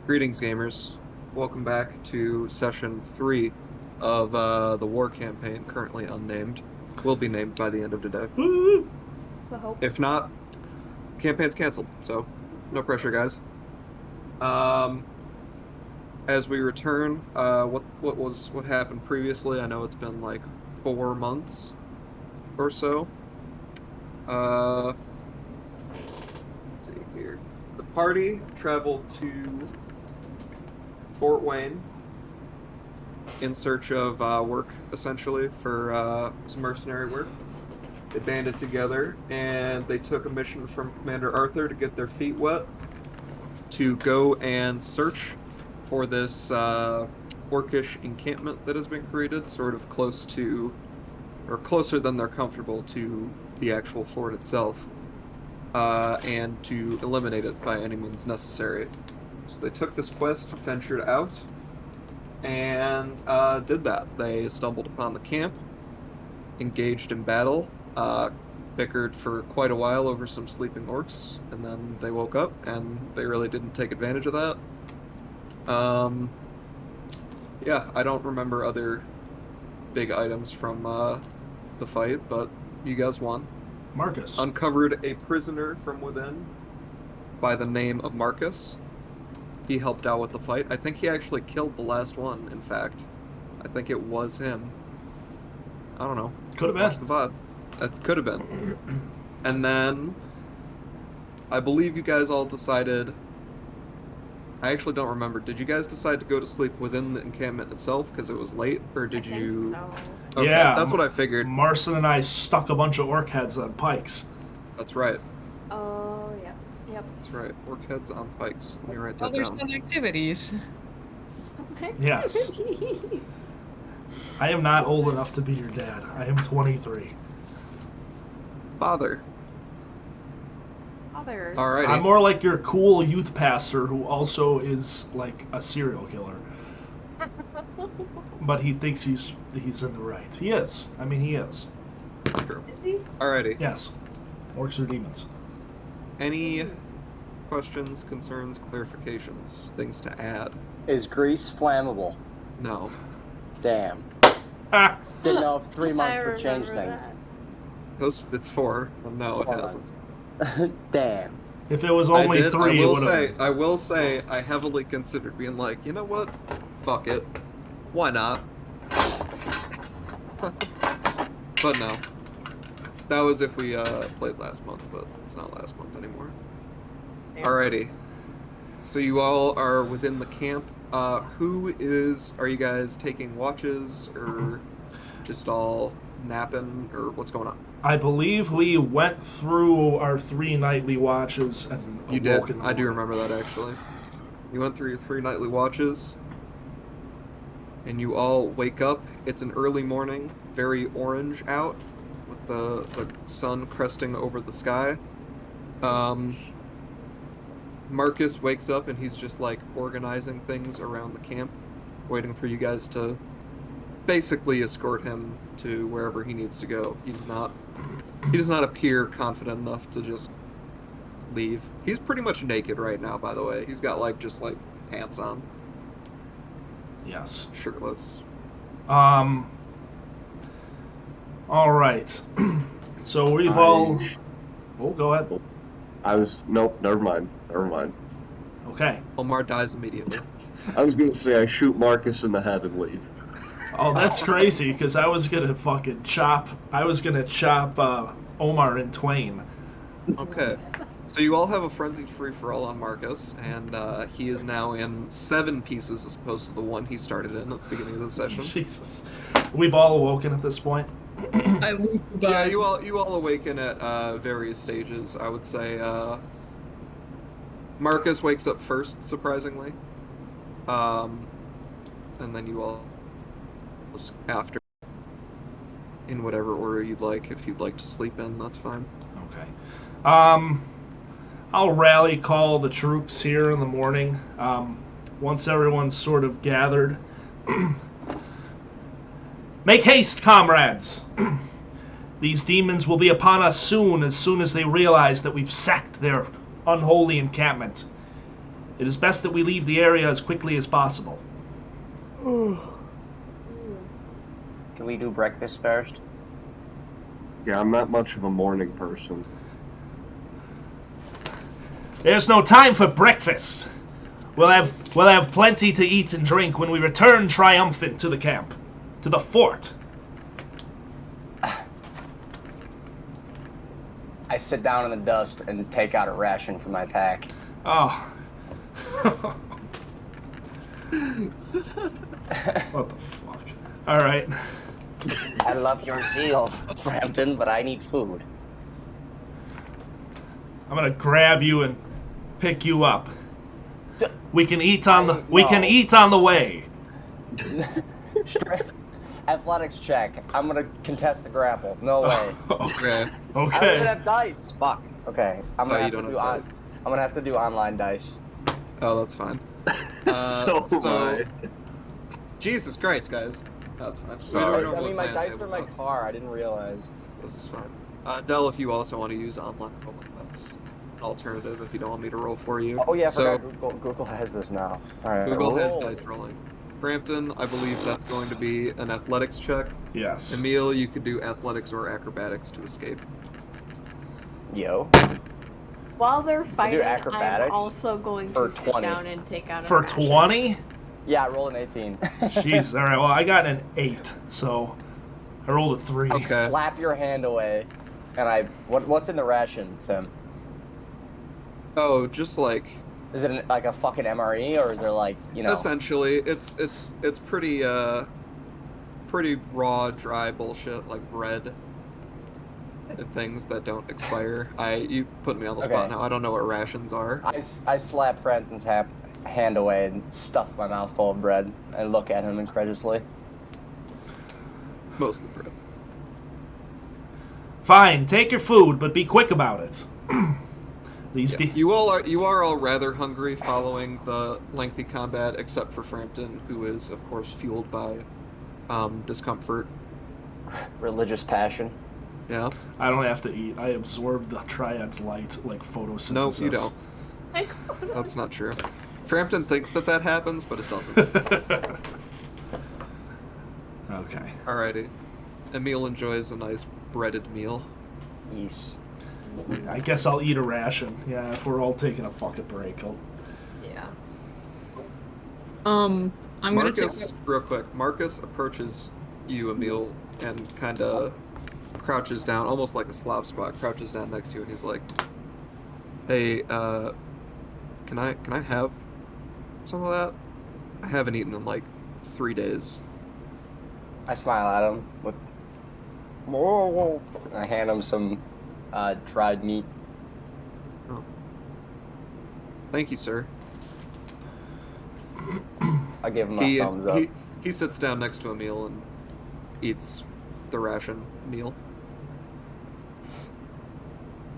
Greetings, gamers. Welcome back to session 3 of the war campaign, currently unnamed. Will be named by the end of today. Woo! So hope. If not, campaign's canceled, so no pressure, guys. As we return, what happened previously? I know it's been like 4 months or so. Let's see here. The party traveled to Fort Wayne in search of work, essentially, for some mercenary work. They banded together and they took a mission from Commander Arthur to get their feet wet to go and search for this orcish encampment that has been created, sort of close to, or closer than they're comfortable to the actual fort itself, and to eliminate it by any means necessary. So they took this quest, ventured out, and did that. They stumbled upon the camp, engaged in battle, bickered for quite a while over some sleeping orcs, and then they woke up, and they really didn't take advantage of that. Yeah, I don't remember other big items from the fight, but you guys won. Marcus. Uncovered a prisoner from within by the name of Marcus. He helped out with the fight. I think he actually killed the last one, in fact. I think it was him. I don't know. Could have Watch the been. VOD. That could have been. And then I believe you guys all decided. I actually don't remember. Did you guys decide to go to sleep within the encampment itself because it was late, or did I think you? so. Okay, Yeah, that's what I figured. Marson and I stuck a bunch of orc heads on pikes. That's right. Oh, yeah. Yep. That's right. Orc heads on pikes. Let me write that Other down. fun activities. Yes. I am not old enough to be your dad. I am 23. Father. Father. Alrighty. I'm more like your cool youth pastor who also is like a serial killer. But he thinks he's in the right. He is. I mean, he is. True. Is he? Alrighty. Yes. Orcs are demons. Any questions, concerns, clarifications, things to add? Is grease flammable? No. Damn. Ah! Didn't know if 3 months I would change remember It's 4. Well, no, it 4 hasn't. months. Damn. If it was only I 3, it will would say, have. I will say, I heavily considered being like, you know what? Fuck it. Why not? But no. That was if we played last month, but it's not last month anymore. Yeah. Alrighty. So you all are within the camp. Are you guys taking watches or just all napping or what's going on? I believe we went through our 3 nightly watches and You did. awoke in the I do morning. remember that actually. You went through your 3 nightly watches and you all wake up. It's an early morning, very orange out with the sun cresting over the sky. Marcus wakes up and he's just like organizing things around the camp, waiting for you guys to basically escort him to wherever he needs to go. He does not appear confident enough to just leave. He's pretty much naked right now, by the way. He's got just pants on, Yes. shirtless. All right. So we've all. Oh, go ahead. Nope, never mind. Okay. Omar dies immediately. I was gonna say I shoot Marcus in the head and leave. Oh, that's crazy, because I was gonna chop Omar in twain. Okay. So you all have a frenzied free-for-all on Marcus, and he is now in 7 pieces as opposed to the 1 he started in at the beginning of the session. Jesus. We've all awoken at this point. I leave the Yeah, vibe. you all awaken at various stages. I would say Marcus wakes up first, surprisingly, and then you all just after, in whatever order you'd like. If you'd like to sleep in, that's fine. Okay. I'll rally call the troops here in the morning. Once everyone's sort of gathered. Make haste, comrades! These demons will be upon us as soon as they realize that we've sacked their unholy encampment. It is best that we leave the area as quickly as possible. Can we do breakfast first? Yeah, I'm not much of a morning person. There's no time for breakfast. We'll have plenty to eat and drink when we return triumphant to the camp, to the fort. I sit down in the dust and take out a ration from my pack. Oh. What the fuck? All right. I love your zeal, Frampton, but I need food. I'm gonna grab you and pick you up. D- We can eat on the way. Athletics check. I'm gonna contest the grapple. No way. Okay. I don't even Okay. have dice. Fuck. Okay. I'm Oh, gonna you have to don't do have dice. I'm gonna have to do online dice. Oh, that's fine. So am I. Jesus Christ, guys. That's fine. Sorry. We I mean, my normally play dice on are in my tabletop. car. I didn't realize. This is fine. Dell, if you also want to use online rolling, that's an alternative if you don't want me to roll for you. Oh yeah, I So, forgot Google has this now. All right. Google has roll. dice rolling. Brampton, I believe that's going to be an athletics check. Yes. Emil, you could do athletics or acrobatics to escape. Yo. While they're fighting, I'm acrobatics also going for to sit 20. down and take out a For ration. 20? Yeah, roll an 18. Jeez. All right. Well, I got an 8, so I rolled a 3. Okay. Slap your hand away, and what's in the ration, Tim? Oh, just like Is it like a fucking MRE, or is there like, you know? essentially, it's pretty pretty raw, dry bullshit like bread and things that don't expire. You put me on the spot Okay. now. I don't know what rations are. I slap Frampton's hand away and stuff my mouth full of bread and look at him incredulously. It's mostly bread. Fine. Take your food, but be quick about it. These Yeah. You are all rather hungry following the lengthy combat, except for Frampton, who is of course fueled by discomfort. Religious passion. Yeah. I don't have to eat. I absorb the triad's light like photosynthesis. No, you don't. That's not true. Frampton thinks that happens, but it doesn't. Okay. Alrighty. Emil enjoys a nice breaded meal. Yes. I guess I'll eat a ration. Yeah, if we're all taking a fucking break. Yeah. I'm gonna take. Marcus, real quick. Marcus approaches you, Emil, and kind of crouches down, almost like a Slav squat. Crouches down next to you, and he's like, "Hey, can I have some of that? I haven't eaten in like 3 days." I smile at him with. I hand him some dried meat. Thank you, sir. I give him a thumbs up. He sits down next to Emil and eats the ration meal.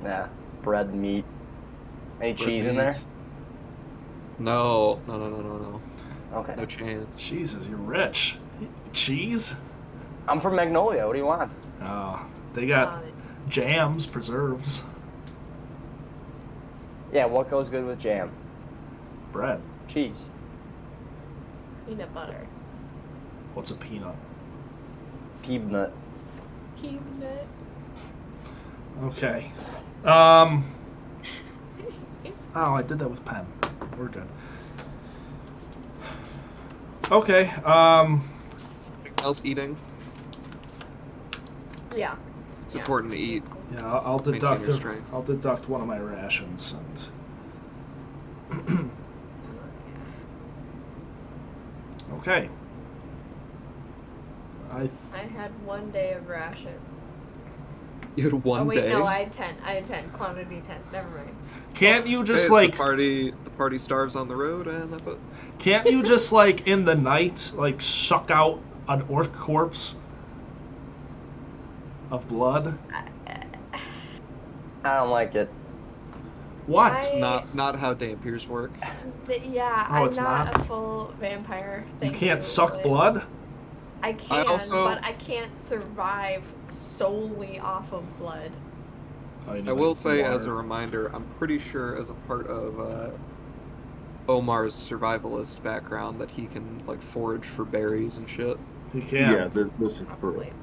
Yeah, bread and meat. Any Bread cheese in meat. there? No. Okay. No chance. Jesus, you're rich. Cheese? I'm from Magnolia. What do you want? Oh, they got jams, preserves, Yeah, what goes good with jam? bread. Cheese. Peanut butter. What's a peanut? Peanut. Peanut. Okay. Oh, I did that with pen. We're good. Okay. Anything else eating? Yeah. It's Yeah. important to eat. Yeah, I'll Maintain deduct. your strength. I'll deduct one of my rations and. Okay. I had 1 day of ration. You had one Oh wait, day. no, I had 10. I had 10. Quantity 10. Never mind. Can't you just Okay, like? the party starves on the road, and that's it. Can't you just like in the night like suck out an orc corpse of blood? I don't like it. What? Not how dampiers work. Yeah, Oh, I'm it's not not? a full vampire. You Thank can't suck but blood? I can, also- but I can't survive solely off of blood. Oh, you need, I will like, say, as a water. reminder, I'm pretty sure as a part of Omar's survivalist background that he can like forage for berries and shit. You can. Yeah, this is true. Probably.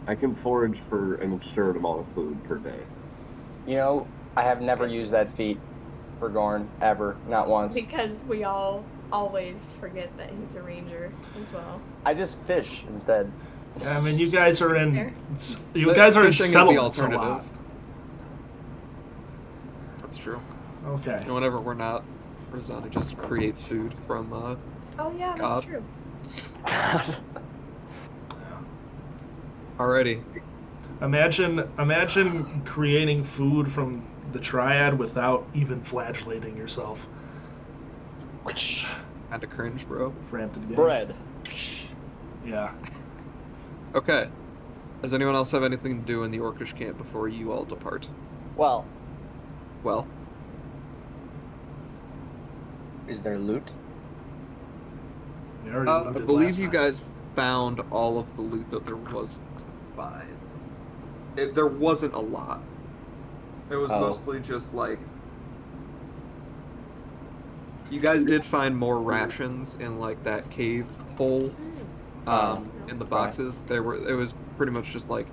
I can forage for an absurd amount of food per day. You know, I have never used that feat for Gorn, ever. Not once. Because we all always forget that he's a ranger as well. I just fish instead. I mean, you guys are in. Fair. You But guys are in fishing is the settlements a lot. alternative. That's true. Okay. And whenever we're not, Rosanna just creates food from Oh yeah, God. that's true. already. Imagine creating food from the triad without even flagellating yourself. Kinda cringe, bro. Frampton again. Bread. Yeah. Okay. Does anyone else have anything to do in the Orcish camp before you all depart? Well, Well, is there loot? We already I looted believe last you time. guys found all of the loot that there was to find. There wasn't a lot. It was Oh. mostly just like... You guys did find more rations in like that cave hole in the boxes. It was pretty much just like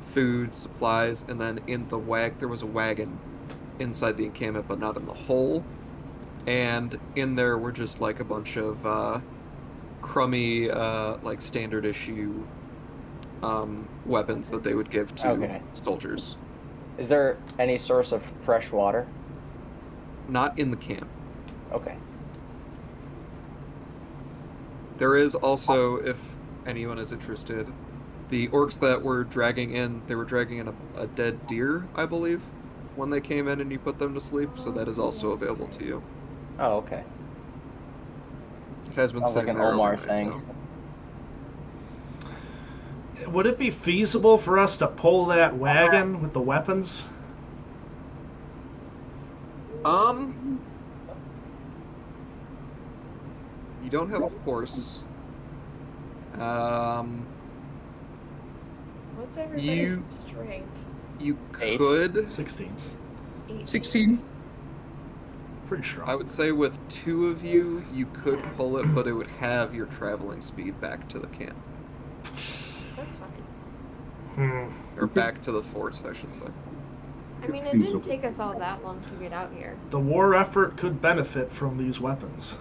food, supplies, and then in the there was a wagon inside the encampment, but not in the hole. And in there were just like a bunch of crummy, like standard issue weapons that they would give to Okay. soldiers. Is there any source of fresh water? Not in the camp. Okay. There is also, if anyone is interested, the orcs that were dragging in, they were dragging in a dead deer, I believe, when they came in and you put them to sleep, so that is also available to you. Oh, okay. It has been Sounds like sitting an there Omar overnight, thing. though. Would it be feasible for us to pull that wagon with the weapons? You don't have a horse. What's everybody's You- strength? You 8? could. 16. 16. Pretty strong. I would say with 2 of you, you could pull it, but it would have your traveling speed back to the camp. That's fine. Or back to the fort, I should say. I mean, it didn't take us all that long to get out here. The war effort could benefit from these weapons.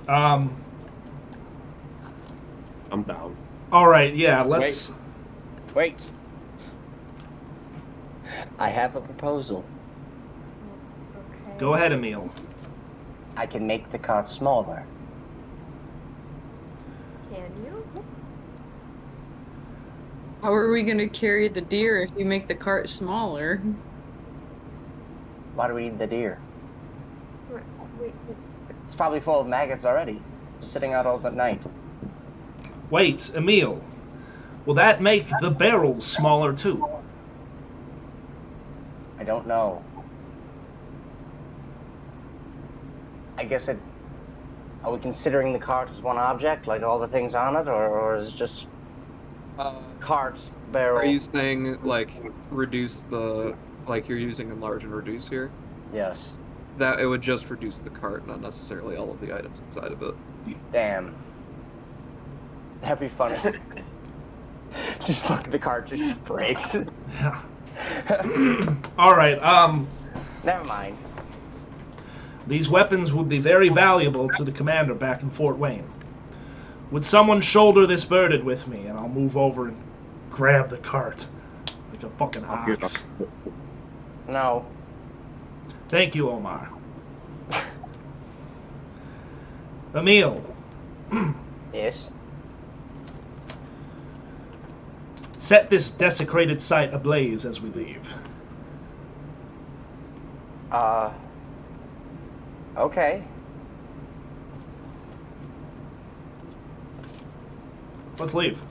I'm down. All right, yeah, let's. Wait. I have a proposal. Okay. Go ahead, Emil. I can make the cart smaller. Can you? How are we gonna carry the deer if you make the cart smaller? Why do we need the deer? Wait. It's probably full of maggots already. Just sitting out all the night. Wait, Emil. Will that make the barrels smaller too? I don't know. I guess it... Are we considering the cart as one object, like all the things on it, or is it just cart, barrel? Are you saying, like, reduce the... Like, you're using enlarge and reduce here? Yes. That it would just reduce the cart, not necessarily all of the items inside of it. Damn. That'd be funny. Just fuck, the cart just breaks. Yeah. All right. Never mind. These weapons would be very valuable to the commander back in Fort Wayne. Would someone shoulder this burden with me, and I'll move over and grab the cart like a fucking I'll get ox. No. Thank you, Omar. Emil, Yes. set this desecrated site ablaze as we leave. Okay. Let's leave.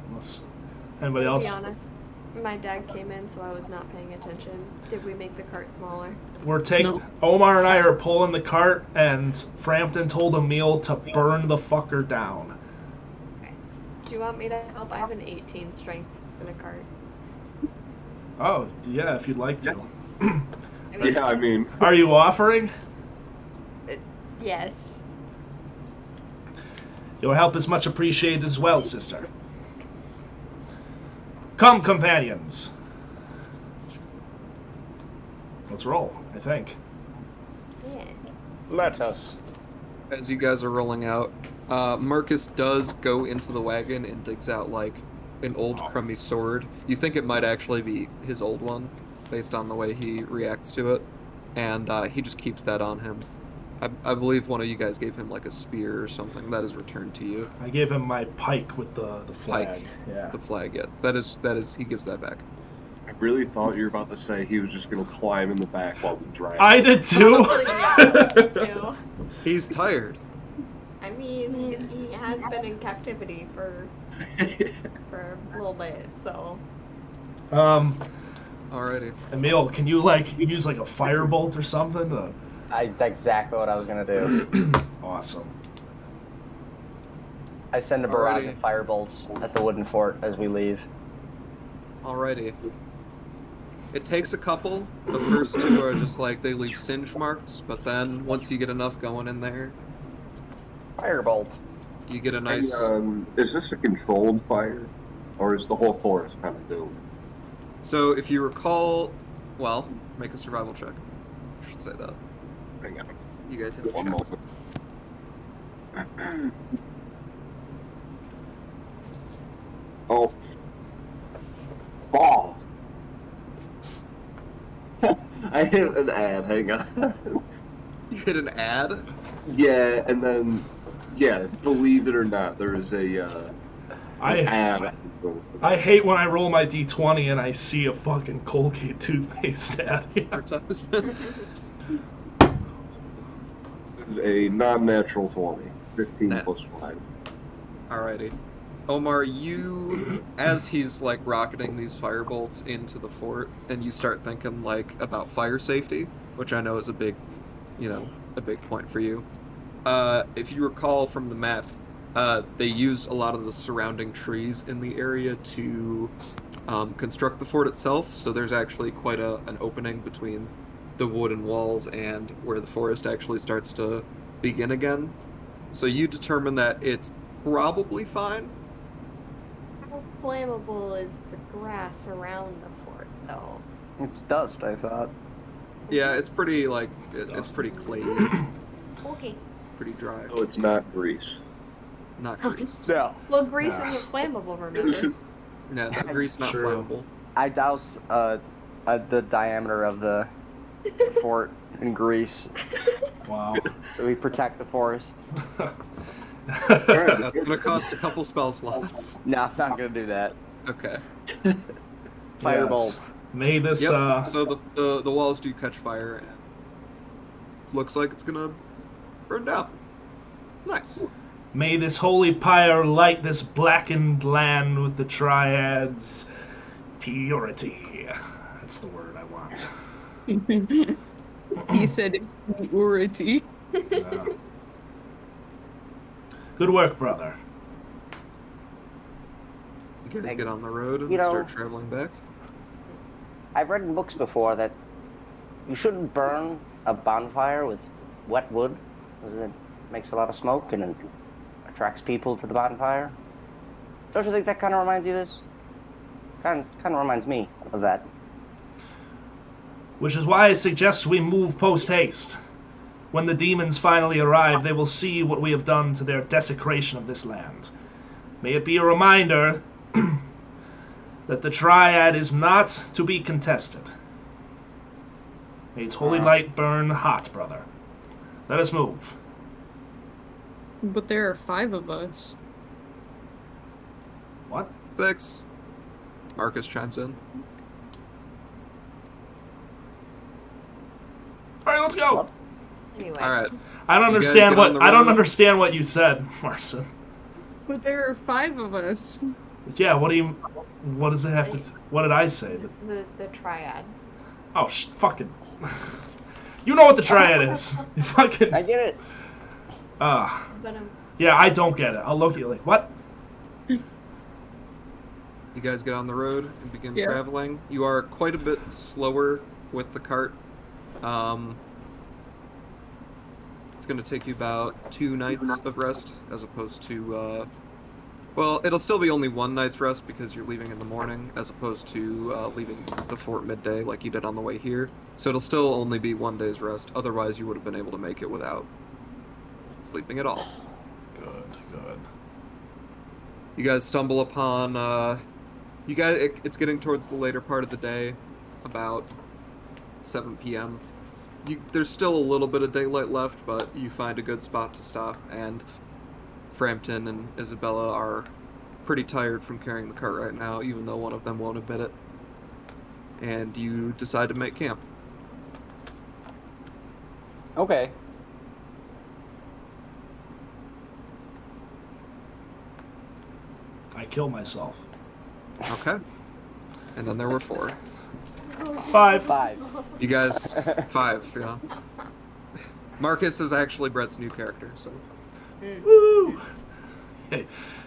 Unless anybody To else. be honest, my dad came in, so I was not paying attention. Did we make the cart smaller? We're taking. No. Omar and I are pulling the cart, and Frampton told Emil to burn the fucker down. Do you want me to help? I have an 18 strength in a cart. Oh, yeah, if you'd like to. I I mean, Yeah, I mean, Are you offering? yes. Your help is much appreciated as well, sister. Come, companions. Let's roll, I think. Yeah. Let us. As you guys are rolling out, Marcus does go into the wagon and digs out like an old crummy sword. You think it might actually be his old one, based on the way he reacts to it, and he just keeps that on him. I believe one of you guys gave him like a spear or something that is returned to you. I gave him my pike with the flag. Pike. Yeah. The flag, yes. That is he gives that back. I really thought you were about to say he was just going to climb in the back while we drive. I did too. Honestly, yeah, me too. He's tired. I mean, he has been in captivity for a little bit, so. Alrighty. Emil, can you use like a firebolt or something? That's exactly what I was gonna do. Awesome. I send a barrage Alrighty. of firebolts at the wooden fort as we leave. Alrighty. It takes a couple. The first two are just like they leave singe marks, but then once you get enough going in there, Firebolt. you get a nice. Is this a controlled fire? Or is the whole forest kind of doomed? So if you recall, well, make a survival check. I should say that. Hang on. You guys have One checks. moment. Oh. Balls. I hit an ad, hang on. You hit an ad? Yeah, and then, yeah, believe it or not, there is an ad. I hate when I roll my d20 and I see a fucking Colgate toothpaste ad. Advertisement. A non-natural 20. 15 Net. plus 5. Alrighty. Omar, you, as he's like rocketing these firebolts into the fort, and you start thinking like about fire safety, which I know is a big point for you. If you recall from the map, they used a lot of the surrounding trees in the area to construct the fort itself, so there's actually quite an opening between the wooden walls and where the forest actually starts to begin again. So you determine that it's probably fine. How flammable is the grass around the fort, though? It's dust, I thought. Yeah, it's pretty like it's dusty. pretty clayey, Okay. pretty dry, Oh, it's not grease. not grease. No. Well, grease Ah. isn't flammable, remember? Yeah, that grease not True. flammable. I douse the diameter of the fort in grease, Wow. so we protect the forest. That's gonna cost a couple spell slots. No, I'm not gonna do that. Okay. Firebolt. Yes. May this Yep. So the walls do catch fire, and looks like it's gonna burn down. Nice. may this holy pyre light this blackened land with the triads purity. That's the word I want. He said purity. Yeah. Good work, brother. You guys get on the road and You know- start traveling back. I've read in books before that you shouldn't burn a bonfire with wet wood, because it makes a lot of smoke and it attracts people to the bonfire. Don't you think that kind of reminds you of this? Kind of reminds me of that. Which is why I suggest we move post-haste. When the demons finally arrive, they will see what we have done to their desecration of this land. May it be a reminder that the Triad is not to be contested. May its holy light burn hot, brother. Let us move. But there are 5 of us. What? 6. Marcus chimes in. All right, let's go. Anyway. All right. I don't You guys understand get on what the I don't road? understand what you said, Marson. But there are 5 of us. Yeah, what does it have to? What did I say? The triad. Oh, fucking. You know what the triad is. You fucking. I get it. But Yeah, I don't get it. I'll look at you like, what? You guys get on the road and begin Yeah. traveling. You are quite a bit slower with the cart It's going to take you about 2 nights of rest, as opposed to, well, it'll still be only 1 night's rest because you're leaving in the morning, as opposed to leaving the fort midday like you did on the way here. So it'll still only be 1 day's rest. Otherwise, you would have been able to make it without sleeping at all. Good. You guys stumble upon, it's getting towards the later part of the day, about 7 p.m. There's still a little bit of daylight left, but you find a good spot to stop, and Frampton and Isabella are pretty tired from carrying the cart right now, even though one of them won't admit it. And you decide to make camp. Okay. I kill myself. Okay. And then there were 4. 5. 5. You guys, 5, yeah. Marcus is actually Brett's new character, so. Woo!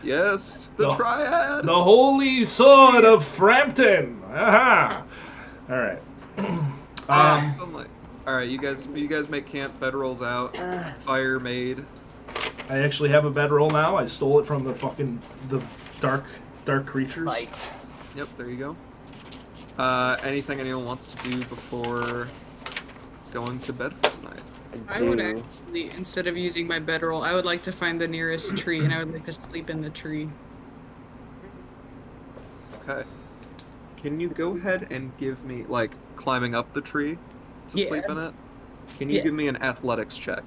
Yes, the No. triad! The Holy Sword of Frampton! Aha! Alright. Sunlight. Alright, you guys make camp, bed rolls out, fire made. I actually have a bedroll now. I stole it from the dark creatures. Light. Yep, there you go. Anything anyone wants to do before going to bed for the night? I would actually, instead of using my bedroll, I would like to find the nearest tree and I would like to sleep in the tree. Okay. Can you go ahead and give me, like, climbing up the tree to sleep in it? Can you give me an athletics check?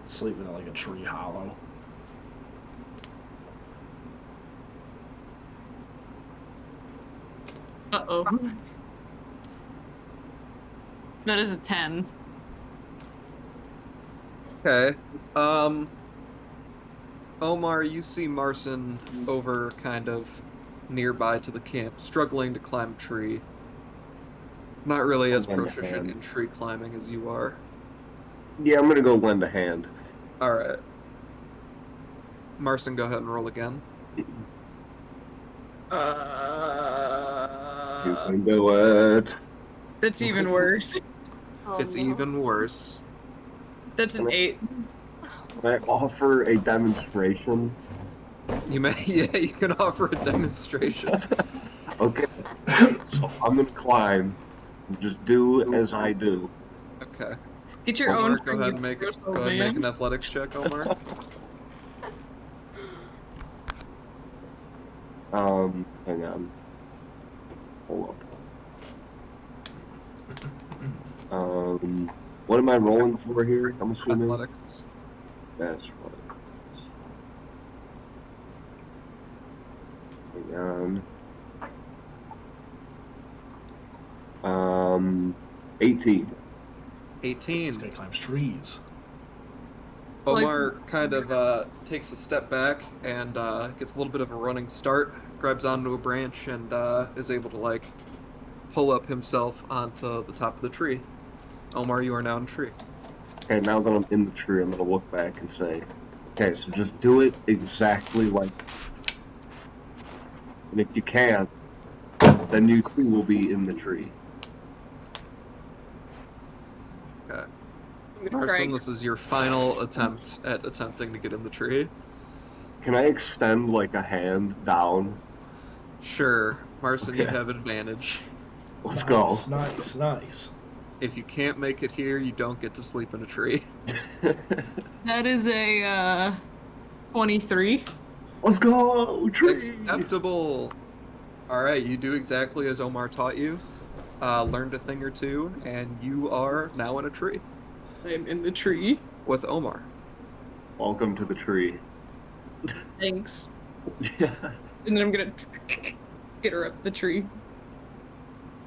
Sleeping in like a tree hollow. Uh-oh. That is a 10. Okay. Omar, you see Marson over kind of nearby to the camp, struggling to climb a tree. Not really as Lend a proficient hand. in tree climbing as you are. Yeah, I'm gonna go lend a hand. Alright. Marson, go ahead and roll again. You can do it. That's even worse. Oh, It's no. even worse. That's an 8. Can I offer a demonstration? You may, yeah, you can offer a demonstration. Okay. So I'm gonna climb. Just do as I do. Okay. Get your Omar, own go ahead and make gross go old ahead and make man. an athletics check, Omar. Hang on. Hold up. What am I rolling for here? I'm assuming. Athletics. That's right. Hang on. 18. This 18. guy climbs trees. Omar kind of takes a step back and gets a little bit of a running start, grabs onto a branch, and is able to, like, pull up himself onto the top of the tree. Omar, you are now in the tree. Okay, now that I'm in the tree, I'm gonna look back and say, okay, so just do it exactly like. And if you can't, then you too will be in the tree. Okay. I'm gonna Marson, cry. this is your final attempt at attempting to get in the tree. Can I extend like a hand down? Sure. Marson, you Okay. have advantage. Let's go. Nice. If you can't make it here, you don't get to sleep in a tree. That is a 23. Let's go, tree. Acceptable. All right, you do exactly as Omar taught you. Learned a thing or two, and you are now in a tree I'm in the tree. with Omar. Welcome to the tree. Thanks. Yeah. And then I'm gonna get her up the tree.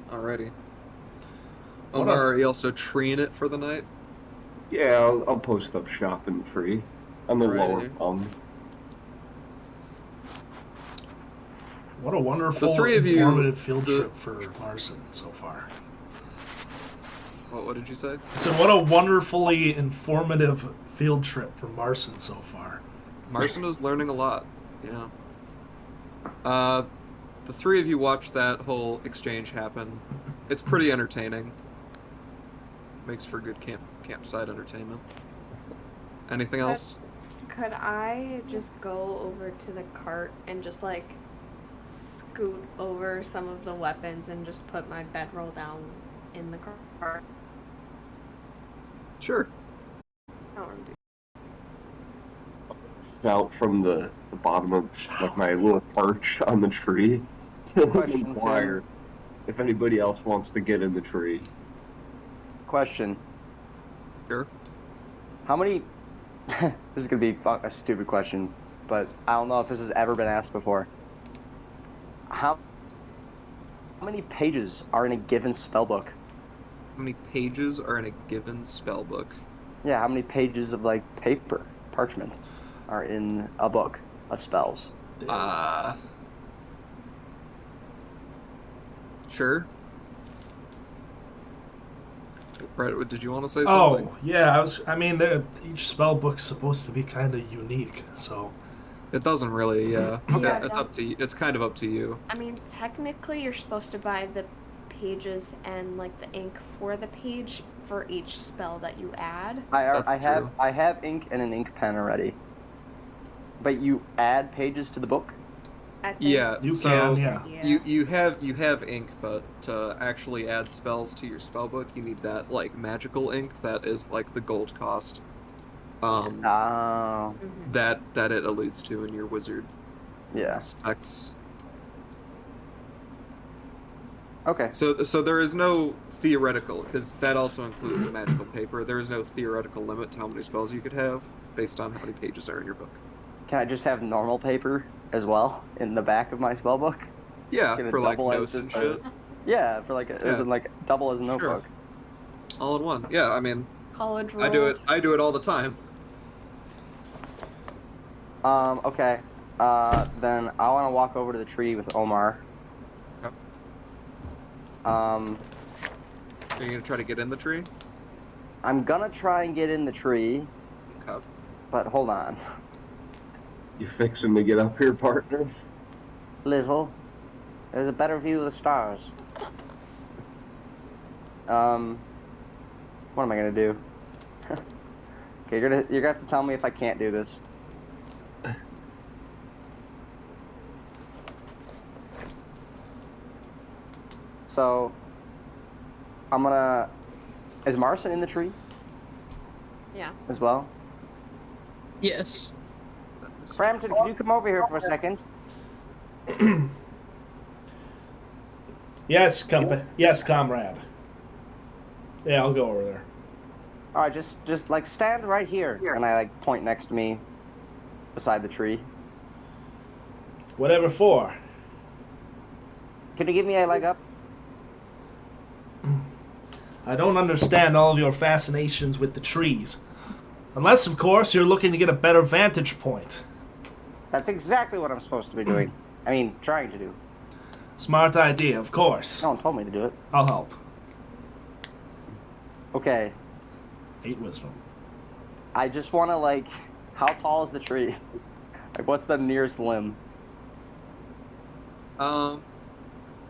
Alrighty. What Omar, are you also treeing it for the night? Yeah, I'll post up shop in the tree. On the lower Alrighty. rung. What a wonderful, The three of you- informative field the- trip for Marson so far. What did you say? I said, what a wonderfully informative field trip for Marson so far. Marson is learning a lot. Yeah. The three of you watch that whole exchange happen. It's pretty entertaining. makes for good campsite entertainment. Anything else? Could I just go over to the cart and just like scoot over some of the weapons and just put my bedroll down in the cart? Sure. I don't want to do. Out from the bottom of like my little perch on the tree to Question, inquire Tim. if anybody else wants to get in the tree. Question. Sure. How many... this is going to be a stupid question, but I don't know if this has ever been asked before. How many pages are in a given spell book? How many pages are in a given spell book? Yeah, how many pages of, like, paper, parchment, are in a book of spells? Sure. Brett, did you want to say Oh, something? yeah, I mean, each spell book's supposed to be kind of unique, so... It doesn't really, yeah. Yeah, It's up to you. It's kind of up to you. I mean, technically, you're supposed to buy the pages and like the ink for the page for each spell that you add. I have ink and an ink pen already. But you add pages to the book? I think. Yeah, You so can, yeah. you have ink, but to actually add spells to your spell book, you need that like magical ink that is like the gold cost. Oh, Mhm. That it alludes to in your wizard yeah. specs. Okay. So there is no theoretical, because that also includes the magical paper. There is no theoretical limit to how many spells you could have based on how many pages are in your book. Can I just have normal paper as well in the back of my spell book? Yeah, Can it for like double as notes and just shit. Yeah, for like as in like double as a Sure. notebook. All in one. Yeah, I mean, College roll. I do it all the time. Okay. Then I want to walk over to the tree with Omar. Okay. Are you gonna try to get in the tree? I'm gonna try and get in the tree. Okay. But hold on. You fixing to get up here, partner? Little. There's a better view of the stars. What am I gonna do? Okay, you're gonna have to tell me if I can't do this. So, I'm gonna... Is Marson in the tree Yeah. as well? Yes. Frampton, can you come over here for a second? Yes, comrade. Yeah, I'll go over there. Alright, just like stand right here. And I like point next to me beside the tree. Whatever for. Can you give me a leg up? I don't understand all of your fascinations with the trees. Unless, of course, you're looking to get a better vantage point. That's exactly what I'm supposed to be doing. I mean, trying to do. Smart idea, of course. No one told me to do it. I'll help. Okay, 8 wisdom. I just want to like... How tall is the tree? Like, what's the nearest limb? The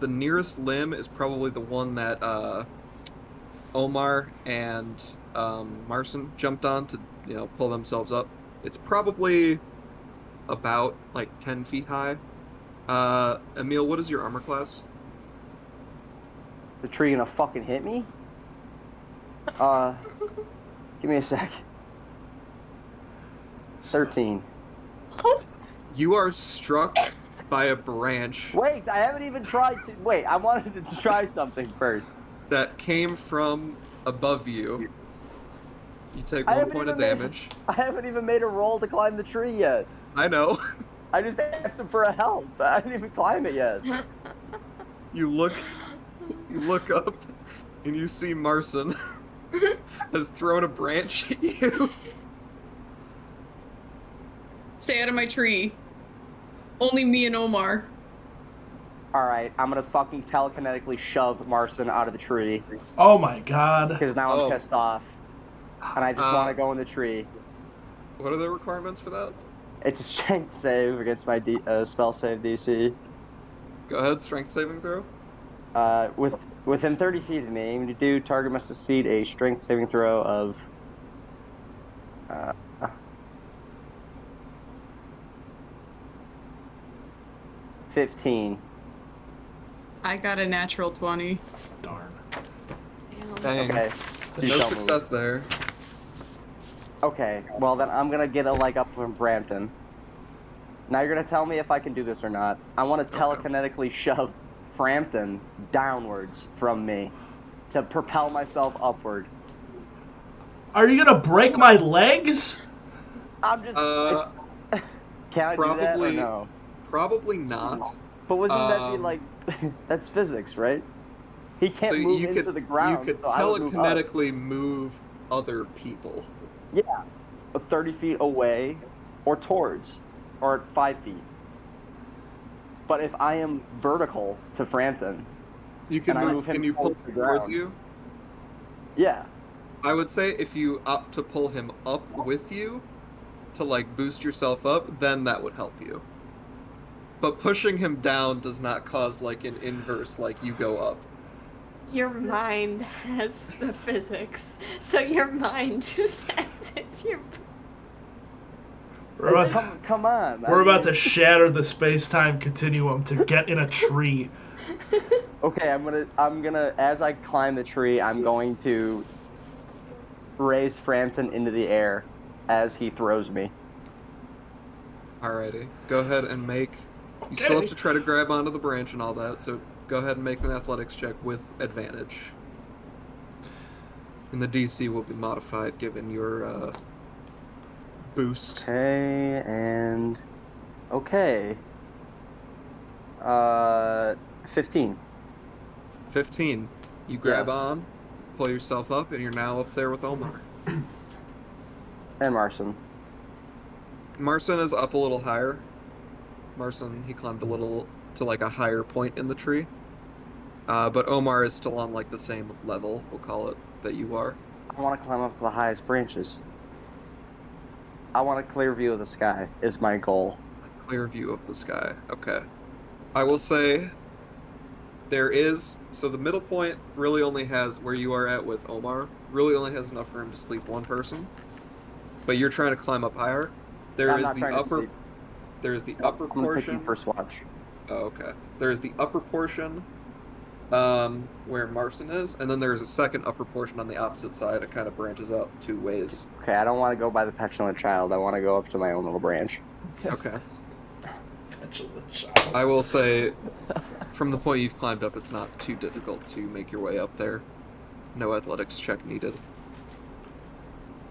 nearest limb is probably the one that Omar and Marson jumped on to, pull themselves up. It's probably about like 10 feet high. Emil, what is your armor class? The tree gonna fucking hit me? Give me a sec. 13. You are struck by a branch Wait, I haven't even tried to... Wait, I wanted to try something first. that came from above you. You take I 1 haven't point of even made- damage. I haven't even made a roll to climb the tree yet. I know. I just asked him for a help. I didn't even climb it yet. You look up, and you see Marson has thrown a branch at you. Stay out of my tree. Only me and Omar. Alright, I'm gonna fucking telekinetically shove Marson out of the tree. Oh my god. Because now Oh. I'm pissed off. And I just want to go in the tree. What are the requirements for that? It's a strength save against my spell save DC. Go ahead, strength saving throw. With Within 30 feet of me, aim to do. Target must succeed a strength saving throw of. 15. I got a natural 20. Darn. Dang. Okay. You No shall success there. move. Okay, well then I'm gonna get a leg up from Brampton. Now you're gonna tell me if I can do this or not. I want to Okay. telekinetically shove Frampton downwards from me to propel myself upward. Are you gonna break my legs? I'm just. Can I do that or Probably- no? Probably not. But wouldn't that be Um, like? That's physics, right? He can't So move you into could the ground. you could so I would move up. telekinetically move other people. Yeah, 30 feet away, or towards, or 5 feet. But if I am vertical to Frampton, You can And I move. move him Can you pull towards the him towards ground. you? yeah, I would say if you opt to pull him up with you, to like boost yourself up, then that would help you. But pushing him down does not cause like an inverse, like you go up. Your mind has the physics, so your mind just exits your. We're about, come on. we're about to shatter the space-time continuum to get in a tree. Okay, I'm gonna. As I climb the tree, I'm going to raise Frampton into the air as he throws me. Alrighty, go ahead and make. You still have Okay. to try to grab onto the branch and all that, so go ahead and make an athletics check with advantage. And the DC will be modified given your boost. Okay, and okay. 15. 15. You grab Yes. on, pull yourself up, and you're now up there with Omar. And Marson. Marson is up a little higher. Marson, he climbed a little to like a higher point in the tree. But Omar is still on like the same level, we'll call it, that you are. I want to climb up to the highest branches. I want a clear view of the sky. Is my goal. Clear view of the sky. Okay. I will say there is, so the middle point really only has, where you are at with Omar, really only has enough room to sleep one person. But you're trying to climb up higher. There I'm is not the trying to upper sleep. there's the upper I'm gonna take portion. you first watch. Oh, okay. There's the upper portion where Marson is, and then there's a second upper portion on the opposite side. It kind of branches out two ways. Okay, I don't want to go by the petulant child. I want to go up to my own little branch. Okay. I will say, from the point you've climbed up, it's not too difficult to make your way up there. No athletics check needed.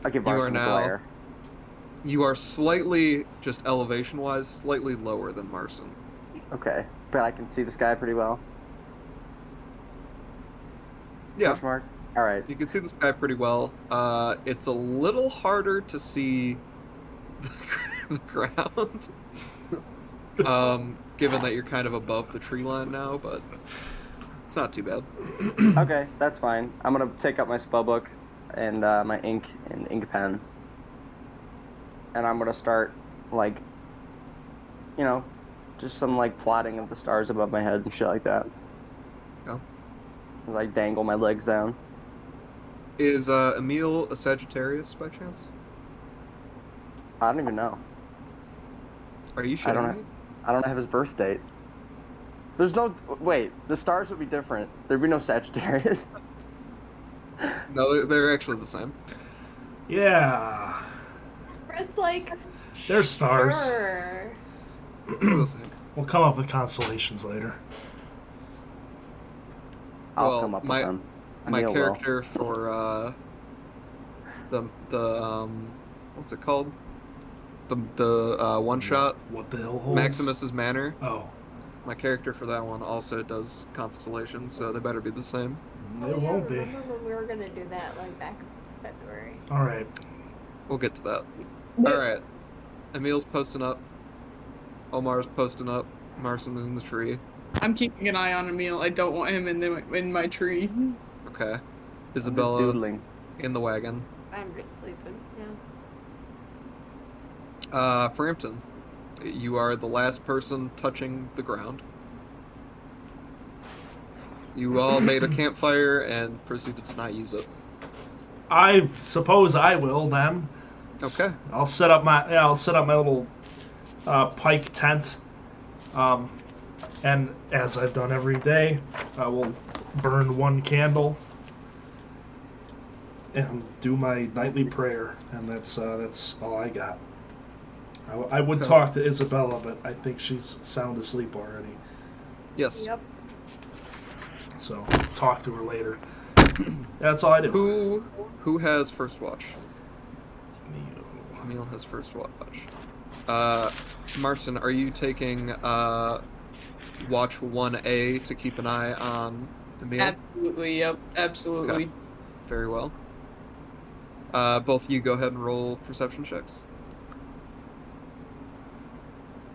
I'll give You are Marson a now- glare. You are slightly, just elevation-wise, slightly lower than Marson. Okay, but I can see the sky pretty well. Yeah, Question mark. All right. you can see the sky pretty well. It's a little harder to see the ground, given that you're kind of above the tree line now, but it's not too bad. Okay, that's fine. I'm gonna take up my spell book and my ink and ink pen, and I'm gonna start like, you know, just some like plotting of the stars above my head and shit like that. Oh. As I dangle my legs down. Is Emil a Sagittarius by chance? I don't even know. Are you I don't shitting know. me? I don't have his birth date. There's no wait. The stars would be different. There'd be no Sagittarius. No, they're actually the same. Yeah. It's like. They're stars. Sure. They're the same. We'll come up with constellations later. I'll Well, come up my- with them. My Emil will. character for the what's it called? The one shot What the hell holds? Maximus's Manor. Oh. My character for that one also does constellations, so they better be the same. It won't be. Remember when we were gonna do that like back in February? Alright. We'll get to that. All right. Emil's posting up. Omar's posting up. Marson's in the tree. I'm keeping an eye on Emil. I don't want him in my tree. Okay. I'm just Isabella doodling. in the wagon. I'm just sleeping. Yeah. Frampton, you are the last person touching the ground. You all made a campfire and proceeded to not use it. I suppose I will then. Okay. I'll set up my little pike tent, and as I've done every day, I will burn one candle and do my nightly prayer, and that's all I got. I would Okay. talk to Isabella, but I think she's sound asleep already. Yes. Yep. So talk to her later. That's all I do. Who has first watch? Neo. Emil has first watch. Marcin, are you taking watch 1A to keep an eye on Emil? Absolutely, yep, absolutely. Okay. Very well. Both of you go ahead and roll perception checks.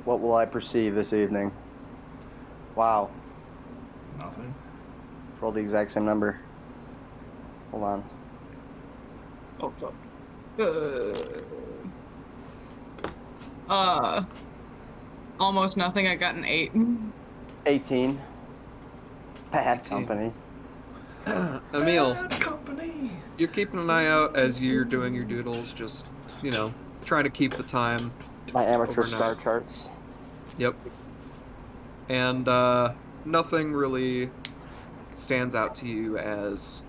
What will I perceive this evening? Wow. Nothing. Roll the exact same number. Hold on. Oh fuck. Almost nothing. I got an 8. 18. Bad 18. company. Emil, Bad company. you're keeping an eye out as you're doing your doodles, just, trying to keep the time. My amateur Overnight. star charts. Yep. And nothing really stands out to you as,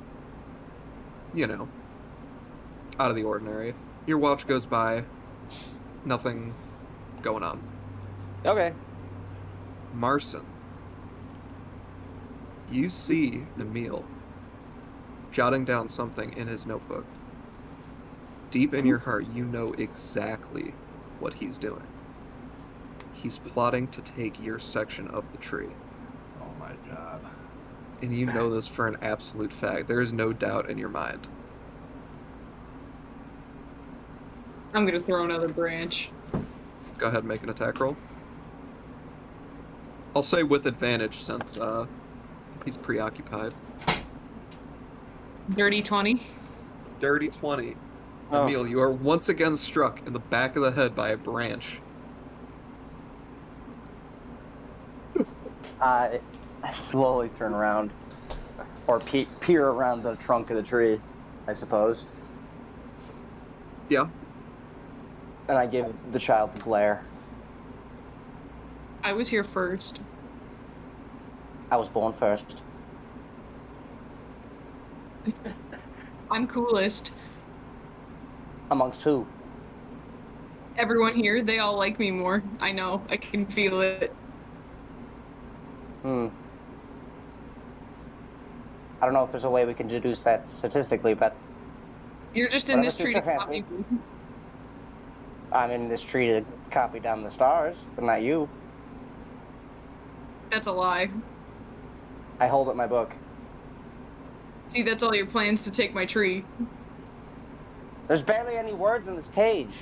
out of the ordinary. Your watch goes by, nothing going on. Okay. Marcin, you see Emil jotting down something in his notebook. Deep in your heart, you know exactly what he's doing. He's plotting to take your section of the tree. Oh my god. And you know this for an absolute fact. There is no doubt in your mind. I'm gonna throw another branch. Go ahead and make an attack roll. I'll say with advantage since he's preoccupied. Dirty 20. Dirty 20. Oh. Emil, you are once again struck in the back of the head by a branch. I slowly turn around. Or peer around the trunk of the tree, I suppose. Yeah. And I give the child the glare. I was here first. I was born first. I'm coolest. Amongst who? Everyone here, they all like me more. I know. I can feel it. I don't know if there's a way we can deduce that statistically, but You're just in Whatever this tree to suits your copy fancy. me. I'm in this tree to copy down the stars, but not you. That's a lie. I hold up my book. See, that's all your plans to take my tree. There's barely any words in this page.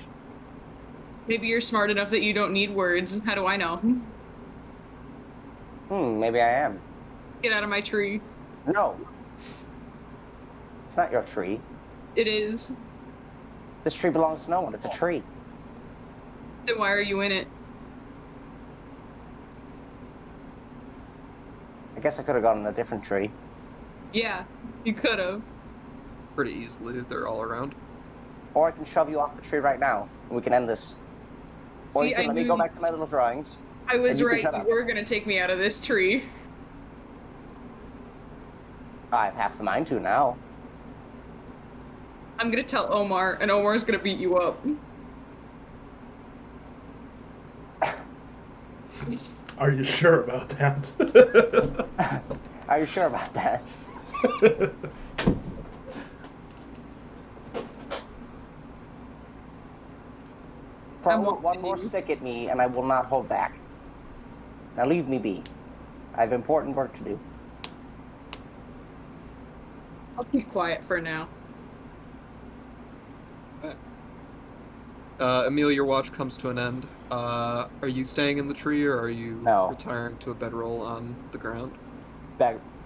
Maybe you're smart enough that you don't need words. How do I know? Maybe I am. Get out of my tree. No. It's not your tree. It is. This tree belongs to no one. It's a tree. Then why are you in it? I guess I could have gone in a different tree. Yeah, you could have. Pretty easily. They're all around. Or I can shove you off the tree right now, and we can end this. Or See, you can I let me knew go back to my little drawings. I was and you can right. shut You up. were gonna take me out of this tree. I have half the mind to now. I'm gonna tell Omar, and Omar's gonna beat you up. Are you sure about that? Are you sure about that? Throw won't one more believe you. stick at me, and I will not hold back. Now leave me be. I have important work to do. I'll keep quiet for now. Emil, your watch comes to an end. Are you staying in the tree or are you No. retiring to a bedroll on the ground?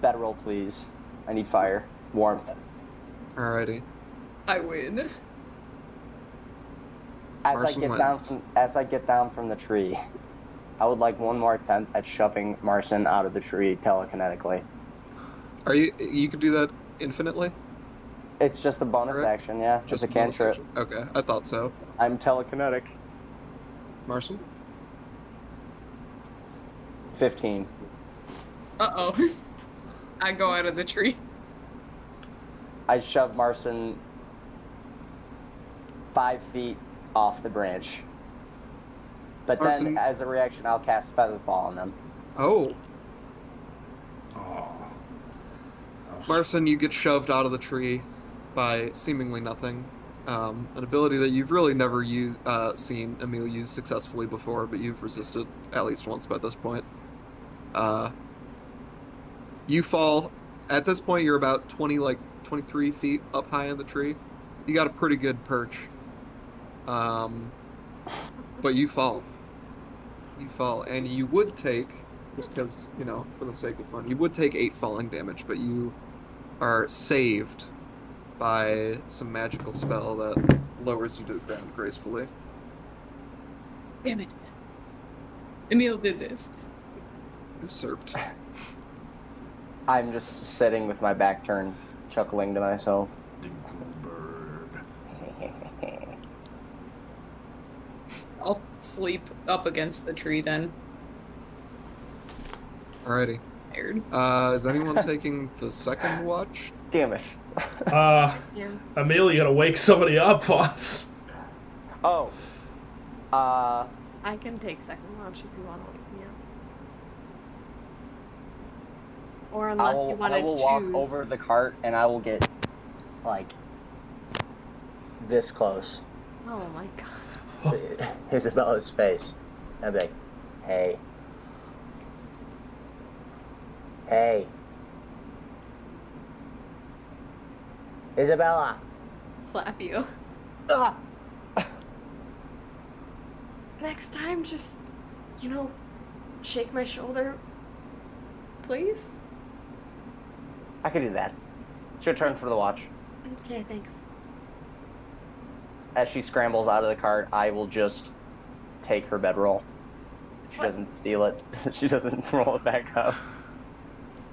Bedroll, please. I need fire. Warmth. Alrighty. I win. As I get down from the tree, I would like one more attempt at shoving Marcin out of the tree telekinetically. Are you could do that infinitely? It's just a bonus Correct. action, yeah. Just it's a bonus cantrip. action? Okay, I thought so. I'm telekinetic. Marson? 15. Uh-oh. I go out of the tree. I shove Marson 5 feet off the branch. But then, Marson- as a reaction, I'll cast Featherfall on them. Oh, Oh. Marson, you get shoved out of the tree by seemingly nothing. An ability that you've really never seen Emil use successfully before, but you've resisted at least once by this point. You fall. At this point, you're about 23 feet up high in the tree. You got a pretty good perch. But you fall. You fall, and you would take, just because, for the sake of fun, you would take 8 falling damage, but you are saved by some magical spell that lowers you to the ground gracefully. Damn it. Emil did this. Usurped. I'm just sitting with my back turned, chuckling to myself. Dinklebird. I'll sleep up against the tree then. Alrighty. Tired. Is anyone taking the second watch? Damn it. Yeah. Emil, you gotta wake somebody up, boss. Oh. I can take second watch if you want to wake me up. Or unless you want I to will choose. walk over the cart and I will get, like, this close Oh my god. to Isabella's face. I'll be like, hey. Hey. Isabella! Slap you. Ah! Next time, just, shake my shoulder. Please? I could do that. It's your turn for the watch. Okay, thanks. As she scrambles out of the cart, I will just take her bedroll. She What? doesn't steal it. She doesn't roll it back up.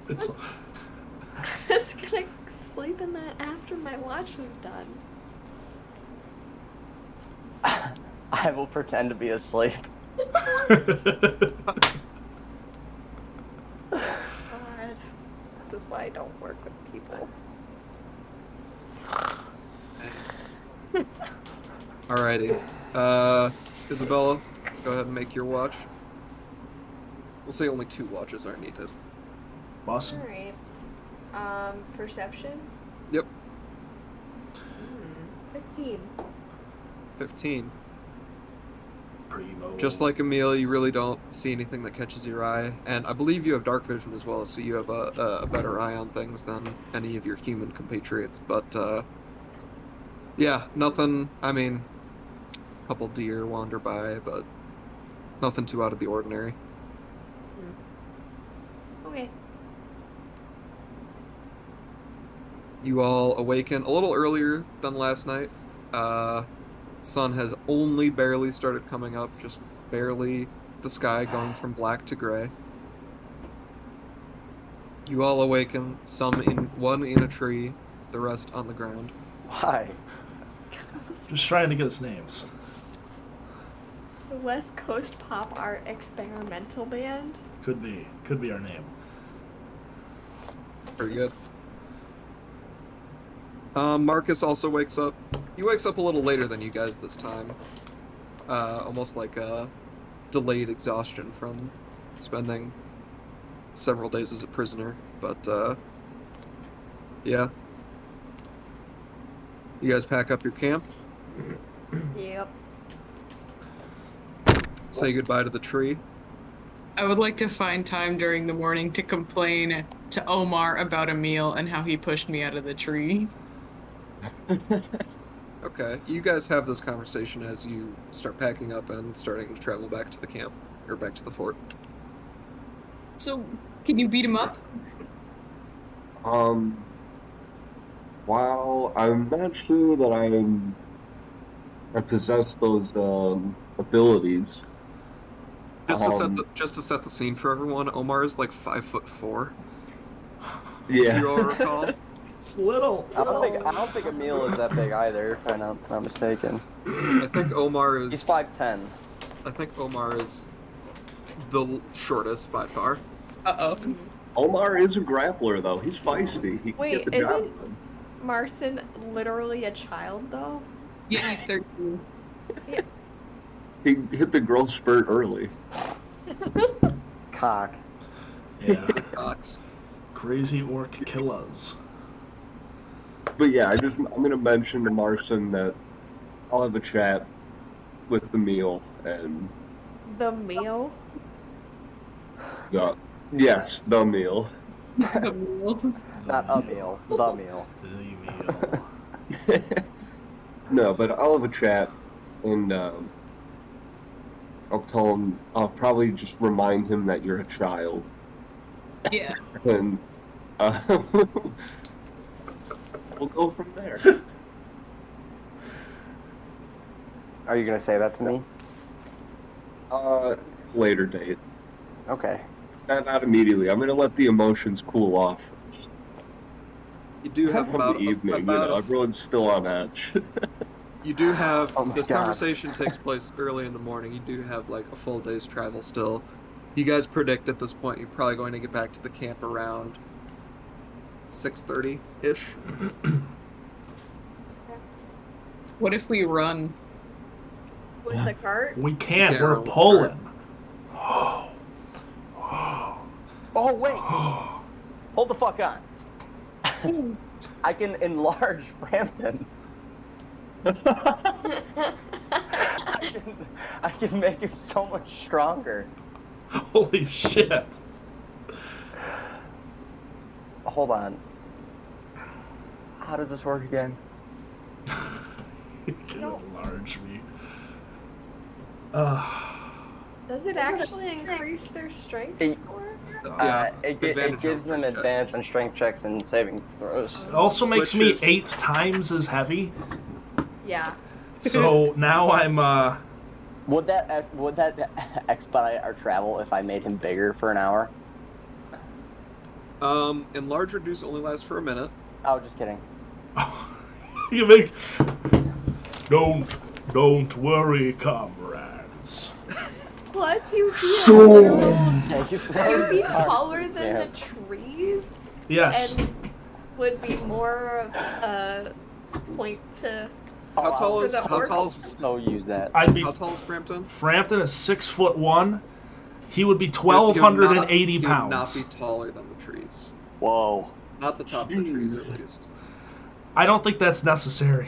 It's I was gonna sleep in that after my watch was done. I will pretend to be asleep. God. This is why I don't work with people. Alrighty. Isabella, go ahead and make your watch. We'll say only 2 watches are needed. boss. Alright. Perception? Yep. 15. 15. Primo. Just like Emil, you really don't see anything that catches your eye, and I believe you have dark vision as well, so you have a better eye on things than any of your human compatriots. But yeah, nothing. I mean, a couple deer wander by, but nothing too out of the ordinary. Okay. You all awaken a little earlier than last night. Sun has only barely started coming up, just barely the sky going from black to gray. You all awaken, one in a tree, the rest on the ground. Why? Just trying to get us names. The West Coast Pop Art Experimental Band. Could be our name. Very good. Marcus also wakes up. He wakes up a little later than you guys this time. Almost like a delayed exhaustion from spending several days as a prisoner. But, yeah. You guys pack up your camp, Yep. say goodbye to the tree. I would like to find time during the morning to complain to Omar about Emil and how he pushed me out of the tree. Okay, you guys have this conversation as you start packing up and starting to travel back to the camp, or back to the fort. So, can you beat him up? While I'm not sure that I possess those abilities. Just to set the scene for everyone, Omar is like 5'4". Yeah. if you all recall. It's little. I don't think Emil is that big either, if I'm not mistaken. I think Omar He's is. 5'10". I think Omar is the shortest by far. Uh-oh. Omar is a grappler, though. He's feisty. He can Wait, get the job isn't- done. Marcin literally a child though? Yeah, he's 13. He hit the growth spurt early. Cock. Yeah. Cox. Crazy orc killers. But yeah, I'm gonna mention to Marcin that I'll have a chat with the meal and The meal? the meal. The meal. Not a meal. The meal. The meal. No, but I'll have a chat and I'll tell him. I'll probably just remind him that you're a child, Yeah. and we'll go from there. Are you gonna say that to me? Later date. Okay. Not immediately. I'm gonna let the emotions cool off. You do have From about the evening, about everyone's still on edge. You do have Oh my this God. conversation takes place early in the morning. You do have like a full day's travel still. You guys predict at this point you're probably going to get back to the camp around 6:30 ish. What if we run? With the cart? We can't. Yeah, We're we'll pulling. Oh wait! Hold the fuck on. I can enlarge Frampton. I can make him so much stronger. Holy shit. Hold on. How does this work again? You can No. enlarge me. Does it actually increase their strength It- score? Yeah, It advantage gives on them strength advantage checks. on strength checks and saving throws. It also makes Which me is- 8 times as heavy. Yeah. So now I'm Would that expedite our travel if I made him bigger for an hour? Enlarge reduce only lasts for a minute. Oh, just kidding. you make Don't worry, comrades. Plus, he would be So- a literal. Thank you for He would be that. taller than Yeah. the trees Yes. and would be more of a point to. How tall is For the how orcs? tall is So use that. I'd be how tall is Frampton? Frampton is 6'1". He would be He would 1,280 not pounds. be taller than the trees. Whoa. Not the top of the trees, at least. I don't think that's necessary.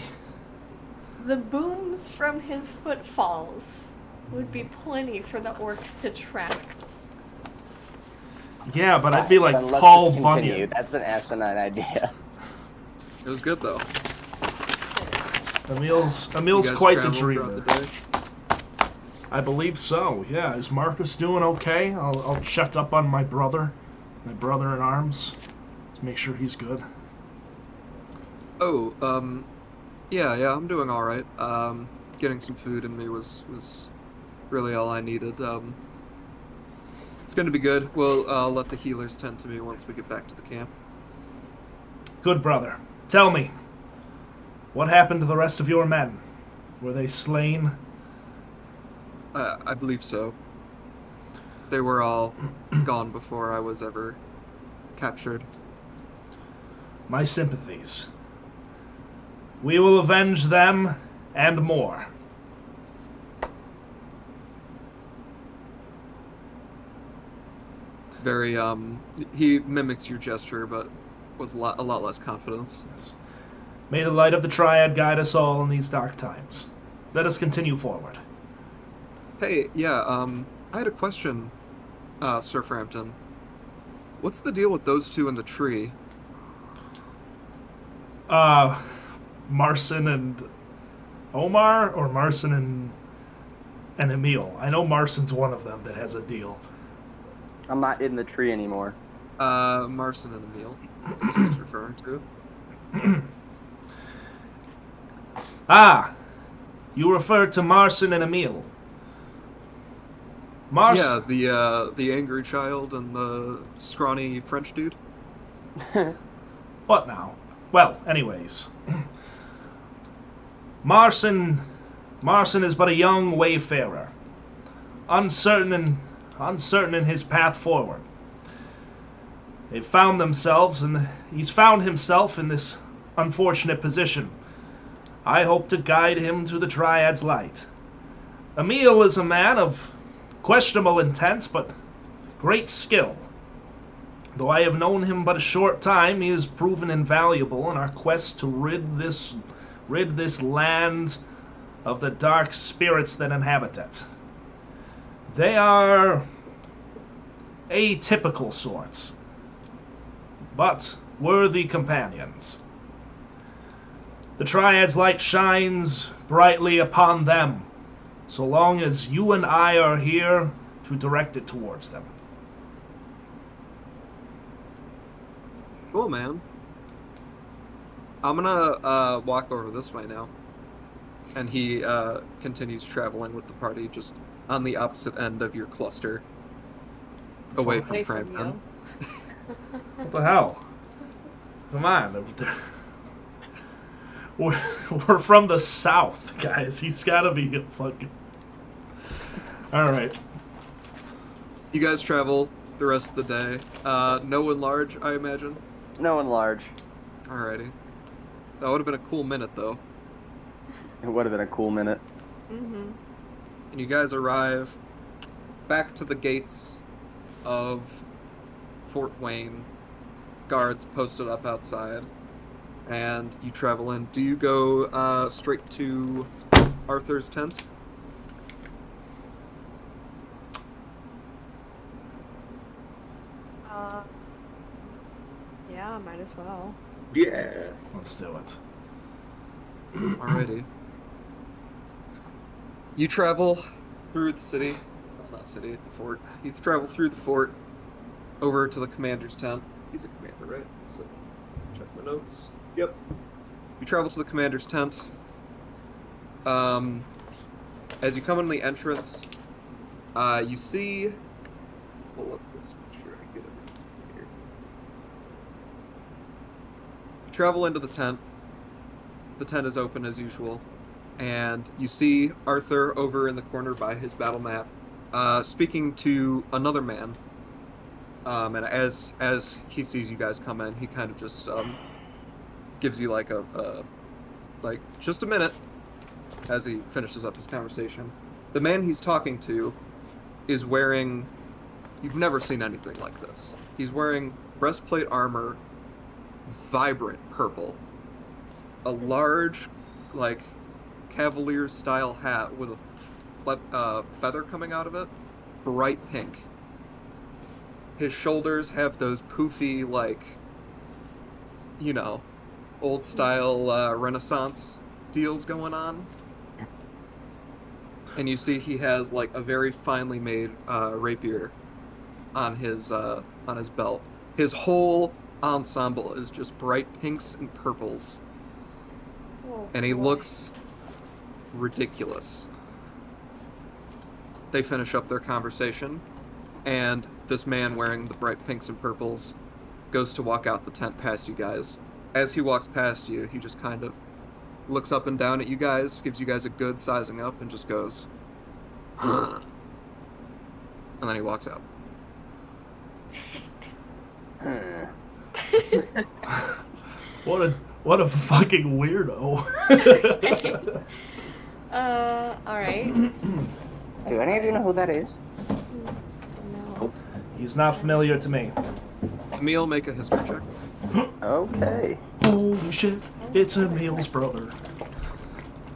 The booms from his footfalls would be plenty for the orcs to track. Yeah, but I'd be like Then let's Paul just continue. Bunyan. That's an asinine idea. It was good though. Emil's You guys quite the traveled throughout dreamer. the day? I believe so. Yeah, is Marcus doing okay? I'll check up on my brother in arms, to make sure he's good. Oh, yeah, I'm doing all right. Getting some food in me was really all I needed. It's gonna be good. I'll let the healers tend to me once we get back to the camp. Good brother. Tell me, what happened to the rest of your men? Were they slain? I believe so. They were all gone before I was ever captured. My sympathies. We will avenge them and more. Very, he mimics your gesture, but with a lot less confidence. Yes. May the light of the Triad guide us all in these dark times. Let us continue forward. Hey, yeah, I had a question, Sir Frampton. What's the deal with those two in the tree? Marcin and Omar, or Marcin and Emil? I know Marcin's one of them that has a deal. I'm not in the tree anymore. Marcin and Emil is who he's referring to. Ah, you referred to Marcin and Emil. Yeah, the angry child and the scrawny French dude. What now? Well, anyways. Marson is but a young wayfarer, uncertain in his path forward. He's found himself in this unfortunate position. I hope to guide him to the Triad's light. Emil is a man of questionable intent, but great skill. Though I have known him but a short time, he has proven invaluable in our quest to rid this land of the dark spirits that inhabit it. They are atypical sorts, but worthy companions. The Triad's light shines brightly upon them, so long as you and I are here to direct it towards them. Cool, man. I'm gonna walk over this way now. And he continues traveling with the party just on the opposite end of your cluster. Away from Away from Frankton. you. What the hell? Come on. We're from the south, guys. He's gotta be a fucking... Alright. You guys travel the rest of the day. No one large, I imagine. No one large. Alrighty. That would have been a cool minute, though. It would have been a cool minute. Mm-hmm. And you guys arrive back to the gates of Fort Wayne. Guards posted up outside. And you travel in. Do you go straight to Arthur's tent? Yeah, might as well. Yeah. Let's do it. Alrighty. You travel through the city. Well, not city, the fort. You travel through the fort over to the commander's tent. He's a commander, right? So, check my notes. Yep. You travel to the commander's tent. As you come in the entrance, you see... Pull up this, make sure I get it here. You travel into the tent. The tent is open as usual. And you see Arthur over in the corner by his battle map, speaking to another man. And as he sees you guys come in, he kind of just gives you like just a minute as he finishes up his conversation. The man he's talking to is wearing... You've never seen anything like this. He's wearing breastplate armor, vibrant purple, a large, like, Cavalier-style hat with a feather coming out of it, bright pink. His shoulders have those poofy, like, you know, old-style Renaissance deals going on. And you see he has, like, a very finely made rapier on his belt. His whole ensemble is just bright pinks and purples. Oh, And he boy. looks ridiculous. They finish up their conversation, and this man wearing the bright pinks and purples goes to walk out the tent past you guys. As he walks past you, he just kind of looks up and down at you guys, gives you guys a good sizing up, and just goes, huh. And then he walks out. What a fucking weirdo. Alright. Do any of you know who that is? No. He's not familiar to me. Emil, make a history check. Okay. Holy shit, it's Emil's brother.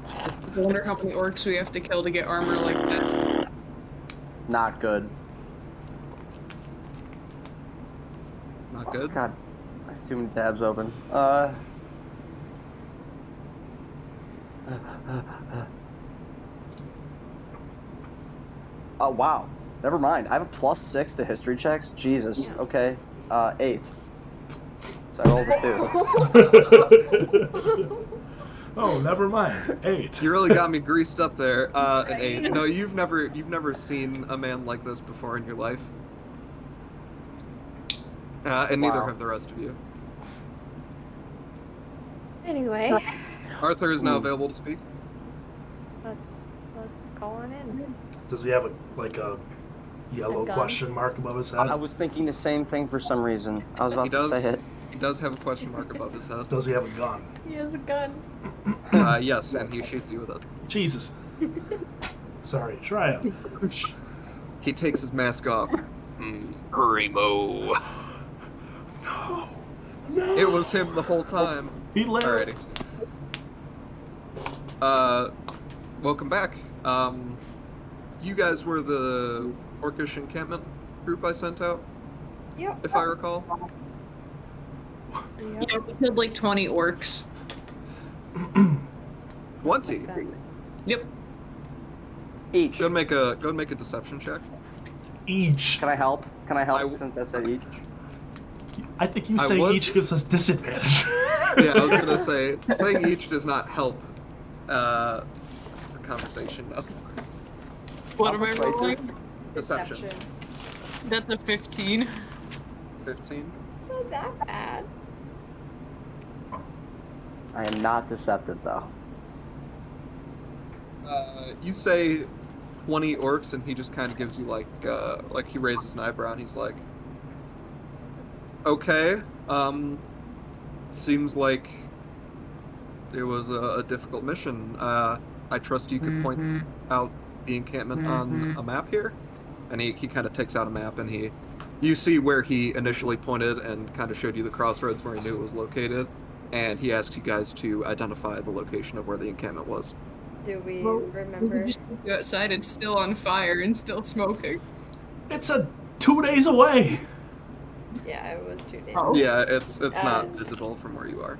I wonder how many orcs we have to kill to get armor like that. Not good. Not good. God, I have too many tabs open. Oh wow. Never mind. I have a +6 to history checks. Jesus. Yeah. Okay. 8. So I rolled a 2. Oh, never mind. 8. You really got me greased up there. An 8. No, you've never seen a man like this before in your life. And neither Wow. have the rest of you. Anyway, Arthur is now available to speak. let's go on in. Does he have a yellow A gun? question mark above his head? I was thinking the same thing for some reason. I was about He to does. say it. He does have a question mark above his head. Does he have a gun? He has a gun. Yes, and he shoots you with it. Jesus. Sorry, try it. He takes his mask off. Primo. No. No. It was him the whole time. He lived. Alrighty. Welcome back. You guys were the Orcish encampment group I sent out, Yep. if I recall. Yep. Yeah, we killed like 20 orcs. 20. Yep. Each. Go and make a deception check. Each. Can I help? Can I help I- since I said each? I think you I say was- each gives us disadvantage. Yeah, I was gonna say saying each does not help the conversation. No. What How am I persuasive? rolling? Deception. That's a 15. 15. Not that bad. I am not deceptive though. You say 20 orcs, and he just kind of gives you like he raises an eyebrow, and he's like, "Okay, seems like it was a difficult mission. I trust you could point out the encampment on a map here." And he kind of takes out a map, and you see where he initially pointed and kind of showed you the crossroads where he knew it was located, and he asks you guys to identify the location of where the encampment was. Do we Well, remember? We just go outside, it's still on fire and still smoking. It's 2 days away. Yeah, it was 2 days. Oh. Yeah, it's not Um, visible from where you are.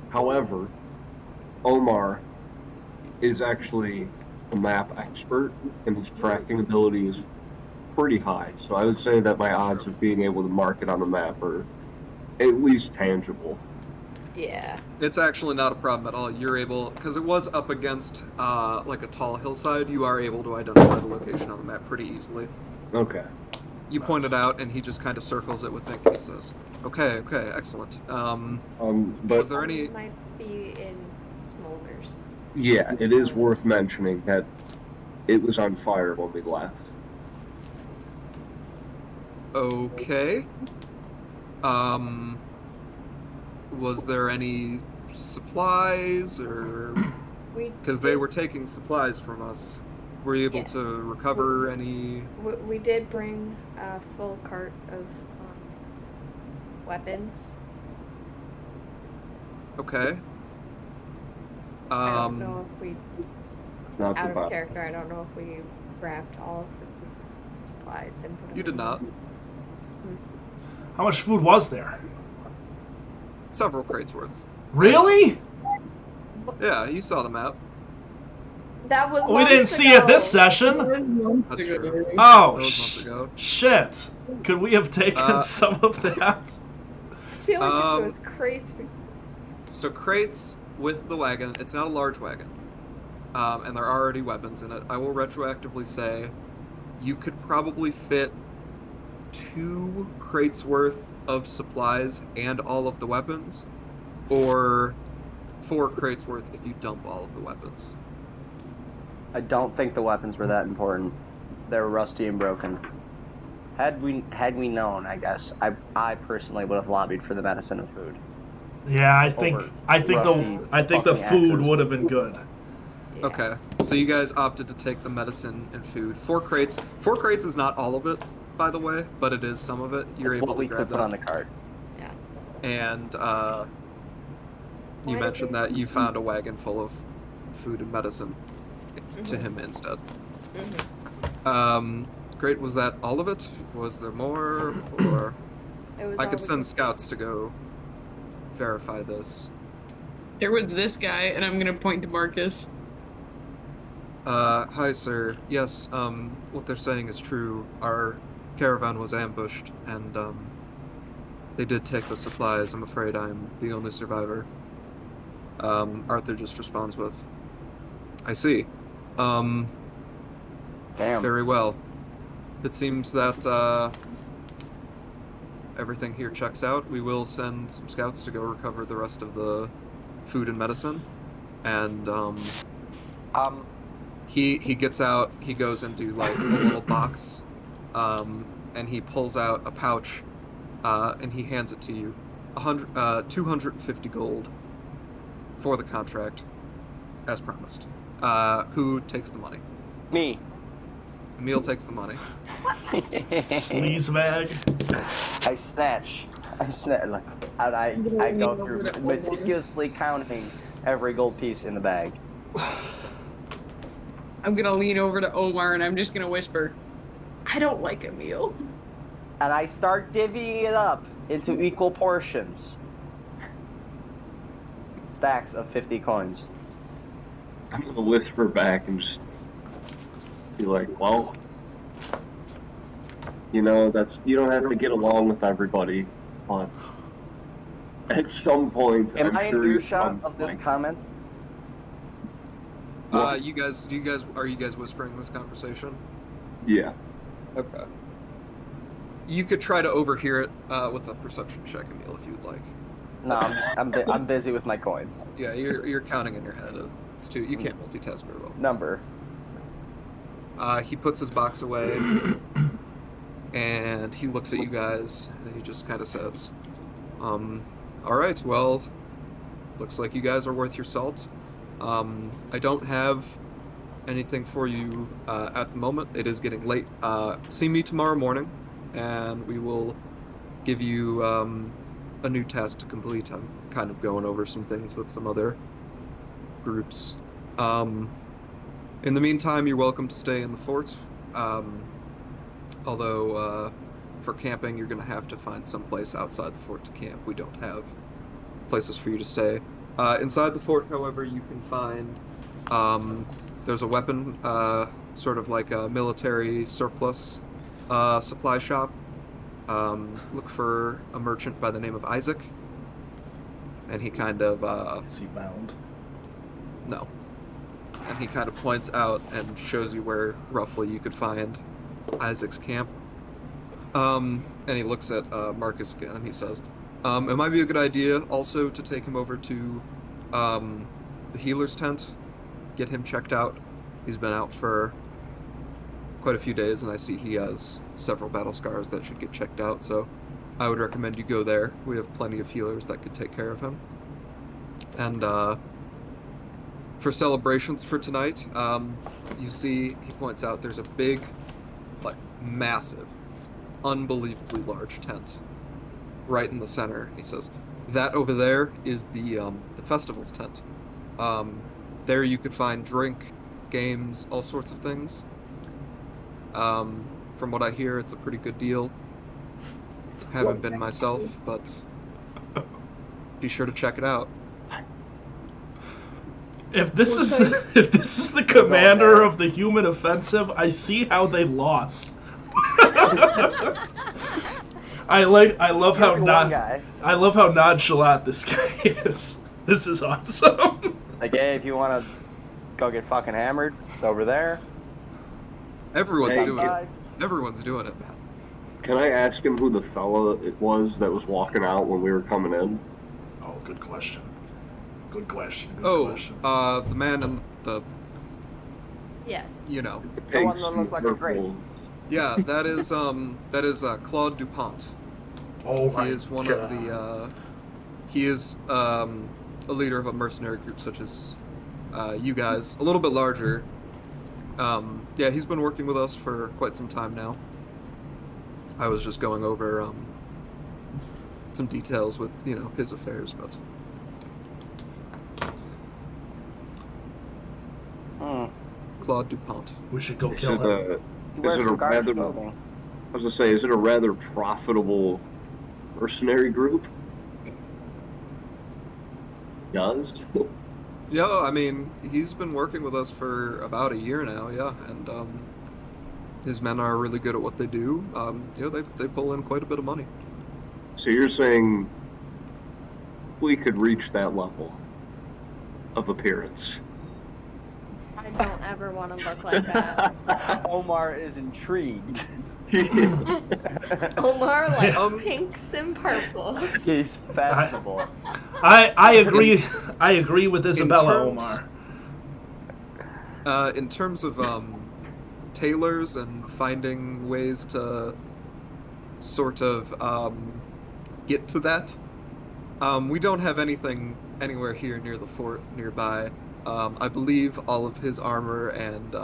However, Omar is actually a map expert, and his tracking ability is pretty high. So I would say that my odds of being able to mark it on the map are at least tangible. Yeah. It's actually not a problem at all. You're able, because it was up against like a tall hillside, you are able to identify the location on the map pretty easily. Okay. You point it out, and he just kind of circles it with Nick, and he says, okay, excellent. But Was there any... It might be in Smolders. yeah, it is worth mentioning that it was on fire when we left. Okay. Was there any supplies, or... Because they were taking supplies from us. Were you able to Yes. recover any... We did bring a full cart of weapons. Okay. I don't know if we, Not out so of bad. character, I don't know if we grabbed all of the supplies and put them You did in. not. How much food was there? Several crates worth. Really? Yeah, you saw the map. That was We didn't months see it this ago. session. That's true. That Oh, was months ago. shit. Could we have taken some of that? I feel like if it was crates, So crates with the wagon, it's not a large wagon, and there are already weapons in it. I will retroactively say you could probably fit 2 crates worth of supplies and all of the weapons, or 4 crates worth if you dump all of the weapons. I don't think the weapons were that important. They're rusty and broken. Had we known, I guess, I personally would have lobbied for the medicine and food. Yeah, I think Over the rusty food fucking axes. would have been good. yeah. Okay, so you guys opted to take the medicine and food. 4 crates. 4 crates is not all of it, by the way, but it is some of it. You're It's able what to we grab could put that. on the cart. Yeah. And Why you did mentioned we- that you found a wagon full of food and medicine to Mhm. him instead. Mhm. Great. Was that all of it? Was there more? Or It was I all could we send scouts to go verify this. There was this guy, and I'm gonna point to Marcus. Hi, sir. Yes, what they're saying is true. Our caravan was ambushed, and, they did take the supplies. I'm afraid I'm the only survivor. Arthur just responds with, I see. Damn. Very well. It seems that, everything here checks out, we will send some scouts to go recover the rest of the food and medicine. And he gets out. He goes into like a little box, and he pulls out a pouch, and he hands it to you. 250 gold for the contract, as promised. Who takes the money? Me. Emil takes the money. Sleazebag. I snatch, like, and I go through meticulously counting every gold piece in the bag. I'm gonna lean over to Omar and I'm just gonna whisper, I don't like Emil. And I start divvying it up into equal portions. Stacks of 50 coins. I'm gonna whisper back and just be like, well, you know, you don't have to get along with everybody, but at some point, Am I'm I in sure earshot of this comment? Are you guys whispering this conversation? Yeah. Okay. You could try to overhear it with a perception check, Emil, if you'd like. No, I'm busy with my coins. Yeah, you're counting in your head. It's too. You can't multitask very well. Number. He puts his box away, and he looks at you guys, and he just kind of says, "All right, well, looks like you guys are worth your salt. I don't have anything for you at the moment. It is getting late. See me tomorrow morning, and we will give you a new task to complete. I'm kind of going over some things with some other groups. In the meantime, you're welcome to stay in the fort. Although for camping, you're going to have to find some place outside the fort to camp. We don't have places for you to stay. Inside the fort, however, you can find there's a weapon, sort of like a military surplus supply shop. Look for a merchant by the name of Isaac. And he kind of Is he bound? no. And he kind of points out and shows you where roughly you could find Isaac's camp. And he looks at Marcus again and he says, it might be a good idea also to take him over to the healer's tent, get him checked out. He's been out for quite a few days, and I see he has several battle scars that should get checked out, so I would recommend you go there. We have plenty of healers that could take care of him. And for celebrations for tonight, you see, he points out there's a big, like, massive, unbelievably large tent right in the center. He says, that over there is the festival's tent. There you could find drink, games, all sorts of things. From what I hear, it's a pretty good deal. Haven't been myself, but be sure to check it out. If this is the commander of the human offensive, I see how they lost. I love how nonchalant this guy is. This is awesome. Like, hey, if you want to go get fucking hammered, it's over there. Everyone's doing Outside. it. Everyone's doing it, man. Can I ask him who the fella it was that was walking out when we were coming in? Oh, good question. Good question. The man in the, Yes. you know. The The one pigs that and looked like a grape. purple. Yeah, that is Claude Dupont. Oh my He is one God. of the, he is a leader of a mercenary group such as you guys, a little bit larger. Yeah, he's been working with us for quite some time now. I was just going over some details with, you know, his affairs, but Claude Dupont. We should go Is kill him. it He wears a some guards rather, clothing. I was gonna say, is it a rather profitable mercenary group? Does? Yeah, I mean, he's been working with us for about a year now, yeah, and his men are really good at what they do. You know, they pull in quite a bit of money. So you're saying we could reach that level of appearance? I don't ever want to look like that. Omar is intrigued. Omar likes Um, pinks and purples. He's fashionable. I agree. I agree with Isabella, terms- Omar. In terms of tailors and finding ways to sort of get to that, we don't have anything anywhere here near the fort nearby. I believe all of his armor and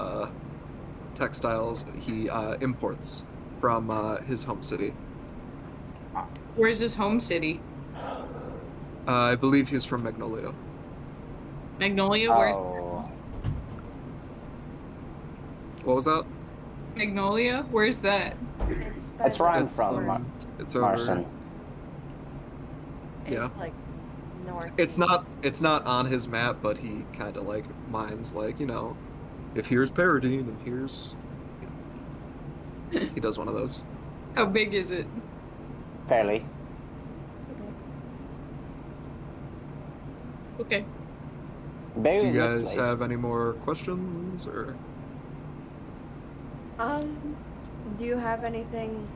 textiles he imports from his home city. Where's his home city? I believe he's from Magnolia. Magnolia? Where's Oh, What was that? Magnolia? Where's that? It's That's where I'm It's, from, north. It's over. Marson. Yeah. It's like north. It's not on his map, but he kind of like mimes like, if here's Paradine and here's he does one of those. How big is it? Fairly. Okay. Bigger Do you than this guys place. have any more questions or Do you have anything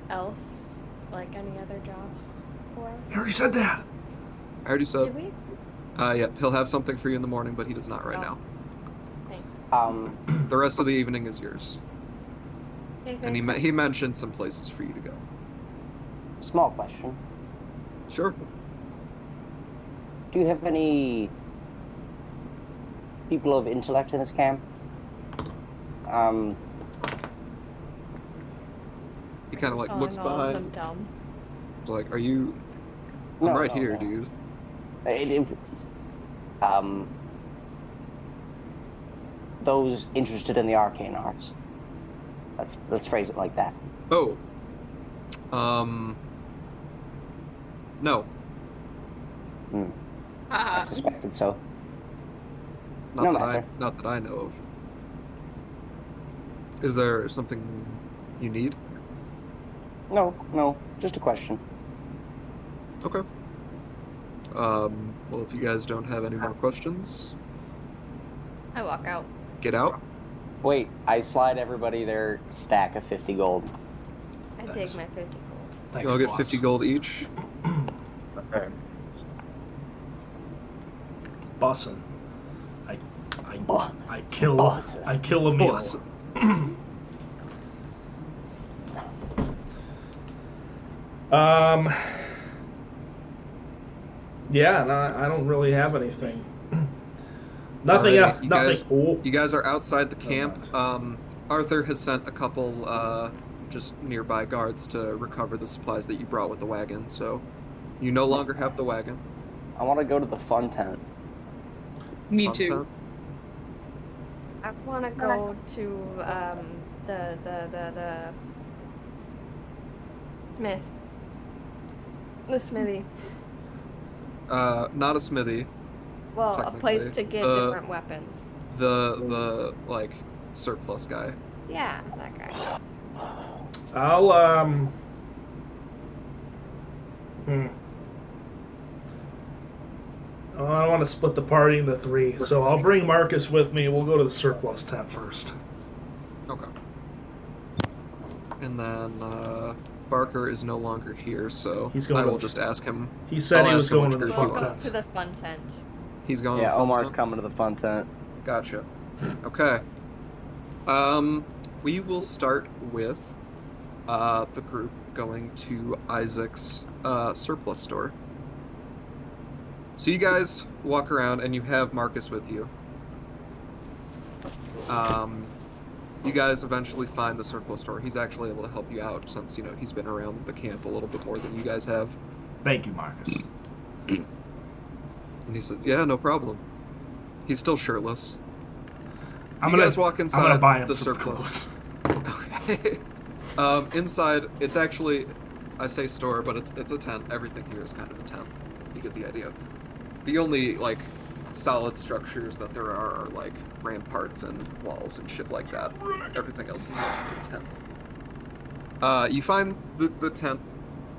else, like any other jobs for us? You already said that. I already Did said we? yeah, he'll have something for you in the morning, but he does not right Oh. now. Thanks. The rest of the evening is yours. Okay, And thanks. he mentioned some places for you to go. Small question. Sure. Do you have any people of intellect in this camp? He kind of like Calling looks all of behind, them dumb. like, "Are you? I'm No, right no, here, no. dude." Those interested in the arcane arts. Let's phrase it like that. Oh. No, I suspected so. not No that matter. not that I know of. Is there something you need? No, just a question. Okay. Well, if you guys don't have any more questions, I walk out. get out. Wait, I slide everybody their stack of 50 gold. I Thanks. take my 50 gold. Thanks, You'll get boss. 50 gold each. Okay. Bussin'. Bu- I kill Bussin'. I kill a meal. Boss. Yeah, no, I don't really have anything. Nothing Alrighty, else. you Nothing. guys- Oh, You guys are outside the Never camp. Arthur has sent a couple just nearby guards to recover the supplies that you brought with the wagon, so you no longer have the wagon. I want to go to the fun tent. Me Fun too. time. I want to go to the Smith. The smithy. Not a smithy. Well, a place Technically, to get different weapons. The like surplus guy. Yeah, that guy. I'll Oh, I don't want to split the party into three, so I'll bring Marcus with me. We'll go to the surplus tent first. Okay. And then Barker is no longer here, so He's going I to- will just ask him. He said I'll he was ask him going which to the group fun he We'll go tent. to the fun tent. He's going. Yeah, to the fun Omar's tent? coming to the fun tent. Gotcha. Okay. We will start with the group going to Isaac's surplus store. So you guys walk around and you have Marcus with you. You guys eventually find the surplus store. He's actually able to help you out since, he's been around the camp a little bit more than you guys have. Thank you, Marcus. And he says, yeah, no problem. He's still shirtless. I'm You gonna guys walk I'm gonna inside buy him the some surplus. clothes. Okay. Inside, it's actually, I say store, but it's a tent. Everything here is kind of a tent. You get the idea. The only solid structures that there are ramparts and walls and shit like that. Everything else is mostly tents. You find the tent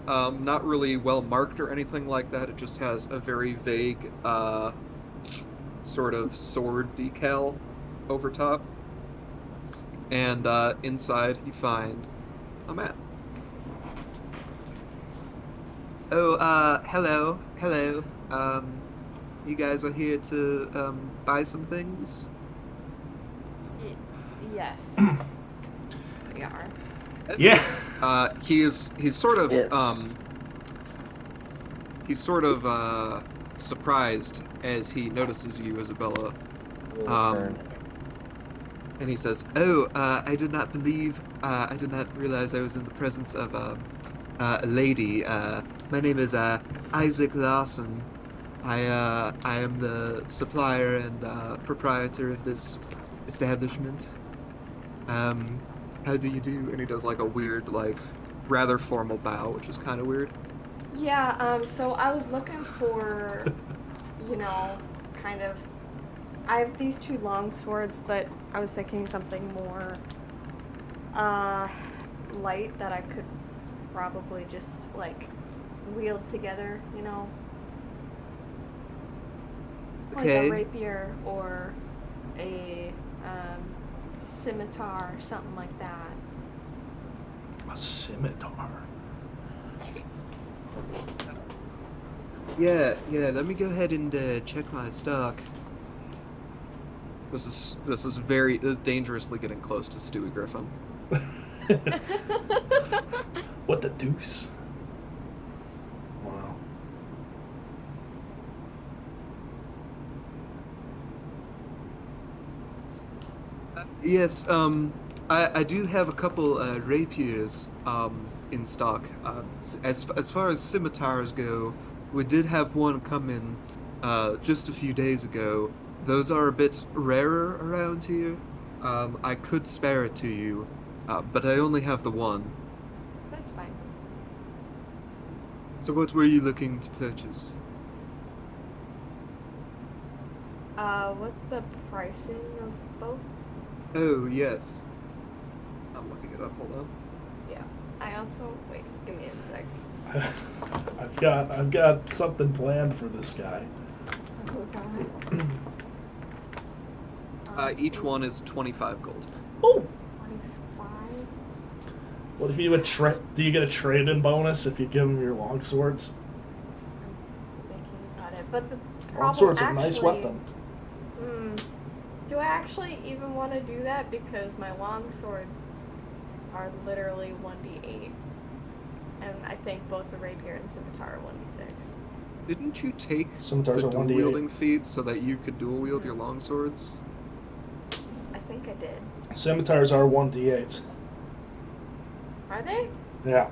not really well marked or anything like that. It just has a very vague sort of sword decal over top. And inside, you find a map. Oh, hello. You guys are here to buy some things. Yes. We are. Yeah. He's sort of Yes. he's sort of surprised as he notices you, Isabella. And he says, "Oh, I did not realize I was in the presence of a lady. My name is Isaac Lawson. I am the supplier and proprietor of this establishment. How do you do?" And he does like a weird, like rather formal bow, which is kind of weird. Yeah, so I was looking for, kind of. I have these two long swords, but I was thinking something more light that I could probably just like wield together, like Okay. a rapier or a scimitar, something like that. A scimitar. Yeah. Let me go ahead and check my stock. This is dangerously getting close to Stewie Griffin. What the deuce? Wow. Yes, I do have a couple rapiers in stock. As far as scimitars go, we did have one come in just a few days ago. Those are a bit rarer around here. I could spare it to you, but I only have the one. That's fine. So what were you looking to purchase? What's the pricing of both? Oh, yes. I'm looking it up, hold on. Yeah. I also wait, give me a sec. I've got something planned for this guy. Oh god. Each one is 25 gold. Oh! 25. What if you do you get a trade-in bonus if you give him your long swords? I'm thinking about it, but the problem Long swords are a actually, nice weapon. do I actually even want to do that? Because my long swords are literally 1d8. And I think both the rapier and scimitar are 1d6. Didn't you take Scimitars the are dual 1d8. wielding feat so that you could dual wield your long swords? I think I did. Scimitars are 1d8. Are they? Yeah.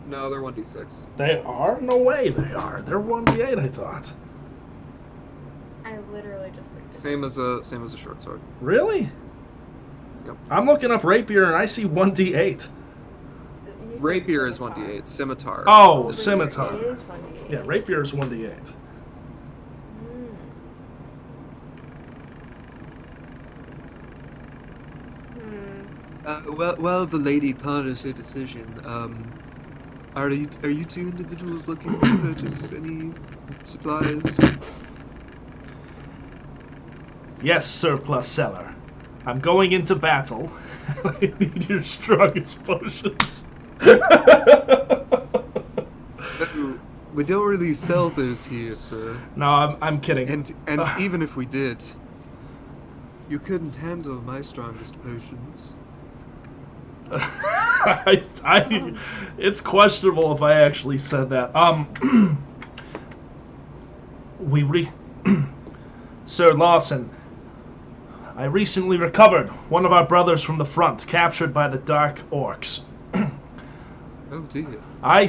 No, they're 1d6. They are? No way they are. They're 1d8, I thought. I literally just looked at Same as a short sword. Really? Yep. I'm looking up rapier and I see 1d8. You said Rapier is scimitar. 1d8. Scimitar. Oh, It scimitar. is 1d8. Yeah, rapier is 1d8. Well, the lady ponders her decision. Are you two individuals looking to purchase any supplies? Yes, surplus seller. I'm going into battle. I need your strongest potions. We don't really sell those here, sir. No, I'm kidding. And even if we did, you couldn't handle my strongest potions. It's questionable if I actually said that. Sir Lawson, I recently recovered one of our brothers from the front, captured by the Dark Orcs. Oh dear. I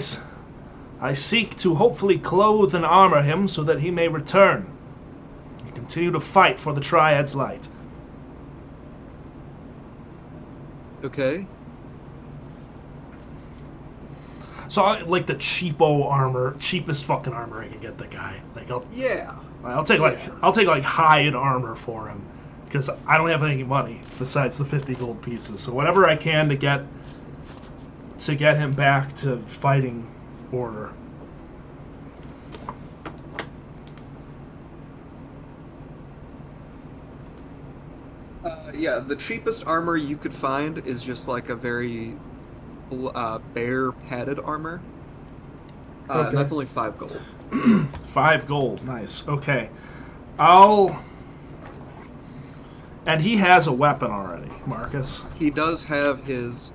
seek to hopefully clothe and armor him so that he may return and continue to fight for the Triad's light. Okay. So I like the cheapest fucking armor I can get the guy. Like I'll take like hide armor for him because I don't have any money besides the 50 gold pieces. So whatever I can to get him back to fighting order. Yeah, the cheapest armor you could find is just like a very bare padded armor. And Okay. that's only 5 gold. 5 gold. Nice. Okay. I'll. And he has a weapon already, Marcus. He does have his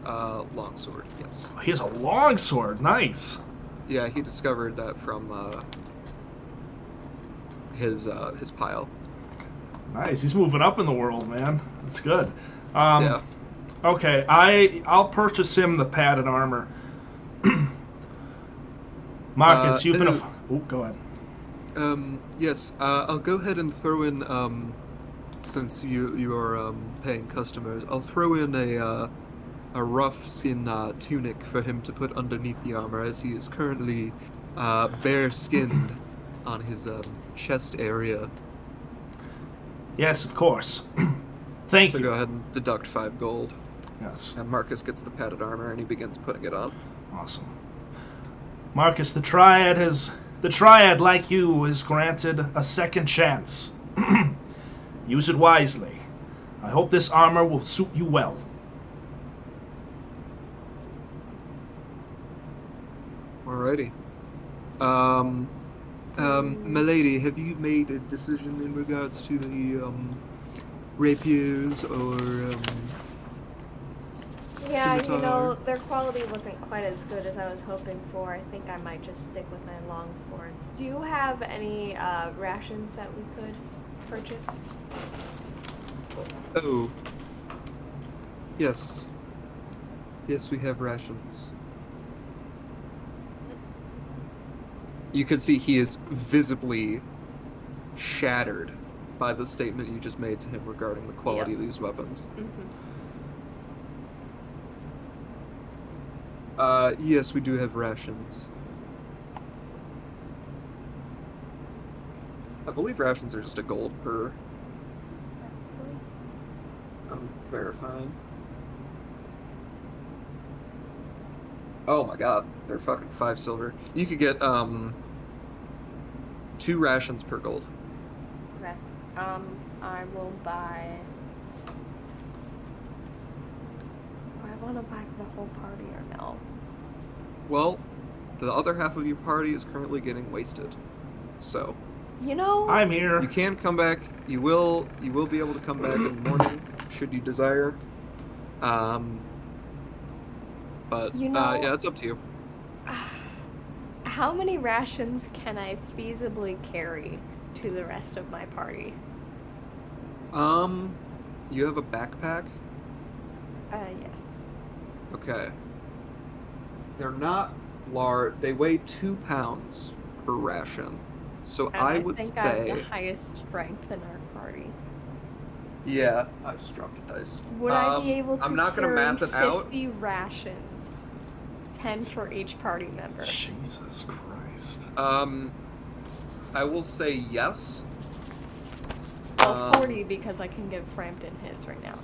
longsword, yes. He has a longsword. Nice. Yeah, he discovered that from his pile. Nice. He's moving up in the world, man. That's good. Yeah. Okay, I'll purchase him the padded armor. Marcus, you've been Oh, go ahead. Yes, I'll go ahead and throw in, since you are paying customers, I'll throw in a rough skin tunic for him to put underneath the armor, as he is currently bare-skinned on his chest area. Yes, of course. Thank So you. go ahead and deduct 5 gold. Yes. And Marcus gets the padded armor and he begins putting it on. Awesome. Marcus, the Triad, like you, is granted a second chance. Use it wisely. I hope this armor will suit you well. Alrighty. Milady, have you made a decision in regards to the rapiers or Yeah, you scimitar? know, their quality wasn't quite as good as I was hoping for. I think I might just stick with my long swords. Do you have any rations that we could purchase? Oh. Yes. Yes, we have rations. You can see he is visibly shattered by the statement you just made to him regarding the quality of these weapons. Yes, we do have rations. I believe rations are just a gold per. I'm verifying. Oh my god, they're fucking 5 silver. You could get 2 rations per gold. Okay. I will buy. Do I want to buy for the whole party or no? Well, the other half of your party is currently getting wasted. So, You know, I'm here. you can come back. You will be able to come back in the morning, should you desire. But You know- yeah, it's up to you. how many rations can I feasibly carry to the rest of my party? You have a backpack? Yes. Okay. They're not large. They weigh 2 pounds per ration. So And I would think I say, have the highest strength in our party. yeah, I just dropped a dice. Would I be able to I'm not gonna carry math it out. 50 rations? 10 for each party member. Jesus Christ. I will say yes. Well, 40 because I can give Frampton his right now.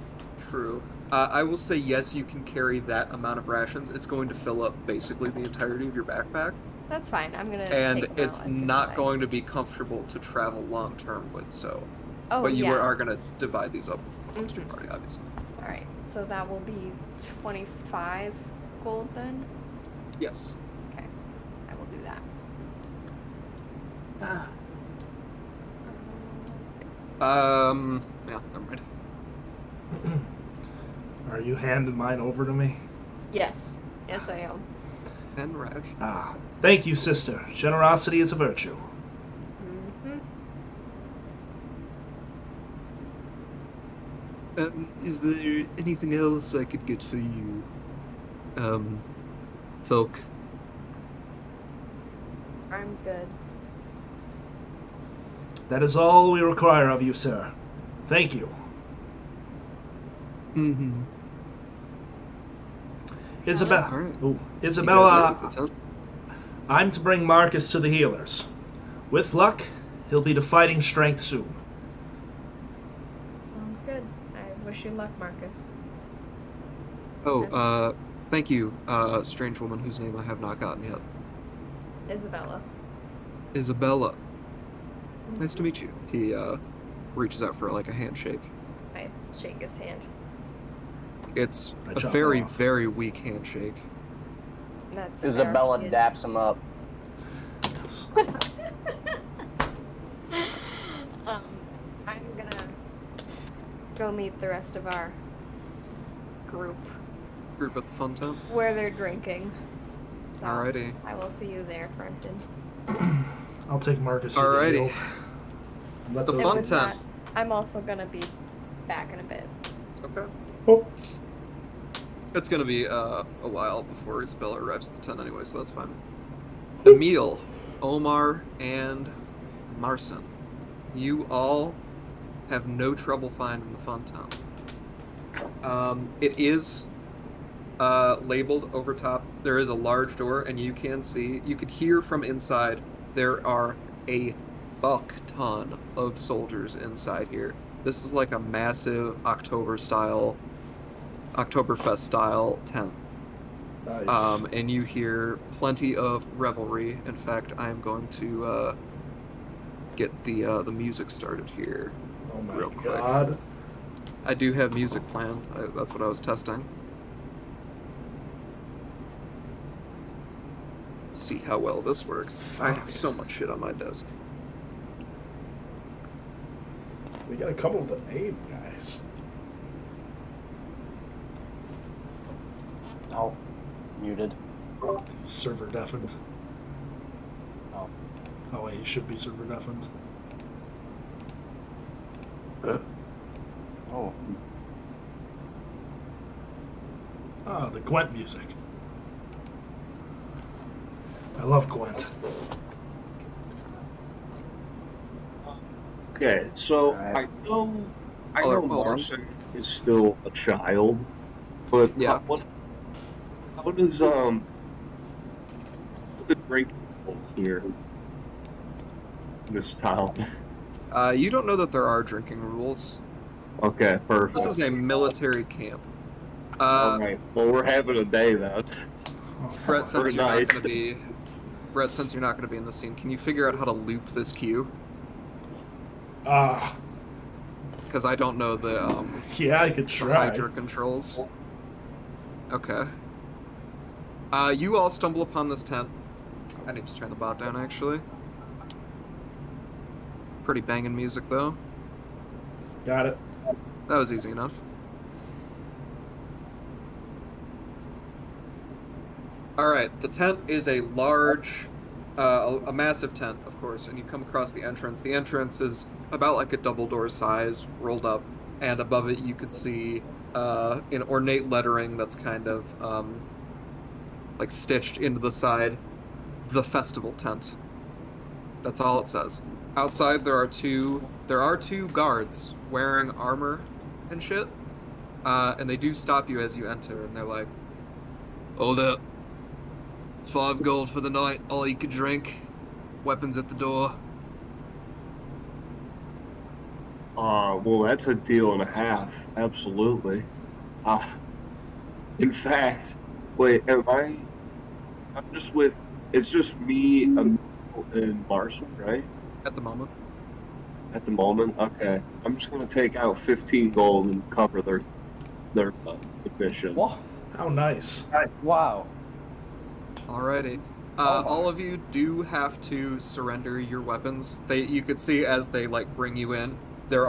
True. I will say yes, you can carry that amount of rations. It's going to fill up basically the entirety of your backpack. That's fine. I'm gonna. And take them it's out as soon not as I- going to be comfortable to travel long term with, so. Oh But you yeah. are going to divide these up amongst your Mhm. party, obviously. All right. So that will be 25 gold then. Yes. Okay. I will do that. Yeah, never mind. Are you handing mine over to me? Yes. Yes, I am. 10 rations. Ah, thank you, sister. Generosity is a virtue. Mm-hmm. Is there anything else I could get for you, folk? I'm good. That is all we require of you, sir. Thank you. Mm-hmm. Isabella. All right. Ooh, You guys Isabella, exit the tent? I'm to bring Marcus to the healers. With luck, he'll be to fighting strength soon. Sounds good. I wish you luck, Marcus. Oh, thank you, strange woman whose name I have not gotten yet. Isabella. Isabella. Nice to meet you. He, reaches out for, like, a handshake. Right. shake his hand. It's I a chop very, it off. very weak handshake. That's Isabella fair. He is- daps him up. Yes. I'm gonna go meet the rest of our group Group at the fun tent. where they're drinking. So Alrighty. I will see you there, Frampton. I'll take Marcus. to the Alrighty. guild. Let The those And fun with guys- tent. that, I'm also gonna be back in a bit. Okay. Oh, It's gonna be a while before Isabella arrives at the tent anyway, so that's fine. Emil, Omar, and Marcin, you all have no trouble finding the fun tent. It is labeled over top. There is a large door, and you could hear from inside. There are a fuck ton of soldiers inside here. This is like a massive Oktoberfest style tent. nice. And you hear plenty of revelry. In fact, I am going to get the music started here. Oh my real quick. god. I do have music planned. That's what I was testing. See how well this works. I have so much shit on my desk. We gotta come up with a name, guys. Oh, muted. Server deafened. Oh. Oh wait, you should be server deafened. Oh, Ah, the Gwent music. I love Gwent. Okay, so Alright. I know Hold on. Marcin is still a child, but Yeah. how does the drinking rules here in this town? You don't know that there are drinking rules. Okay, perfect. This is a military camp. Alright, well we're having a day then. Brett, since Very you're not nice. going to be, since you're not going to be in the scene, can you figure out how to loop this queue? Ah, Because I don't know the yeah, I could the try. Hydra controls. Okay. You all stumble upon this tent. I need to turn the bot down, actually. Pretty banging music, though. Got it. That was easy enough. Alright, the tent is a large, a massive tent, of course, and you come across the entrance. The entrance is about like a double door size, rolled up, and above it you could see in ornate lettering that's kind of like stitched into the side, the festival tent. That's all it says. Outside there are two guards wearing armor and shit, and they do stop you as you enter, and they're like, "Hold up. 5 gold for the night, all you can drink. Weapons at the door." Well, that's a deal and a half. Absolutely. In fact, wait, I'm just with. It's just me and Marcin, right? At the moment. At the moment, okay. I'm just gonna take out 15 gold and cover their admission. whoa, How nice. wow. Alrighty. All of you do have to surrender your weapons. You could see as they like bring you in, there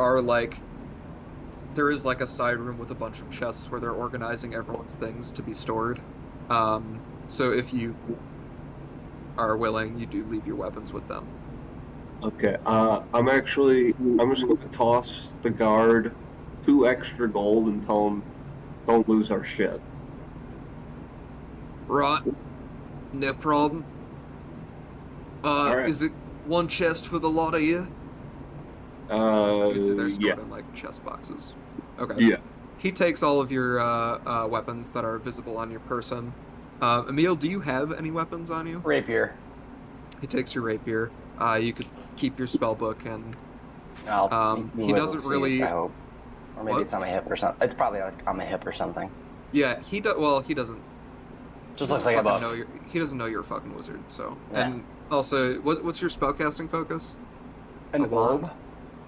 is like a side room with a bunch of chests where they're organizing everyone's things to be stored. So if you are willing, you do leave your weapons with them. Okay, I'm just gonna toss the guard 2 extra gold and tell him, don't lose our shit. Right. No problem. Alright. Is it one chest for the lot of you? You can see they're stored Yeah. in like chest boxes. Okay. Yeah. He takes all of your weapons that are visible on your person. Emil, do you have any weapons on you? Rapier. He takes your rapier. You could keep your spell book, and he We will doesn't see, really. I hope. Or maybe What? it's on my hip or something. It's probably like on my hip or something. Yeah, he does. Well, he doesn't. Just he looks like a doesn't buff. know he doesn't know you're a fucking wizard. So, Yeah. and also, what's your spellcasting focus? An a wand? orb?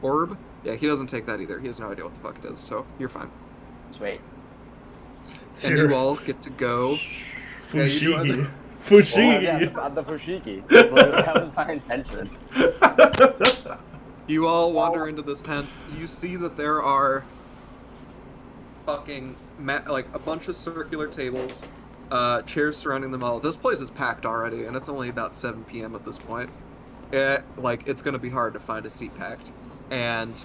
Orb? Yeah, he doesn't take that either. He has no idea what the fuck it is, so you're fine. Sweet. And you all get to go. Yeah, you do Fushigi. have- Fushigi. Oh, the Fushigi. That was my intention. You all wander into this tent. You see that there are fucking like a bunch of circular tables, chairs surrounding them all. This place is packed already, and it's only about 7 p.m. at this point. It's gonna be hard to find a seat packed, and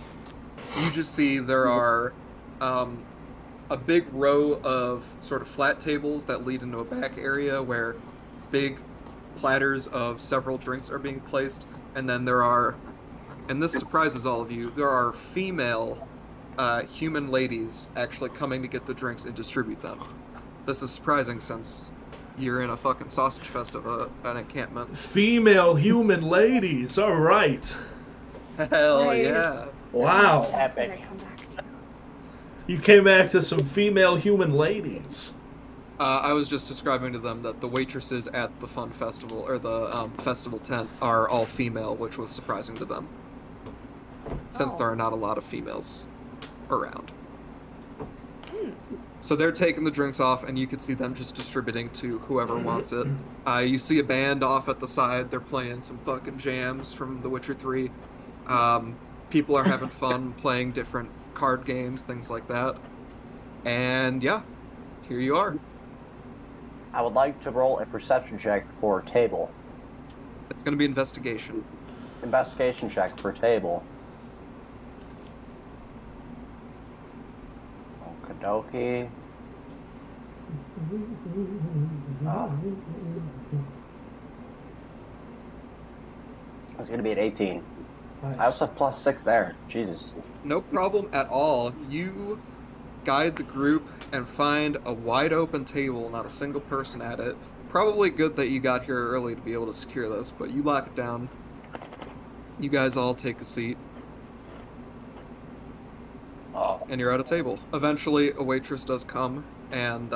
you just see there are a big row of sort of flat tables that lead into a back area where big platters of several drinks are being placed, and then there are, and this surprises all of you, there are female human ladies actually coming to get the drinks and distribute them. This is surprising since you're in a fucking sausage fest of an encampment. Female human ladies. All right. Hell Right. yeah. Wow. Epic. I come back to. You came back to some female human ladies. I was just describing to them that the waitresses at the fun festival, or the festival tent, are all female, which was surprising to them, since Oh. there are not a lot of females around. So they're taking the drinks off, and you can see them just distributing to whoever wants it. You see a band off at the side. They're playing some fucking jams from The Witcher 3. People are having fun playing different card games, things like that. And yeah, here you are. I would like to roll a perception check for table. It's going to be investigation. Investigation check for table. Okie dokie. It's gonna be an 18. I also have +6 there. Jesus. No problem at all. You guide the group and find a wide open table, not a single person at it. Probably good that you got here early to be able to secure this, but you lock it down. You guys all take a seat, Oh, and you're at a table. Eventually, a waitress does come and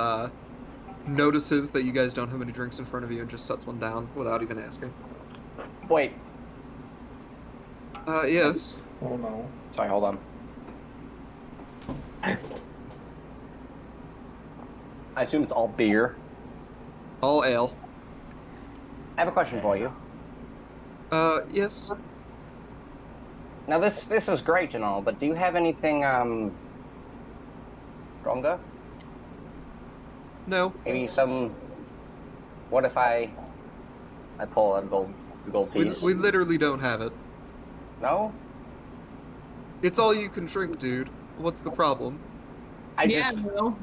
notices that you guys don't have any drinks in front of you and just sets one down without even asking. wait. Yes. Oh no. Sorry, hold on. I assume it's all beer. All ale. I have a question for you. Yes. Now this is great and all, but do you have anything stronger? No. Maybe some. What if I pull a gold piece? We literally don't have it. No. It's all you can drink, dude. What's the problem? Yeah, no.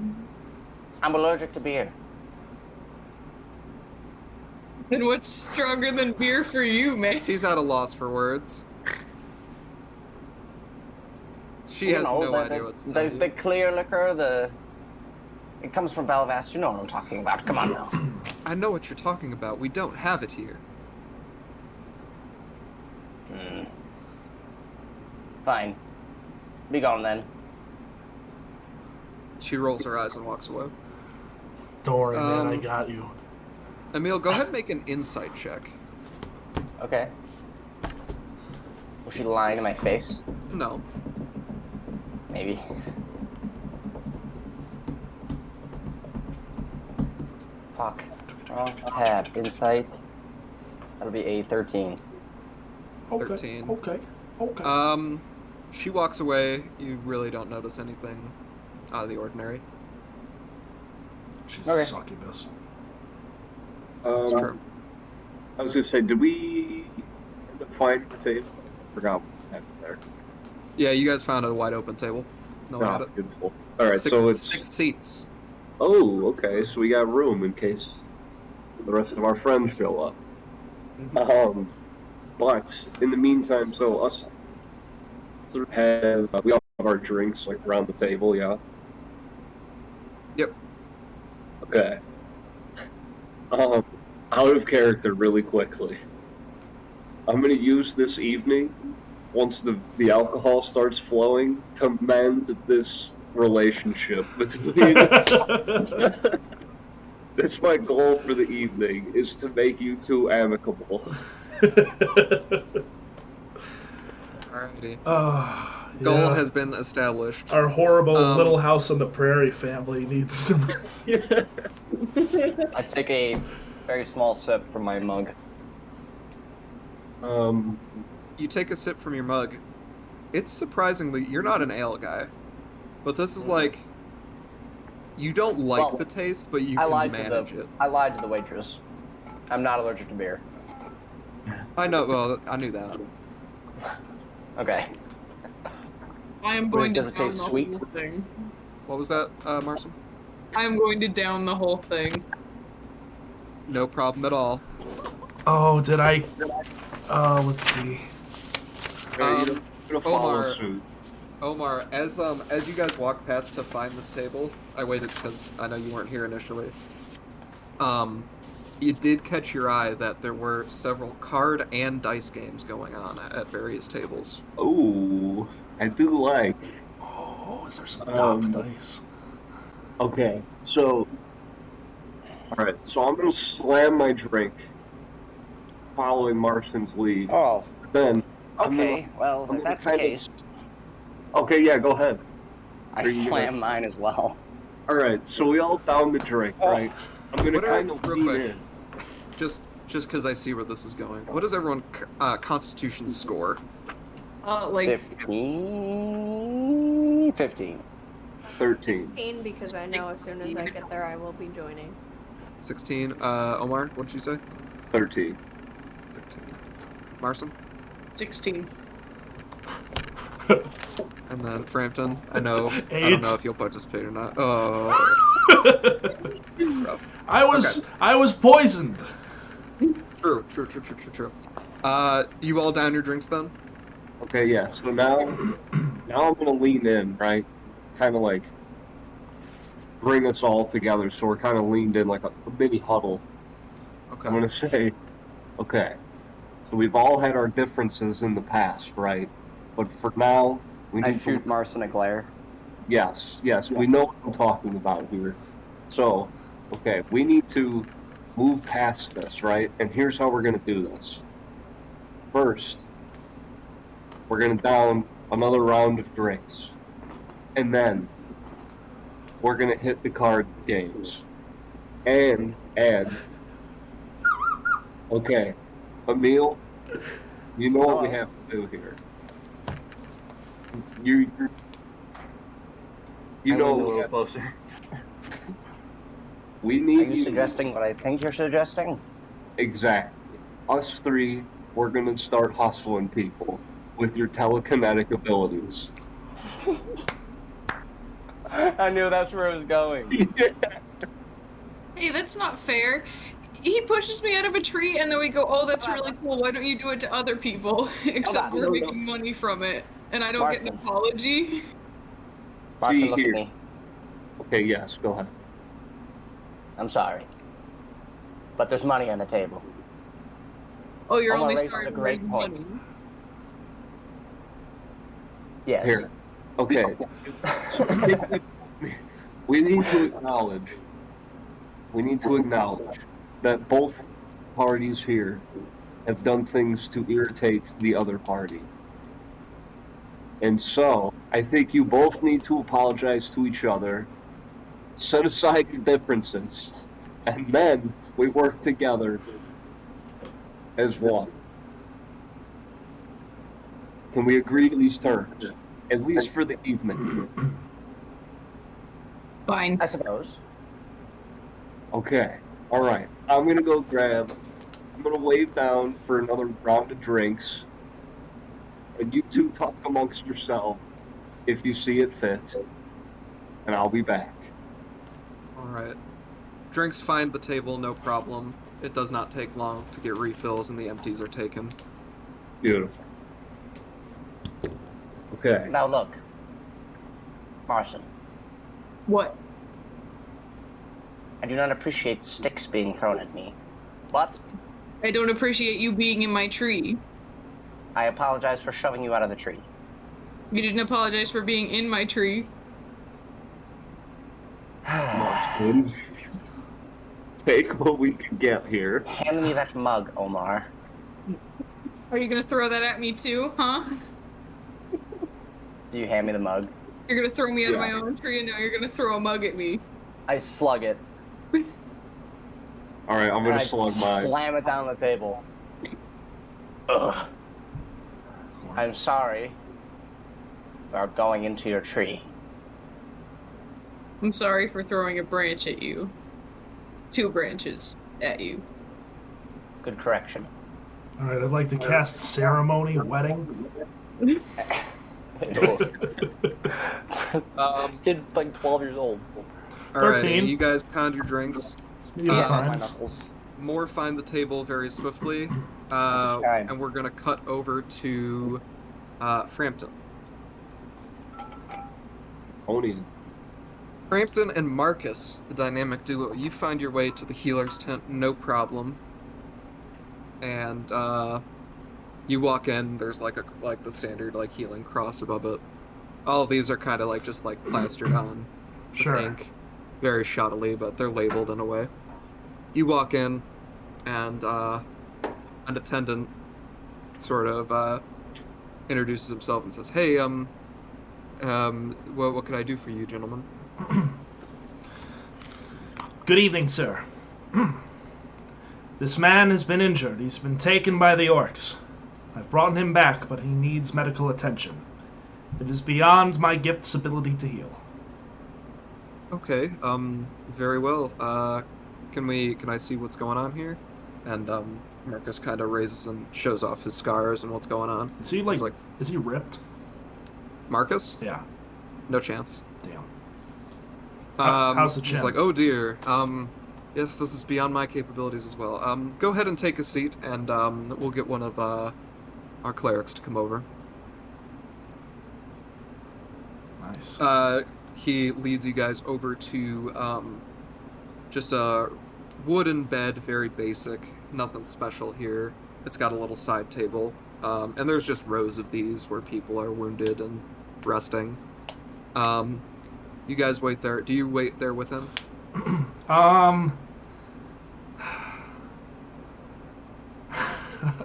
I'm allergic to beer. And what's stronger than beer for you, man? She's at a loss for words. She You has know, no the, idea the, what to the, tell you. the clear liquor, it comes from Belfast. You know what I'm talking about. Come on now. I know what you're talking about. We don't have it here. Fine. Be gone then. She rolls her eyes and walks away. Don't worry, man. I Um, got you. Emil, go ahead and make an insight check. Okay. Was she lying in my face? No. Maybe. Fuck. Wrong tab. Insight. That'll be a 13. Okay. 13. Okay. Okay. She walks away. You really don't notice anything out of the ordinary. She's okay. a succubus. It's true. I was gonna say, did we end up finding the table? Forgot what happened there. Yeah, you guys found a wide open table. No, we had Oh, it. beautiful. All right, Six, so it's 6 seats. oh, okay. So we got room in case the rest of our friends show up. But in the meantime, so us have we all have our drinks like around the table, yeah. Yep. Okay. Out of character, really quickly. I'm gonna use this evening, once the alcohol starts flowing, to mend this relationship between. That's my goal for the evening, is to make you two amicable. Alrighty. Yeah. Goal has been established. Our horrible Um, Little House on the Prairie family needs some. I take a very small sip from my mug. You take a sip from your mug. It's surprisingly, you're not an ale guy, but this is like, you don't like Well, the taste, but you I can lied manage to it. I lied to the waitress. I'm not allergic to beer. I know. Well, I knew that. Okay. I am going Does to it down taste the sweet? whole thing. What was that, Marson? I am going to down the whole thing. No problem at all. Oh, did I? Let's see. I'm gonna follow Omar, suit. Omar, as you guys walk past to find this table, I waited because I know you weren't here initially. It did catch your eye that there were several card and dice games going on at various tables. Oh, I do like. Oh, is there some top dice? Okay, so. Alright, so I'm gonna slam my drink, following Marston's lead. Oh, Then, I'm okay. Well, I'm if gonna that's the kind of- case, okay, yeah, go ahead. I Are you slam gonna- mine as well. Alright, so we all down the drink, Oh. right? I'm gonna What are- kind of real lean quick. in. Just because I see where this is going. What does everyone Constitution score? Like 15. 15. 13. 16 because I know as soon as I get there I will be joining. 16. Omar, what did you say? 13. 15. Marson? 16. And then Frampton. I don't know if you'll participate or not. Oh. Rough. I was poisoned. True. You all down your drinks then? Okay, yeah, so now I'm gonna lean in, right? Kind of like bring us all together, so we're kind of leaned in like a mini huddle. Okay. I'm gonna say, okay, so we've all had our differences in the past, right? But for now, we I need shoot to. Marson a glare. Yes, we know what I'm talking about here. So, okay, we need to move past this, right? And here's how we're gonna do this. First, we're gonna down another round of drinks. And then we're gonna hit the card games. And okay, Emil, you know what we have to do here. You know what we have. Closer. We Are need you suggesting what I think you're suggesting? Exactly. Us three, we're gonna start hustling people with your telekinetic abilities. I knew that's where it was going. Hey, that's not fair. He pushes me out of a tree and then we go, oh, that's really cool. Why don't you do it to other people? Except we're making money from it. And I don't get an Marson. apology. Marson, look here. at me. Okay, yes, go ahead. I'm sorry. But there's money on the table. Oh, you're Omar only raises starting a to great raise point. money. Yes. Here. Okay. So I think we need to acknowledge that both parties here have done things to irritate the other party. And so, I think you both need to apologize to each other, set aside your differences, and then we work together as one. Can we agree to these terms? At least for the evening. Fine. I suppose. Okay. Alright. I'm gonna wave down for another round of drinks. And you two talk amongst yourself if you see it fit. And I'll be back. Alright. Drinks find the table, no problem. It does not take long to get refills and the empties are taken. Beautiful. Okay. Now look, Marson, What? I do not appreciate sticks being thrown at me, but I don't appreciate you being in my tree. I apologize for shoving you out of the tree. You didn't apologize for being in my tree. Marston. Take what we can get here. Hand me that mug, Omar. Are you gonna throw that at me too, huh? Do you hand me the mug? You're gonna throw me out of Yeah. my own tree, and now you're gonna throw a mug at me. I slug it. All right, I'm And gonna I slug mine. slam it down the table. Ugh. I'm sorry about going into your tree. I'm sorry for throwing a branch at you. 2 branches at you. Good correction. All right, I'd like to cast ceremony wedding. Kid's like 12 years old. All right, 13. you guys pound your drinks. It's medieval Yeah, that's my times. knuckles. More find the table very swiftly, Fine. and we're gonna cut over to Frampton. Oni. Frampton and Marcus, the dynamic duo, you find your way to the healer's tent, no problem. And you walk in. There's like the standard like healing cross above it. All of these are kind of like just like plastered on with Sure. ink, very shoddily, but they're labeled in a way. You walk in, and an attendant sort of introduces himself and says, "Hey, what can I do for you, gentlemen?" Good evening, sir. This man has been injured. He's been taken by the orcs. I've brought him back, but he needs medical attention. It is beyond my gift's ability to heal. Okay, very well. Can I see what's going on here? And Marcus kind of raises and shows off his scars and what's going on. Is he He's like, is he ripped? Marcus? Yeah. No chance. Damn. He's How's the chin? like, oh dear. Yes, this is beyond my capabilities as well. Go ahead and take a seat, and we'll get one of our clerics to come over. Nice. He leads you guys over to just a wooden bed, very basic, nothing special here. It's got a little side table, and there's just rows of these where people are wounded and resting. You guys wait there. Do you wait there with him?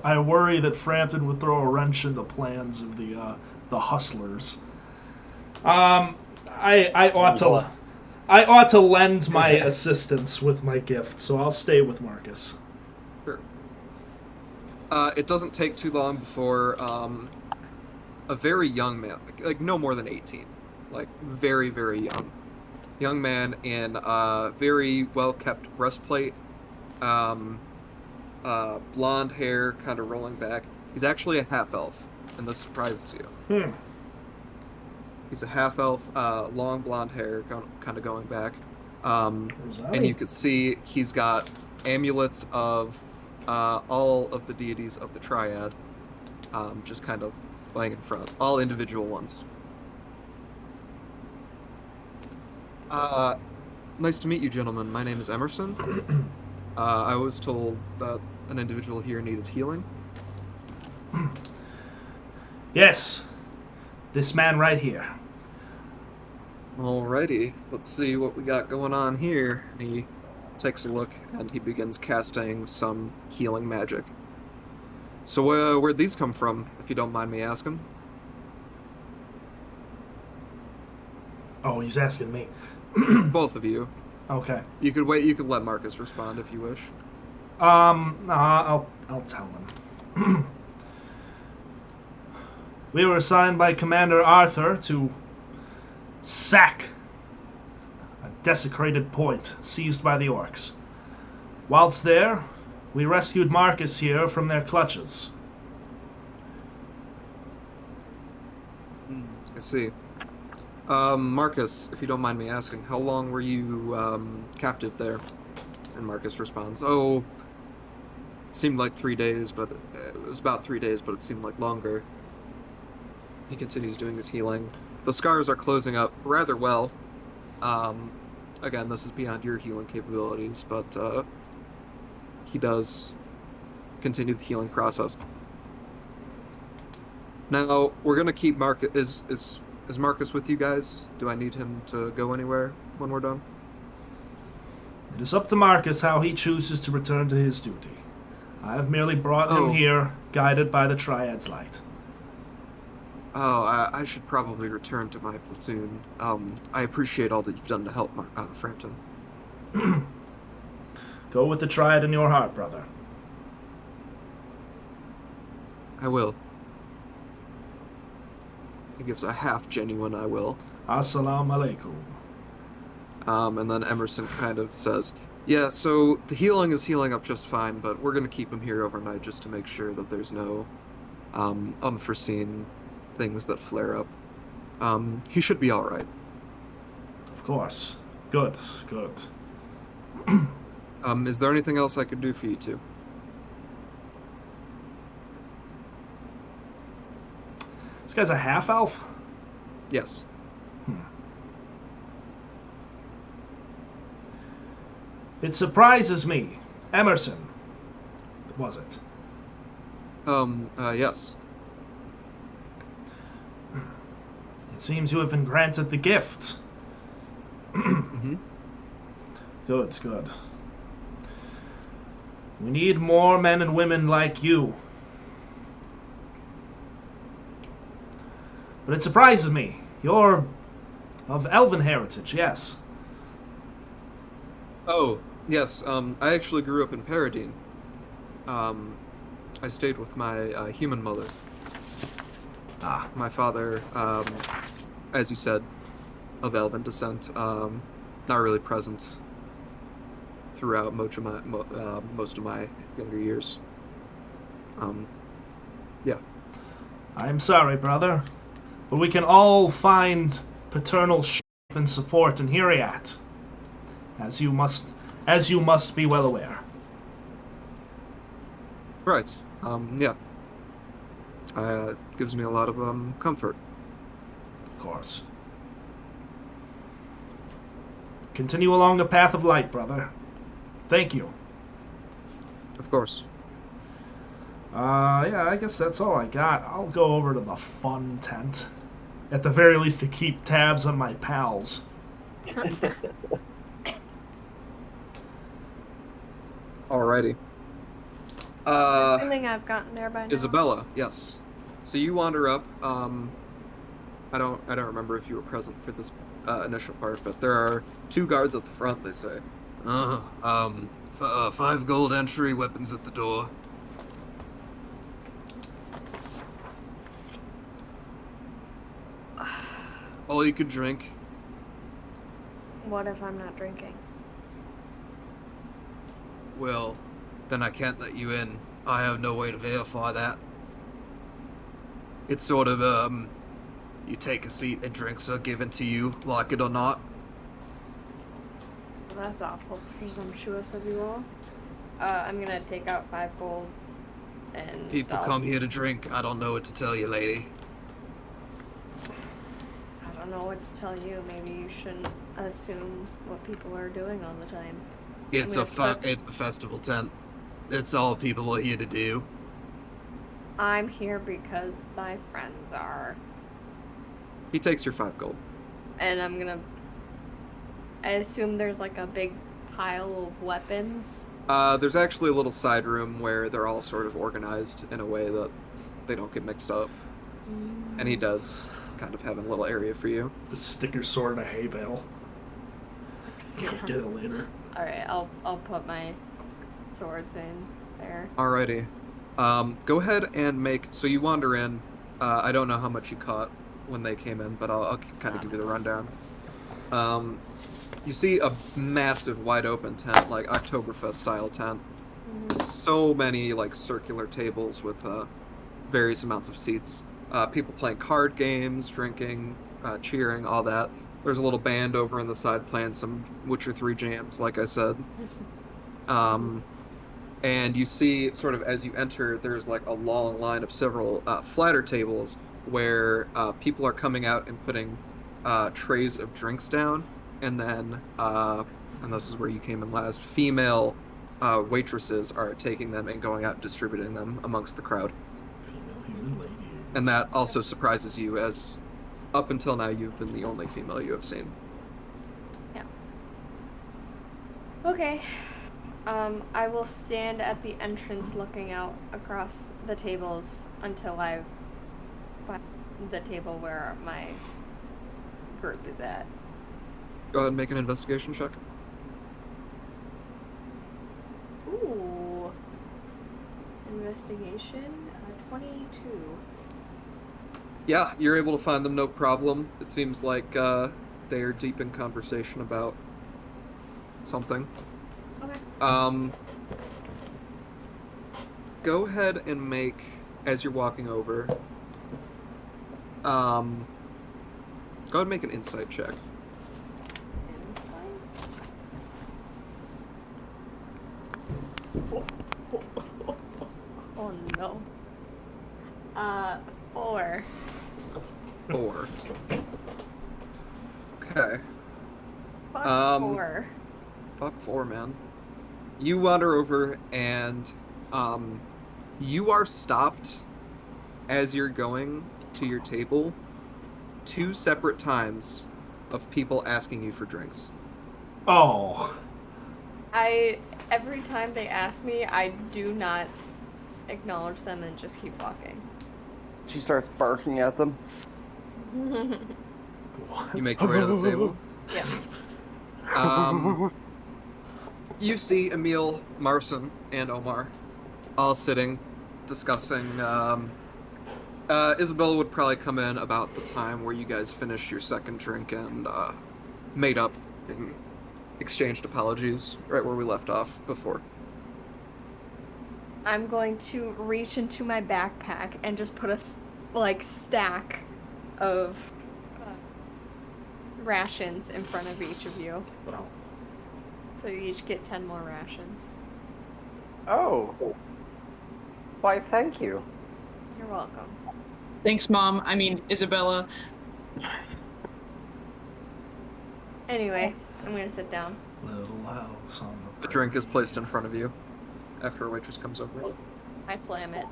I worry that Frampton would throw a wrench in the plans of the hustlers. I ought to lend my assistance with my gift, so I'll stay with Marcus. Sure. It doesn't take too long before a very young man, like no more than 18, like very, very young man in a very well-kept breastplate, blonde hair kind of rolling back. He's actually a half-elf, and this surprises you. He's a half-elf, long blonde hair, kind of going back. And you can see he's got amulets of all of the deities of the Triad, just kind of laying in front. All individual ones. Nice to meet you, gentlemen. My name is Emerson. I was told that an individual here needed healing. Yes, this man right here. Alrighty, let's see what we got going on here. And he takes a look, and he begins casting some healing magic. So, where'd these come from, if you don't mind me asking? Oh, he's asking me. Both of you. Okay. You could wait. You could let Marcus respond if you wish. No, I'll tell him. We were assigned by Commander Arthur to sack a desecrated point seized by the orcs. Whilst there, we rescued Marcus here from their clutches. I see. Marcus, if you don't mind me asking, how long were you captive there? And Marcus responds, "Oh, it seemed like 3 days, but it was about 3 days, but it seemed like longer." He continues doing his healing. The scars are closing up rather well. Again, this is beyond your healing capabilities, but he does continue the healing process. Now, we're gonna keep Marcus. Is Marcus with you guys? Do I need him to go anywhere when we're done? It is up to Marcus how he chooses to return to his duty. I have merely brought him Oh. here, guided by the Triad's light. Oh, I should probably return to my platoon. I appreciate all that you've done to help Frampton. Go with the triad in your heart, brother. I will. He gives a half genuine I will. Assalamu alaikum. And then Emerson kind of says, yeah, so the healing is healing up just fine, but we're going to keep him here overnight just to make sure that there's no unforeseen things that flare up. He should be all right. Of course. Good, good. Is there anything else I could do for you two? This guy's a half-elf? Yes. It surprises me. Emerson, was it? Yes. It seems you have been granted the gift. Mm-hmm. Good, good. We need more men and women like you. But it surprises me. You're of elven heritage, yes. Oh, yes, I actually grew up in Paradine. I stayed with my human mother. Ah, My father, as you said, of elven descent, not really present throughout most of my younger years. Yeah. I'm sorry, brother, but we can all find paternal strength and support in Hiriat, as you must be well aware. Right. Yeah. Gives me a lot of comfort. Of course. Continue along the path of light, brother. Thank you. Of course. Yeah, I guess that's all I got. I'll go over to the fun tent. At the very least to keep tabs on my pals. Alrighty. Assuming I've gotten there by now. Isabella, yes. So you wander up. I don't remember if you were present for this initial part, but there are 2 guards at the front. They say, 5 gold entry, weapons at the door. All you could drink. What if I'm not drinking? Well, then I can't let you in. I have no way to verify that. It's sort of, you take a seat and drinks are given to you, like it or not. Well, that's awful presumptuous of you all. I'm gonna take out 5 gold and... People come here to drink. I don't know what to tell you, lady. I don't know what to tell you. Maybe you shouldn't assume what people are doing all the time. It's a festival tent. It's all people are here to do. I'm here because my friends are. He takes your 5 gold. And I'm gonna... I assume there's like a big pile of weapons. There's actually a little side room where they're all sort of organized in a way that they don't get mixed up. And he does kind of have a little area for you. Just stick your sword in a hay bale. Get it later. Alright, I'll put my swords in there. Alrighty. Go ahead and make... So you wander in. I don't know how much you caught when they came in, but I'll kind of give you the rundown. You see a massive wide open tent, like Oktoberfest style tent. So many like circular tables with various amounts of seats. People playing card games, drinking, cheering, all that. There's a little band over on the side playing some Witcher 3 jams, like I said. And you see, sort of as you enter, there's like a long line of several flatter tables where people are coming out and putting trays of drinks down. And then, and this is where you came in last, female waitresses are taking them and going out and distributing them amongst the crowd. Female human lady. And that also surprises you, as up until now you've been the only female you have seen. Yeah. Okay. I will stand at the entrance looking out across the tables until I find the table where my group is at. Go ahead and make an investigation check. Ooh. Investigation, 22. Yeah, you're able to find them, no problem. It seems like they are deep in conversation about something. Okay. Go ahead and make, as you're walking over, go ahead and make an insight check. Oh no. 4. 4. Okay. Fuck 4. Fuck 4, man. You wander over and you are stopped as you're going to your table 2 separate times of people asking you for drinks. Oh. Every time they ask me, I do not acknowledge them and just keep walking. She starts barking at them. You make your way to the table. Yeah. You see Emil, Marcin, and Omar all sitting, discussing. Isabella would probably come in about the time where you guys finished your second drink and made up and exchanged apologies right where we left off before. I'm going to reach into my backpack and just put a stack of rations in front of each of you. Wow. So you each get 10 more rations. Oh. Why, thank you. You're welcome. Thanks, Mom. I mean, Isabella. Anyway, I'm gonna sit down. Little house on The drink is placed in front of you after a waitress comes over. I slam it.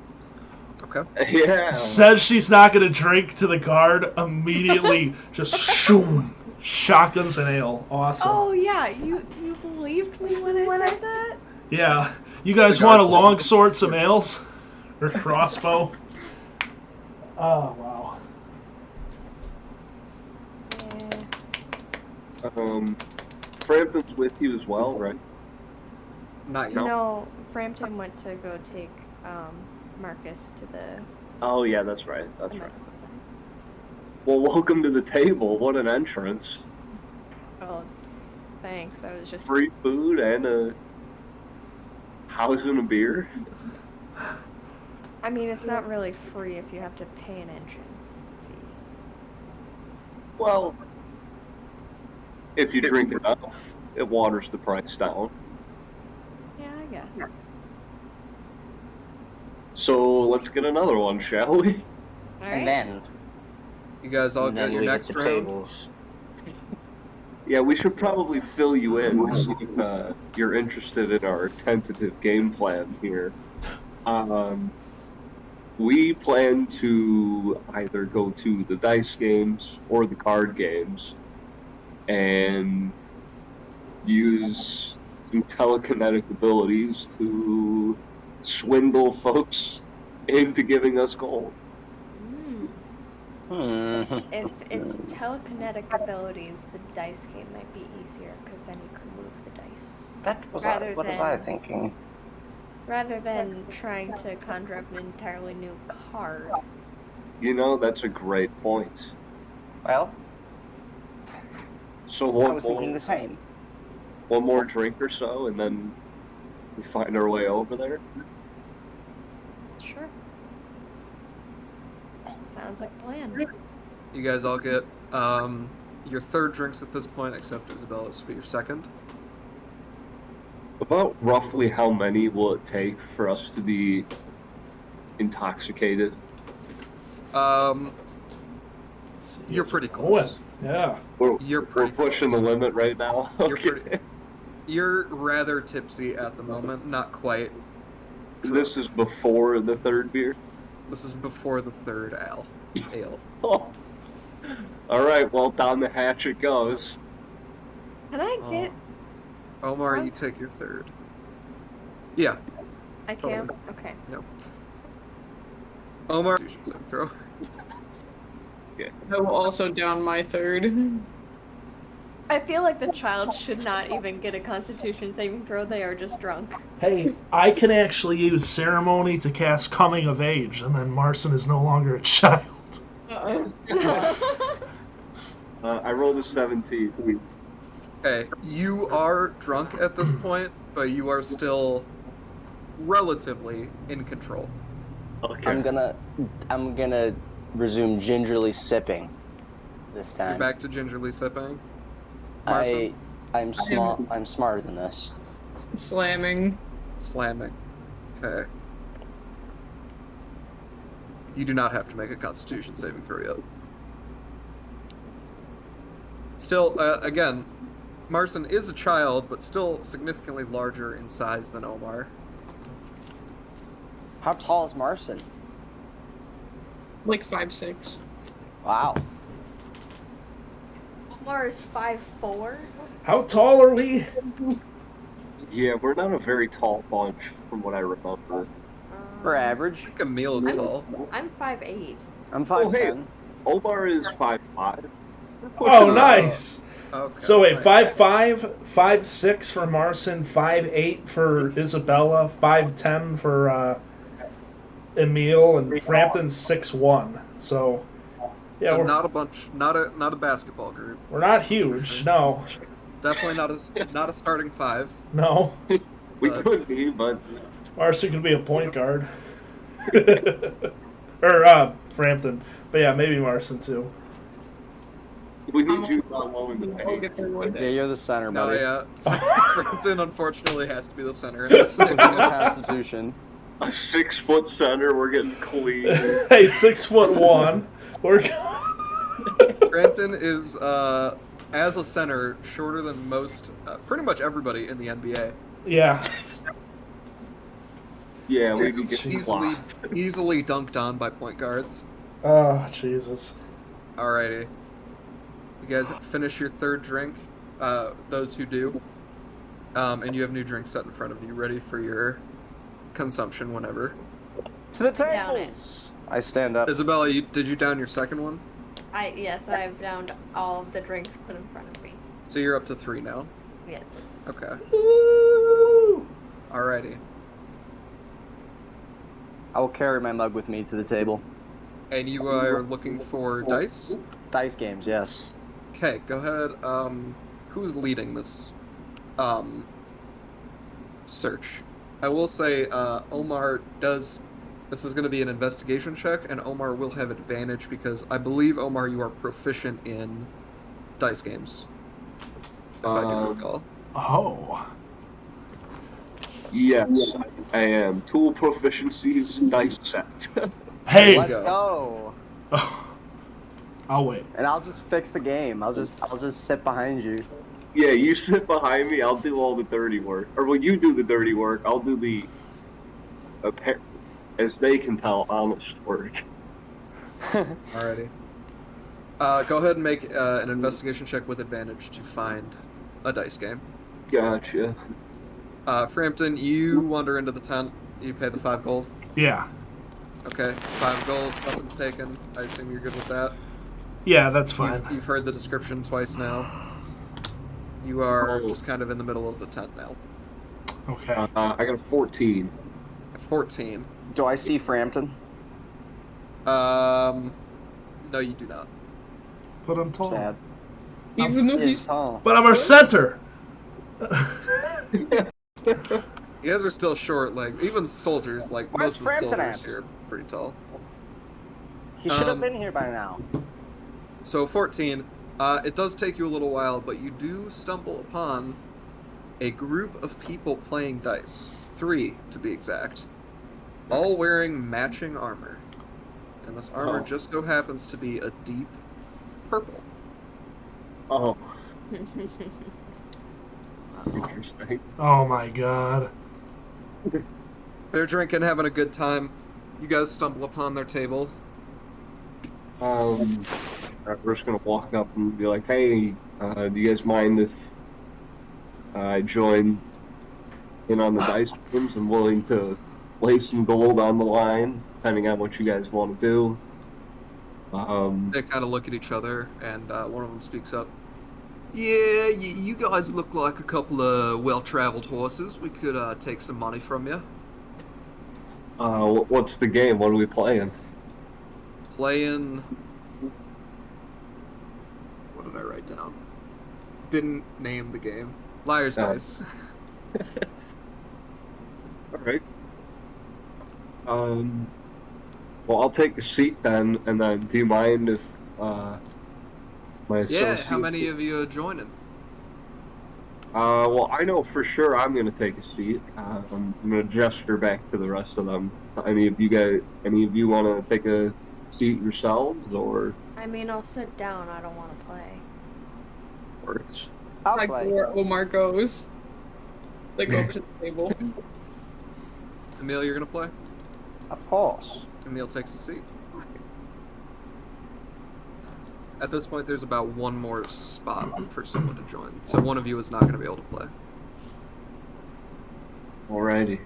Okay. Yeah. Says she's not gonna drink to the guard. Immediately, just shoom, shotguns and ale. Awesome. Oh yeah, you believed me when I said that? Yeah. You guys want a long sword, some ales, or crossbow? Oh wow. Yeah. Frampton's with you as well, right? Not yet. No, Frampton went to go take Marcus to the Oh yeah, that's right. That's right. medical center. Well, welcome to the table. What an entrance. Oh, thanks. I was just Free food and a house and a beer. I mean, it's not really free if you have to pay an entrance fee. Well, if you drink enough, it waters the price down. Yeah, I guess. So let's get another one, shall we? All right. And then, You guys all got your we next hit the round. tables. Yeah, we should probably fill you in to see if you're interested in our tentative game plan here. We plan to either go to the dice games or the card games and use some telekinetic abilities to swindle folks into giving us gold. If it's telekinetic abilities, the dice game might be easier because then you can move the dice. That was Rather what was than- I thinking? Rather than trying to conjure up an entirely new card. You know, that's a great point. Well, So I was thinking the same. one more drink or so, and then we find our way over there. Sure. Sounds like a plan. You guys all get your third drinks at this point, except Isabella's will be your second. About roughly how many will it take for us to be intoxicated? You're pretty close. Yeah. You're We're pretty pushing the limit right now. You're Okay. pretty- You're rather tipsy at the moment, not quite. This is before the third beer. This is before the third ale. Oh. All right, well, down the hatch it goes. Can I get? Omar, you drunk? take your third. Yeah, I can. totally. Okay. Omar, you should say throw. Okay. I will also down my third. I feel like the child should not even get a Constitution saving throw. They are just drunk. Hey, I can actually use ceremony to cast coming of age, and then Marson is no longer a child. I rolled a 17. Okay, you are drunk at this point, but you are still relatively in control. Okay. I'm gonna resume gingerly sipping this You're time. back to gingerly sipping. Marson? I'm smart. I'm smarter than this. Slamming. Slamming. Okay. You do not have to make a Constitution saving throw yet. Still, again, Marson is a child, but still significantly larger in size than Omar. How tall is Marson? Like 5'6". Wow. Omar is 5'4". How tall are we? Yeah, we're not a very tall bunch, from what I remember. We're average. I think Emil is tall. I'm 5'8". I'm Oh, hey. 5'10". Omar is 5'5". Oh, nice. Okay, So wait, nice. 5'5", 5'6" for Marson, 5'8" for Isabella, 5'10" for Emil, and Frampton's 6'1". So yeah, So we're not a bunch, not a basketball group. we're not huge. No, Definitely not a starting five. no. We could be, but Marson could be a point guard. Or Frampton. But yeah, maybe Marson too. we need you along in the I'll get paint. there one Yeah, day. you're the center, No, buddy. yeah. Frampton unfortunately has to be the center in this With no scenario. Constitution. A 6-foot center, we're getting clean. Hey, 6'1". We're Frampton is, as a center, shorter than most, pretty much everybody in the NBA. yeah. Yeah, we Easily, can get easily, clocked. easily dunked on by point guards. Oh Jesus. Alrighty. You guys finish your third drink, those who do. And you have new drinks set in front of you, ready for your consumption whenever. To the Down it. tables. I stand up. Isabella, did you down your second one? Yes, I've downed all of the drinks put in front of me. So you're up to 3 now? Yes. Okay. Woo! Alrighty. I will carry my mug with me to the table. And you are looking for dice? Dice games, yes. Okay, go ahead. Who's leading this search? I will say Omar does. This is going to be an investigation check, and Omar will have advantage because I believe, Omar, you are proficient in dice games. If I do recall. Oh. Yes, I am. Tool proficiencies, dice set. Hey. Let's go. go. I'll wait. And I'll just fix the game. I'll just sit behind you. Yeah, you sit behind me, I'll do all the dirty work. Or when you do the dirty work, I'll do the, as they can tell, honest work. Alrighty. Go ahead and make an investigation check with advantage to find a dice game. Gotcha. Frampton, you wander into the tent. You pay the 5 gold. Yeah. Okay, 5 gold. Weapons taken. I assume you're good with that. Yeah, that's fine. You've heard the description twice now. You are Oh. just kind of in the middle of the tent now. Okay. I got a 14. 14. Do I see Frampton? No, you do not. But I'm tall. Sad. Even though He is he's tall. But I'm our center. You guys are still short, like, even soldiers, like, Where's most of the Frampton soldiers at? here are pretty tall. He should have Um, been here by now. So 14, it does take you a little while, but you do stumble upon a group of people playing dice. 3, to be exact. All wearing matching armor. And this armor Oh. just so happens to be a deep purple. Oh, interesting. Oh my god. They're drinking, having a good time. You guys stumble upon their table. We're just gonna walk up and be like, hey, do you guys mind if I join in on the dice games? I'm willing to lay some gold on the line, depending on what you guys want to do. They kind of look at each other, and one of them speaks up. Yeah, you guys look like a couple of well-traveled horses. We could take some money from you. What's the game? What are we playing? Playing... What did I write down? Didn't name the game. Liar's Dice. Alright. Well, I'll take the seat then, and then do you mind if, my associates... Yeah, how many of you are joining? Well, I know for sure I'm gonna take a seat. I'm gonna gesture back to the rest of them. Any of you want to take a seat yourselves, or? I mean, I'll sit down. I don't want to play. Works. I'll Like play. where Omar goes. Like over to the table. Emil, you're gonna play? Of course. Emil takes a seat. At this point, there's about one more spot for someone to join, so one of you is not going to be able to play. Alrighty.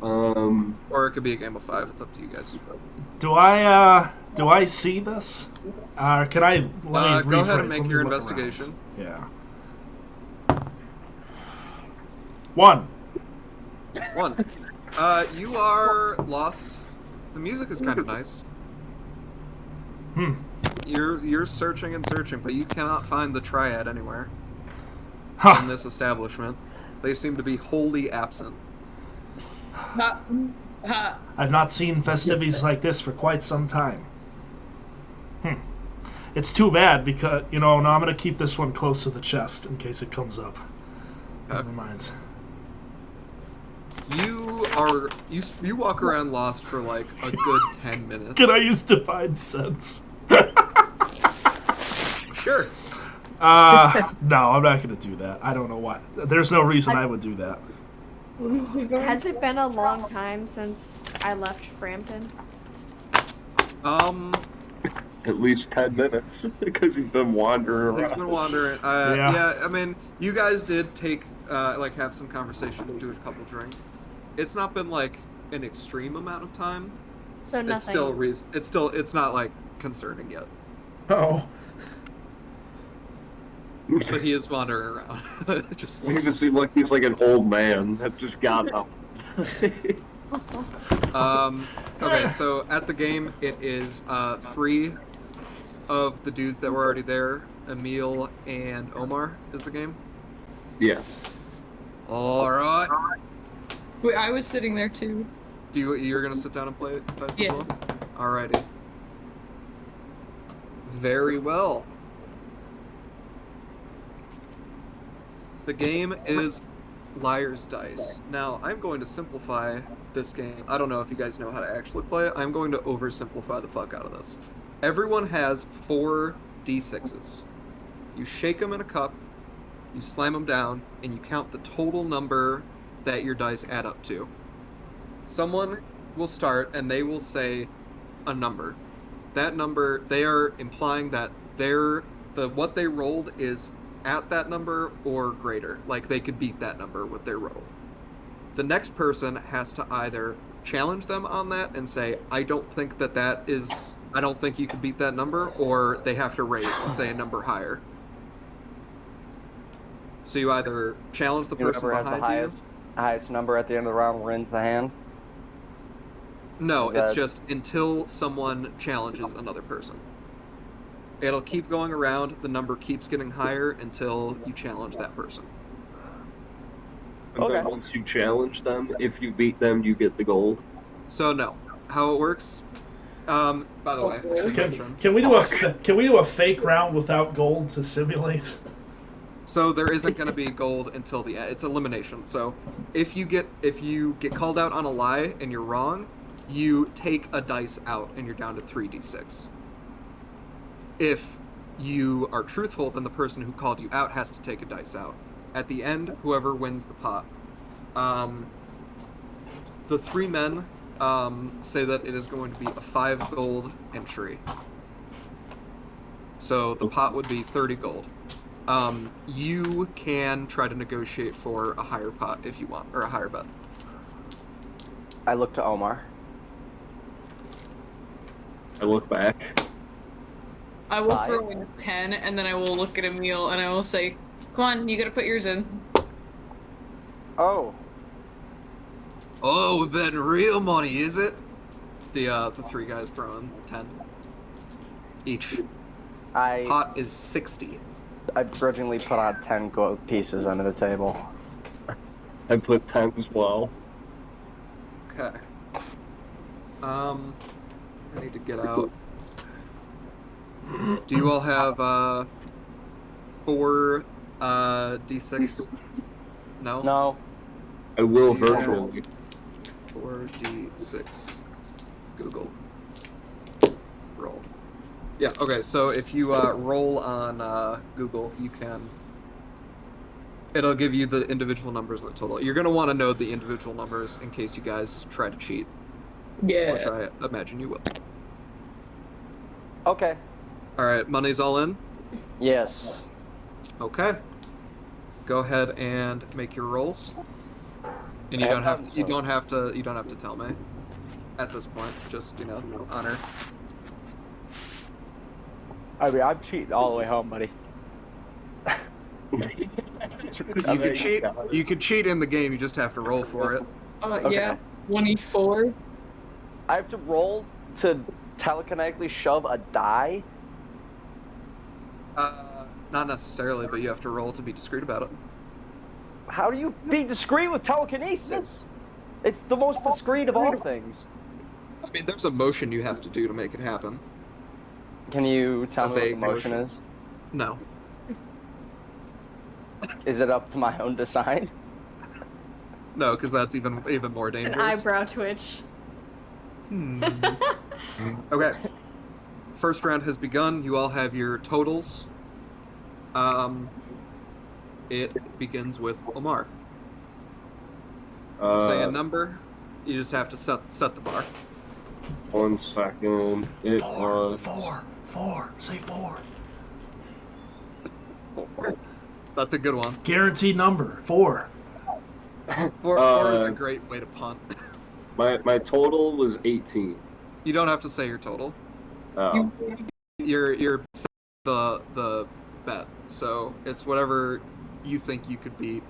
Or it could be a game of 5. It's up to you guys. Do I see this? Can I let me go ahead rephrase. and make Let me your look investigation. around. Yeah. 1. 1. You are lost. The music is kind of nice. You're searching and searching, but you cannot find the triad anywhere Huh. in this establishment. They seem to be wholly absent. Ha, ha. I've not seen festivities like this for quite some time. It's too bad because, now I'm going to keep this one close to the chest in case it comes up. Never mind. You walk around lost for like a good 10 minutes. Can I use Divine Sense? Sure. No, I'm not going to do that. I don't know why. There's no reason I would do that. Has it been a long time since I left Frampton? At least 10 minutes, because he's been wandering around. He's been wandering. Yeah, I mean, you guys did take, have some conversation and do a couple drinks. It's not been, like, an extreme amount of time. So nothing. It's not, like, concerning yet. Oh. But he is wandering around. Just He just seems like he's like an old man that just got up. Okay, so at the game, it is 3 of the dudes that were already there. Emil and Omar is the game. Yeah. Alright. Wait, I was sitting there too. You're gonna sit down and play dice as Yeah. well? Alrighty. Very well. The game is Liar's Dice. Now, I'm going to simplify this game. I don't know if you guys know how to actually play it. I'm going to oversimplify the fuck out of this. Everyone has 4 d6s. You shake them in a cup, you slam them down, and you count the total number that your dice add up to. Someone will start, and they will say a number. That number, they are implying that what they rolled is at that number or greater. Like, they could beat that number with their roll. The next person has to either challenge them on that and say, I don't think you could beat that number, or they have to raise and say a number higher. So you either challenge the person Whoever has the behind highest number at the end of the round wins the hand. No, Is it's that- just until someone challenges another person. It'll keep going around, the number keeps getting higher until you challenge that person. And then Okay. once you challenge them, if you beat them, you get the gold. So no. How it works? By the way, I should mention. Can we do a fake round without gold to simulate? So there isn't going to be gold until the end. It's elimination. So if you get called out on a lie and you're wrong, you take a dice out and you're down to 3d6. If you are truthful, then the person who called you out has to take a dice out. At the end, whoever wins the pot. The 3 men say that it is going to be a 5 gold entry. So the pot would be 30 gold. You can try to negotiate for a higher pot if you want, or a higher bet. I look to Omar. I look back. I will 5. throw in 10, and then I will look at Emil and I will say, "Come on, you gotta put yours in." Oh, Oh, we're betting real money, is it? The 3 guys throwing 10 each. I Pot is 60. begrudgingly put out 10 gold pieces under the table. I put 10 as well. Okay. I need to get out. Do you all have 4 D6? No? No. I will virtually. 4D6. Google. Roll. Yeah, okay, so if you roll on Google, you can... It'll give you the individual numbers and the total. You're going to want to know the individual numbers in case you guys try to cheat, which Yeah. I imagine you will. Okay. Alright, money's all in? Yes. Okay. Go ahead and make your rolls. And you I don't have have done you so. don't have to tell me at this point. Just, honor. I mean, I'm cheating all the way home, buddy. You could cheat in the game, you just have to roll for it. Yeah. 24. I have to roll to telekinetically shove a die. Not necessarily, but you have to roll to be discreet about it. How do you be discreet with telekinesis? It's the most discreet of all things. I mean, there's a motion you have to do to make it happen. Can you tell A me what the vague motion motion. is? No. Is it up to my own design? No, because that's even more An dangerous. eyebrow twitch. Okay. First round has begun. You all have your totals. It begins with Omar. Say a number. You just have to set the bar. 1 second. It was 4. Say 4. That's a good one. Guaranteed number. 4. 4 is a great way to punt. my total was 18. You don't have to say your total. Oh. You're the bet. So it's whatever you think you could beat,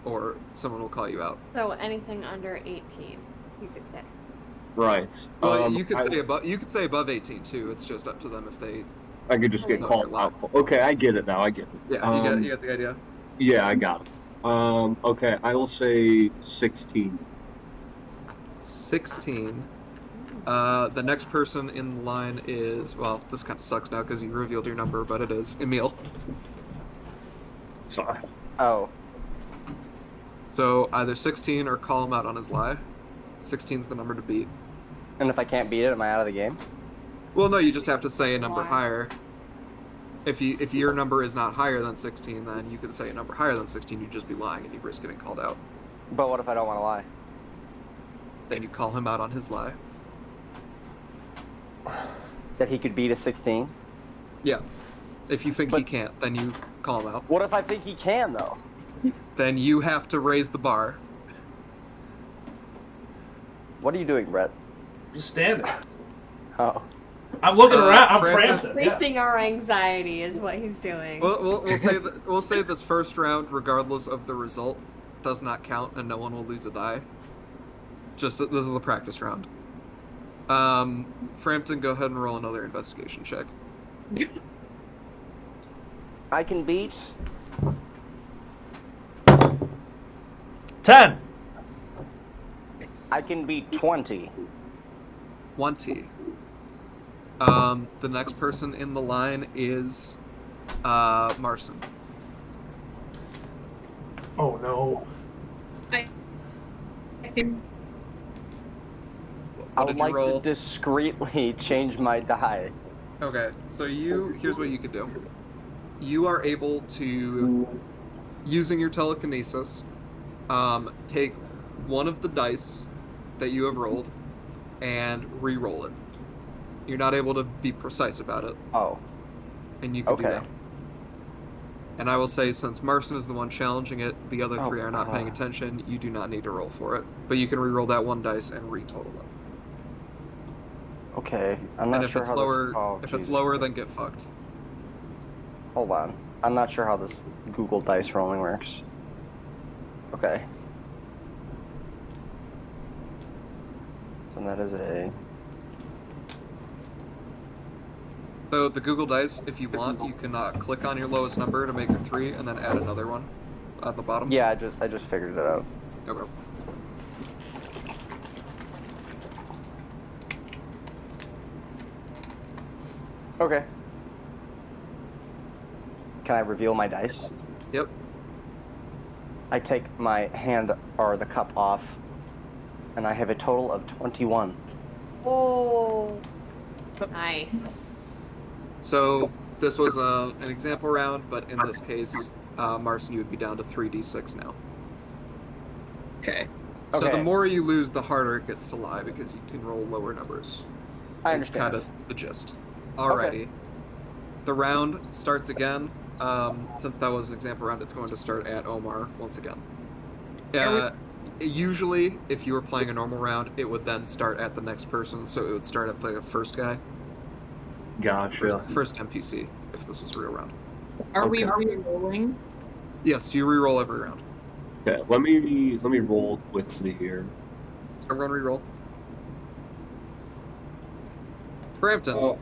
or someone will call you out. So anything under 18, you could say. Right. Well, you could say above. You could say above 18 too. It's just up to them if they. I could just get No, called you're out. Okay, I get it now. I get it. Yeah, you get the idea. Yeah, I got it. Okay, I will say 16. 16. The next person in line is, well, this kind of sucks now because you revealed your number, but it is Emil. Sorry. Oh. So either 16 or call him out on his lie. 16's the number to beat. And if I can't beat it, am I out of the game? Well, no, you just have to say a number Why? higher. If your number is not higher than 16, then you can say a number higher than 16. You'd just be lying and you risk getting called out. But what if I don't want to lie? Then you call him out on his lie. That he could beat a 16? Yeah. If you think he But- can't, then you call him out. What if I think he can, though? Then you have to raise the bar. What are you doing, Brett? Just standing. Oh. I'm looking around. I'm Frampton. frantic. Yeah. Increasing our anxiety is what he's doing. We'll say this first round, regardless of the result, does not count, and no one will lose a die. Just this is the practice round. Frampton, go ahead and roll another investigation check. I can beat 10. I can beat 20. 20. The next person in the line is Marson. Oh no. I think I What would did you like roll? to discreetly change my die. Okay, so here's what you could do. You are able to, using your telekinesis, take one of the dice that you have rolled and re-roll it. You're not able to be precise about it, Oh. and you can do Okay. that. And I will say, since Marson is the one challenging it, the other Oh, three are not paying God. attention, you do not need to roll for it. But you can re-roll that one dice and re-total it. Okay, I'm not And if sure it's how lower, this. Oh, if it's jeez. lower, then get fucked. Hold on. I'm not sure how this Google Dice rolling works. Okay. And that is a. So the Google Dice, if you want, you can click on your lowest number to make it 3, and then add another one at the bottom. Yeah, I just figured it out. Okay. Okay. Can I reveal my dice? Yep. I take my hand or the cup off, and I have a total of 21. Oh, nice. So this was an example round, but in this case, Marcin, you would be down to 3d6 now. Okay. So the Okay. more you lose, the harder it gets to lie because you can roll lower numbers. I It's understand. kind of the gist. Alrighty. The round starts again. Since that was an example round, it's going to start at Omar once again. Usually, if you were playing a normal round, it would then start at the next person, so it would start at the first guy. Gotcha. First NPC, if this was a real round. Are we Okay. re-rolling? Yes, you re-roll every round. Okay, let me roll quickly here. Everyone re-roll. Brampton.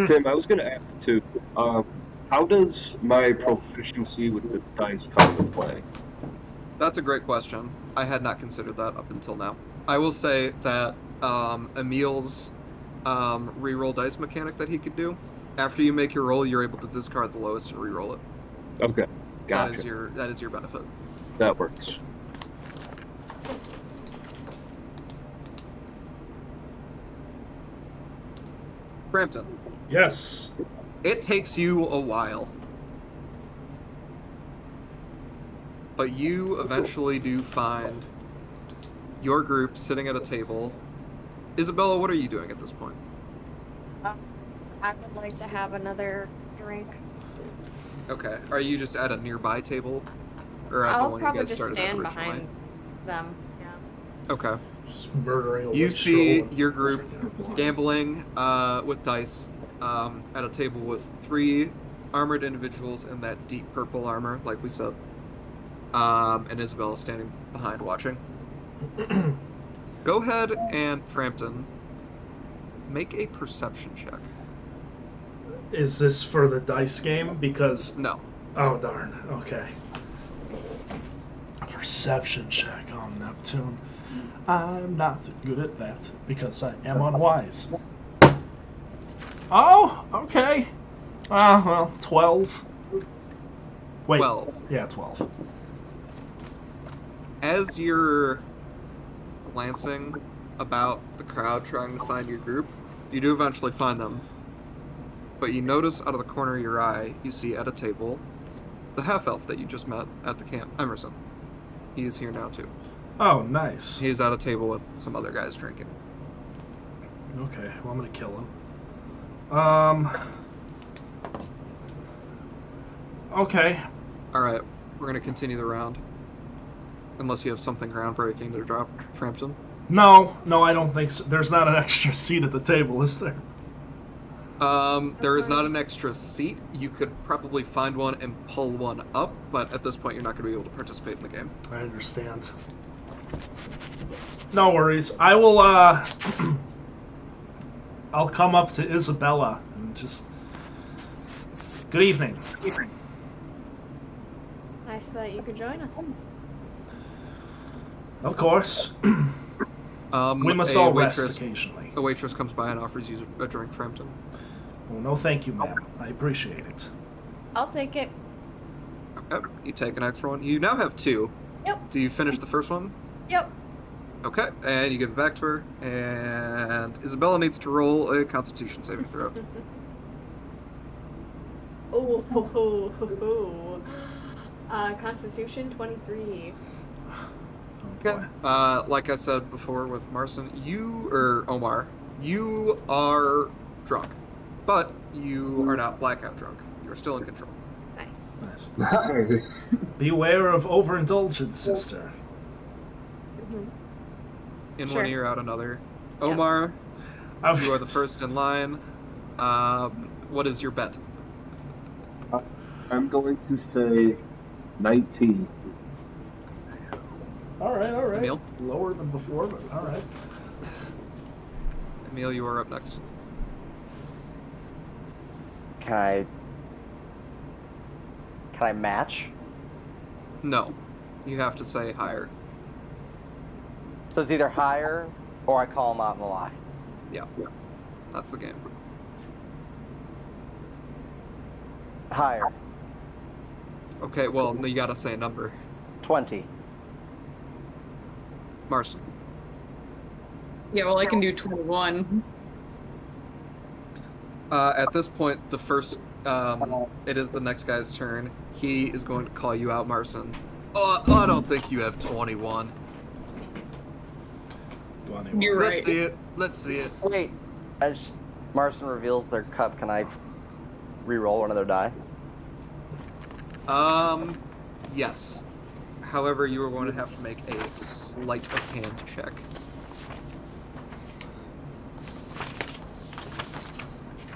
Tim, I was gonna ask too. How does my proficiency with the dice come into play? That's a great question. I had not considered that up until now. I will say that Emil's re-roll dice mechanic that he could do, after you make your roll, you're able to discard the lowest and re-roll it. Okay, That gotcha. is your benefit. That works. Brampton. Yes. It takes you a while, but you eventually do find your group sitting at a table. Isabella, what are you doing at this point? I would like to have another drink. Okay. Are you just at a nearby table? Or at the I'll one you probably guys just started at stand originally? behind them. Yeah. Okay. Just murdering a You wastrel see and your group drinking her blood. gambling with dice at a table with 3 armored individuals in that deep purple armor, like we said. And Isabella standing behind watching. Go ahead and, Frampton, make a perception check. Is this for the dice game? Because No. oh darn. Okay. Perception check on Neptune. I'm not good at that because I am unwise. Oh, okay. Well, 12. Wait. 12. Yeah, 12. As you're glancing about the crowd trying to find your group, you do eventually find them. But you notice out of the corner of your eye, you see at a table the half-elf that you just met at the camp, Emerson. He is here now too. Oh, nice. He's at a table with some other guys drinking. Okay, well, I'm gonna kill him. Okay. Alright, we're gonna continue the round. Unless you have something groundbreaking to drop, Frampton. No, I don't think so. There's not an extra seat at the table, is there? There is not an extra seat. You could probably find one and pull one up, but at this point you're not going to be able to participate in the game. I understand. No worries. I will, I'll come up to Isabella and just... Good evening. Nice that you could join us. Of course. We must a all waitress, rest occasionally. A waitress comes by and offers you a drink, Frampton. Well, no thank you, ma'am. I appreciate it. I'll take it. Okay, you take an extra one. You now have 2. Yep. Do you finish the first one? Yep. Okay, and you give it back to her, and Isabella needs to roll a Constitution saving throw. Constitution 23. Oh, boy. Like I said before with Marcin, Omar, you are drunk, but you are not blackout drunk. You're still in control. Nice. Nice. Beware of overindulgence, sister. Mhm. In Sure. one ear, out another. Yeah. Omar, You are the first in line. What is your bet? I'm going to say 19. All right. Emil? Lower than before, but all right. Emil, you are up next. Can I match? No. You have to say higher. So it's either higher or I call him out in the lie. Yeah. That's the game. Higher. Okay, well, you gotta say a number. 20. Marson. Yeah, well, I can do 21. At this point, the first, it is the next guy's turn. He is going to call you out, Marson. Oh, I don't think you have 21. You're right. Let's see it. Let's see it. Wait, as Marston reveals their cup, can I re-roll one of their die? Yes. However, you are going to have to make a sleight of hand check.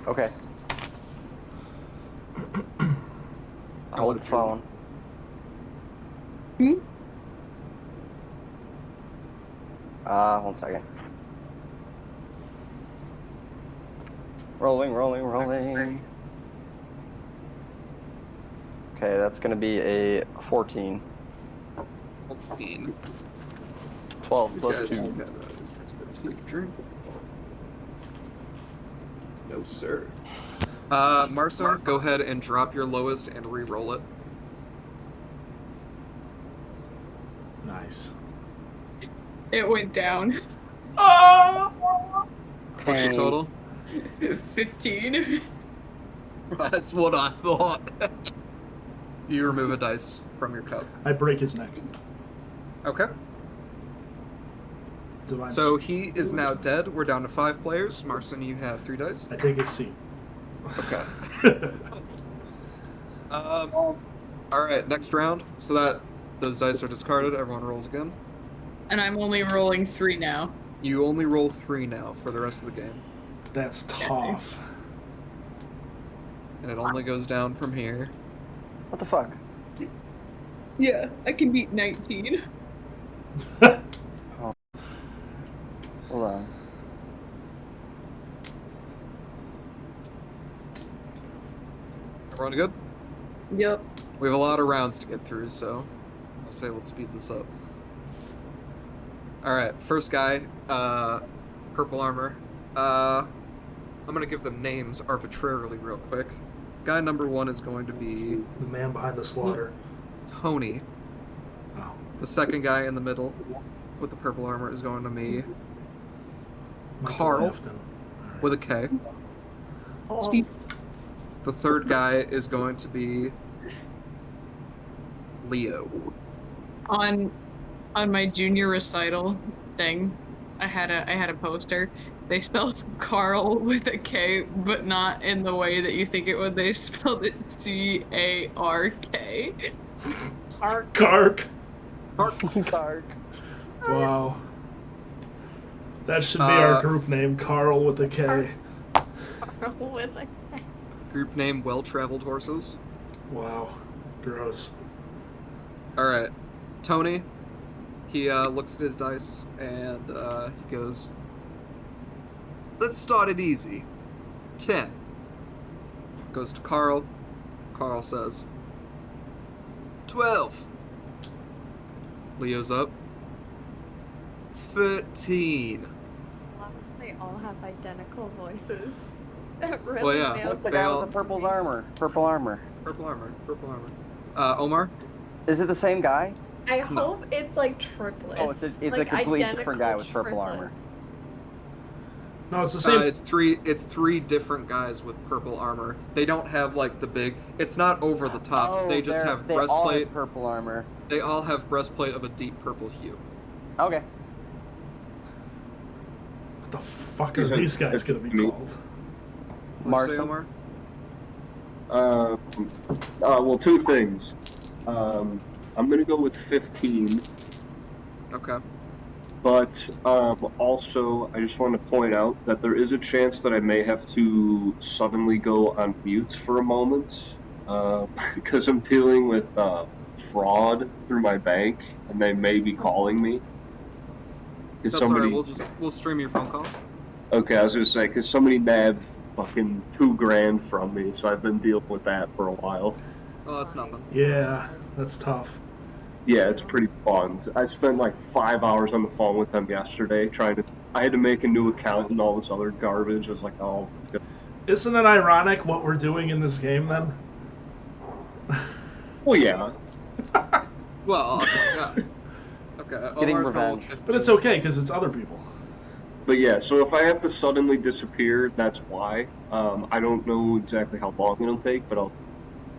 Okay. Hold the phone. Hmm? 1 second. Rolling. Okay, that's gonna be a 14. 14. 12 These plus guys 2. have these guys got a drink. No, sir. Marson, go ahead and drop your lowest and re-roll it. Nice. It went down. Oh! What's your total? 15. That's what I thought. You remove a dice from your cup. I break his neck. Okay. Divine So he is now dead. We're down to 5 players. Marson, you have 3 dice. I take his seat. Okay. All right, next round. So that those dice are discarded. Everyone rolls again. And I'm only rolling 3 now. You only roll 3 now for the rest of the game, That's tough. and it only goes down from here. What the fuck? Yeah, I can beat 19. Hold on. Everyone good? Yep. We have a lot of rounds to get through, so I'll say let's speed this up. Alright, first guy, purple armor. I'm gonna give them names arbitrarily real quick. Guy number 1 is going to be The man behind the slaughter. Tony. Oh. The second guy in the middle with the purple armor is going to me Michael Carl. Afton. with a K. Steve. The third guy is going to be Leo. On my junior recital thing, I had a poster. They spelled Carl with a K, but not in the way that you think it would. They spelled it C-A-R-K. Kark. Kark. Wow. That should be our group name, Carl with a K. With a Group name Well-Traveled Horses. Wow. Gross. Alright. Tony, he looks at his dice and he goes, let's start it easy. 10. Goes to Carl. Carl says, 12. Leo's up. 13. They all have identical voices. That really Well, yeah. nails What's the They guy all- with the purple armor? Purple armor. Purple armor. Purple armor. Omar? Is it the same guy? I No. hope it's like triplets. Oh, it's a like complete identical different guy with purple armor. triplets. No, it's the same. It's three different guys with purple armor. They don't have like the big. It's not over the top. Oh, they just have they all breastplate. have purple armor. They all have breastplate of a deep purple hue. Okay. What the fuck are Is it- these guys gonna be me? called? What'd you say, Marson? Omar? Well, 2 things. I'm gonna go with 15. Okay. But also, I just want to point out that there is a chance that I may have to suddenly go on mute for a moment because I'm dealing with fraud through my bank, and they may be calling me. That's Somebody... alright. We'll stream your phone call. Okay, I was gonna say because somebody nabbed fucking $2,000 from me, so I've been dealing with that for a while. Oh, that's nothing. Yeah, that's tough. Yeah, it's pretty fun. I spent like 5 hours on the phone with them yesterday I had to make a new account and all this other garbage. I was like, oh. God. Isn't it ironic what we're doing in this game then? Well, yeah. Well, yeah. Okay. Getting Omar's going revenge. with 15. But it's okay because it's other people. But yeah, so if I have to suddenly disappear, that's why. I don't know exactly how long it'll take, but I'll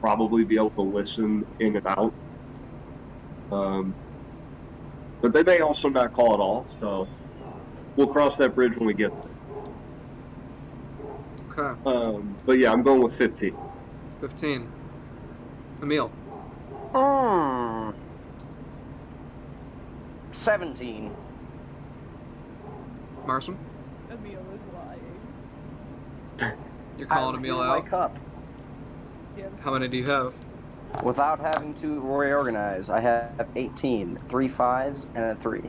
probably be able to listen in and out. But they may also not call at all, so we'll cross that bridge when we get there. Okay. But yeah, I'm going with 15. 15. Emil. 17. Marson. Emil is lying. You're calling I Emil refill out. my cup. How many do you have? Without having to reorganize, I have 18. 3 5s and a 3.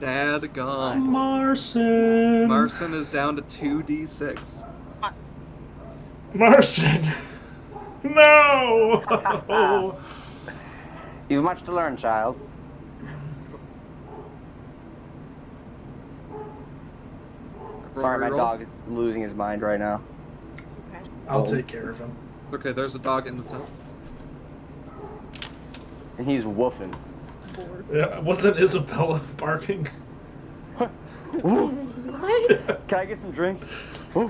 Dadgum. Marson! Marson is down to 2d6. Marson! No! You have much to learn, child. Sorry, my Reroll. dog is losing his mind right now. It's okay. I'll take care of him. Okay, there's a dog in the tent. And he's woofing. Yeah, wasn't Isabella barking? What? Can I get some drinks? Oh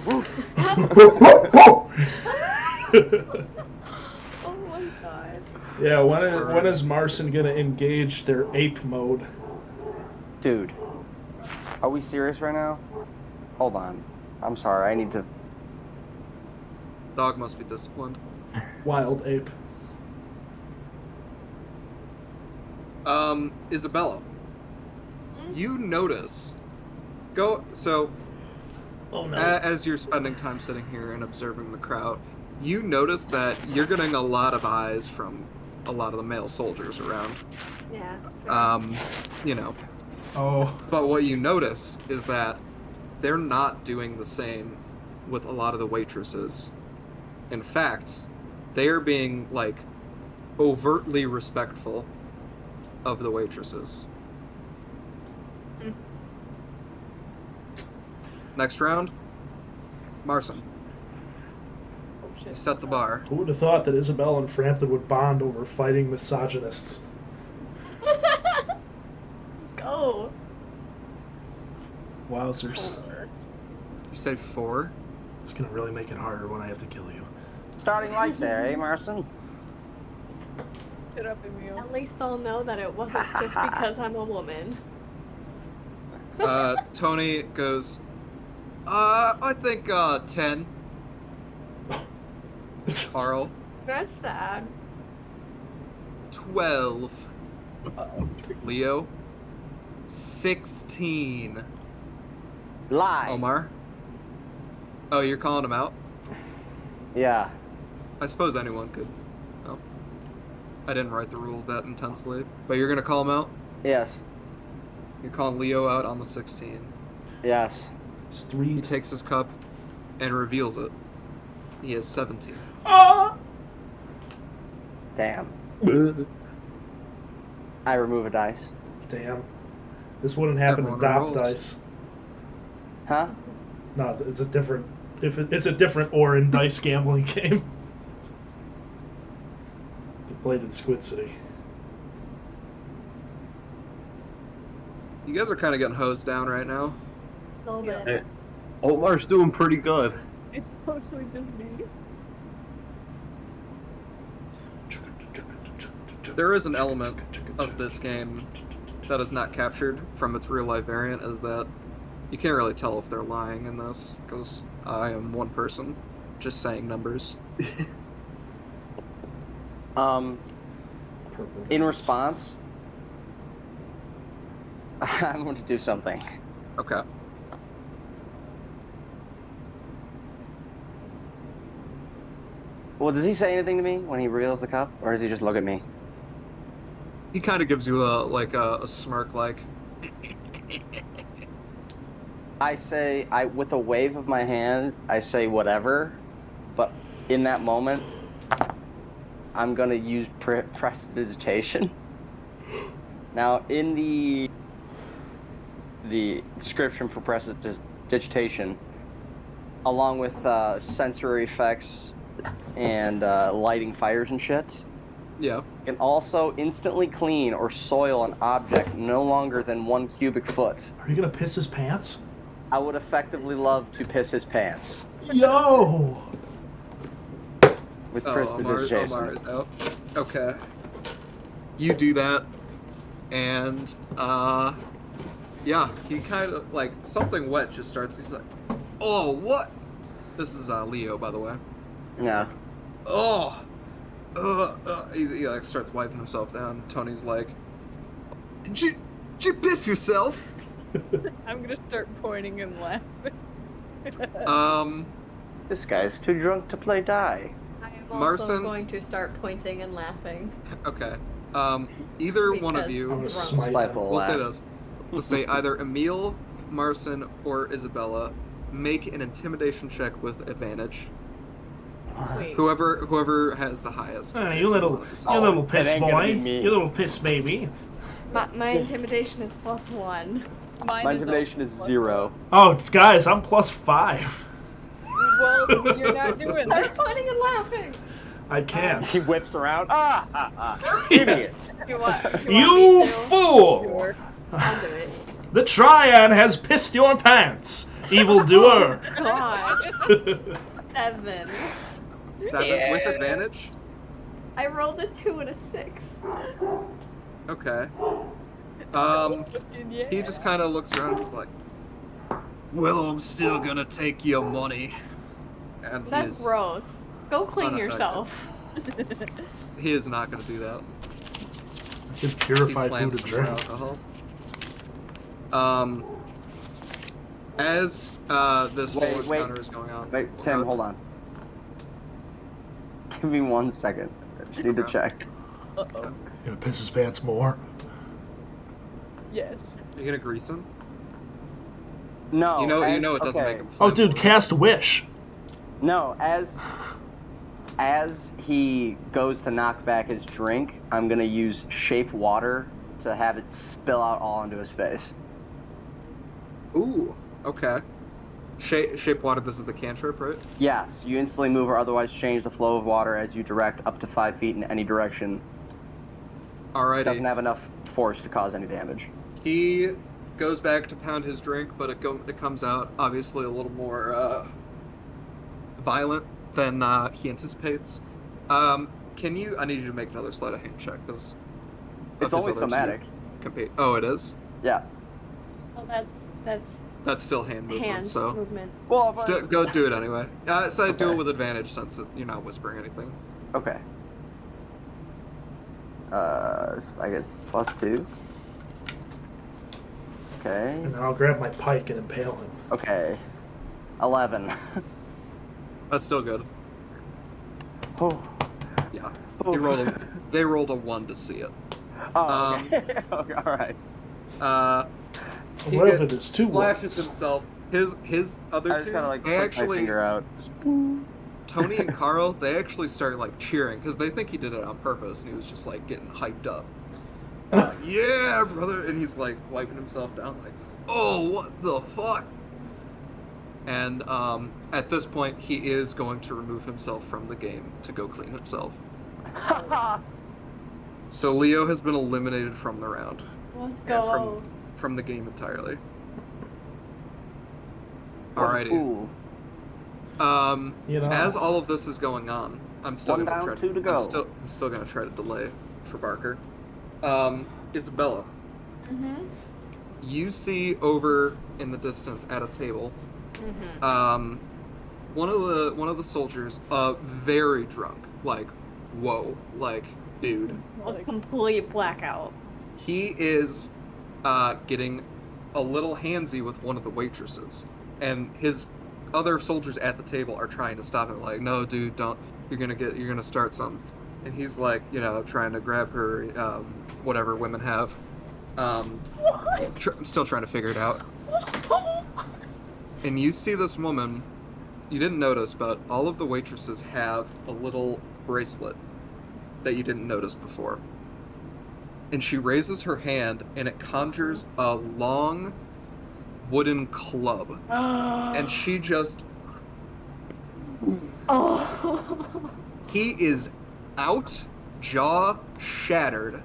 my god. Yeah, when is Marson gonna engage their ape mode? Dude, are we serious right now? Hold on. I'm sorry, I need to... Dog must be disciplined. Wild ape. Isabella. You notice. So, Oh no. as you're spending time sitting here and observing the crowd, you notice that you're getting a lot of eyes from a lot of the male soldiers around. Yeah. You know. Oh. But what you notice is that they're not doing the same with a lot of the waitresses. In fact, they are being, like, overtly respectful of the waitresses. Next round, Marson. Oh You shit. set the bar. Who would have thought that Isabel and Frampton would bond over fighting misogynists? Let's go. Wowzers. You say 4? It's gonna really make it harder when I have to kill you. Starting light there, eh, Marson? Get up, Emil. At least I'll know that it wasn't just because I'm a woman. Tony goes, I think, 10. Carl, That's sad. 12. Uh-oh. Leo, 16. Lie. Omar. Oh, you're calling him out? Yeah. I suppose anyone could. Oh. I didn't write the rules that intensely. But you're gonna call him out? Yes. You're calling Leo out on the 16. Yes. It's 3. He takes his cup and reveals it. He has 17. Ah! Damn. I remove a dice. Damn. This wouldn't happen in Everyone Dop rolls. Dice. Huh? No, it's a different. It's a different Orin dice gambling game. They played in Squid City. You guys are kind of getting hosed down right now. A little bit. Hey, Omar's doing pretty good. It's mostly just me. There is an element of this game that is not captured from its real life variant, is that you can't really tell if they're lying in this, because I am one person just saying numbers. In response, I'm going to do something. Okay. Well, does he say anything to me when he reveals the cup, or does he just look at me? He kind of gives you a smirk, like. I say, with a wave of my hand, I say whatever, but in that moment, I'm gonna use prestidigitation. Now, in the description for prestidigitation, along with sensory effects and lighting fires and shit, Yeah. can also instantly clean or soil an object no longer than 1 cubic foot. Are you gonna piss his pants? I would effectively love to piss his pants Yo! with Oh, prestidigitation. Omar is out. Okay. You do that, and yeah, he kind of like something wet just starts. He's like, "Oh, what?" This is Leo, by the way. He's Yeah. like, "Oh, he like starts wiping himself down. Tony's like, "Did you piss yourself?" I'm gonna start pointing and laughing. This guy's too drunk to play die. I am also Marcin? going to start pointing and laughing. Okay. Either one of Because you. I'm gonna drunk. smite him. Stifle a We'll say laugh. this. We'll say either Emil, Marcin, or Isabella make an intimidation check with advantage. Wait. Whoever has the highest. Ah, if you little want to decide. piss it ain't gonna boy. be me. You little piss baby. My intimidation is +1. Mine My is intimidation is also 0. Oh, guys, I'm +5. Well, you're not doing Start that. pointing and laughing. I can't. He whips around. Idiot. You want You me to? fool! Sure. I'll do it. The Triad has pissed your pants, evildoer. God. 7. 7 with advantage? I rolled a 2 and a 6. Okay. Fucking yeah. He just kind of looks around and he's like, "Well, I'm still gonna take your money." And That's gross. Go clean unaffected. yourself. he is not gonna do that. Good He purified slams food to some more drink. alcohol. As this whole Wait. encounter is going on. Wait, Tim, hold on. Give me 1 second. I just need to Okay. check. Uh-oh. You gonna piss his pants more? Yes. You gonna grease him? No. you know it doesn't okay. make him. Oh, fun. dude, cast Wish. No, as he goes to knock back his drink, I'm gonna use shape water to have it spill out all into his face. Ooh. Okay. Shape water. This is the cantrip, right? Yes, you instantly move or otherwise change the flow of water as you direct up to 5 feet in any direction. Alrighty. Doesn't have enough force to cause any damage. He goes back to pound his drink, but it comes out obviously a little more violent than he anticipates. Can you? I need you to make another sleight of hand check because It's only somatic. Compete. Oh, it is. Yeah. Well, that's That's still hand movement. hand So movement. Well, if still, go do it anyway. So do Okay. it with advantage since you're not whispering anything. Okay. I get +2. Okay. And then I'll grab my pike and impale him. Okay. 11. That's still good. Oh. Yeah. Oh. They rolled a 1 to see it. Oh, okay. Okay, all right. He What if it is too splashes wet? himself. His other I just two, kind of like they stick my actually, finger out. Tony and Carl, they actually start like cheering because they think he did it on purpose and he was just like getting hyped up. Yeah, brother, and he's like wiping himself down like, oh, what the fuck? And at this point, he is going to remove himself from the game to go clean himself. So Leo has been eliminated from the round. Let's And go. from the game entirely. What a Alrighty. fool. You know. As all of this is going on, I'm still One gonna down, try. two to go. I'm still gonna try to delay for Barker. Isabella, Mm-hmm. you see over in the distance at a table, Mm-hmm. one of the soldiers, very drunk, like, whoa, like, dude. A complete blackout. He is getting a little handsy with one of the waitresses, and his other soldiers at the table are trying to stop him, like, no, dude, don't. You're gonna start something. And he's like, trying to grab her, whatever women have. I'm still trying to figure it out. And you see this woman. You didn't notice, but all of the waitresses have a little bracelet that you didn't notice before. And she raises her hand, and it conjures a long wooden club. And she just... Oh. He is out, jaw shattered,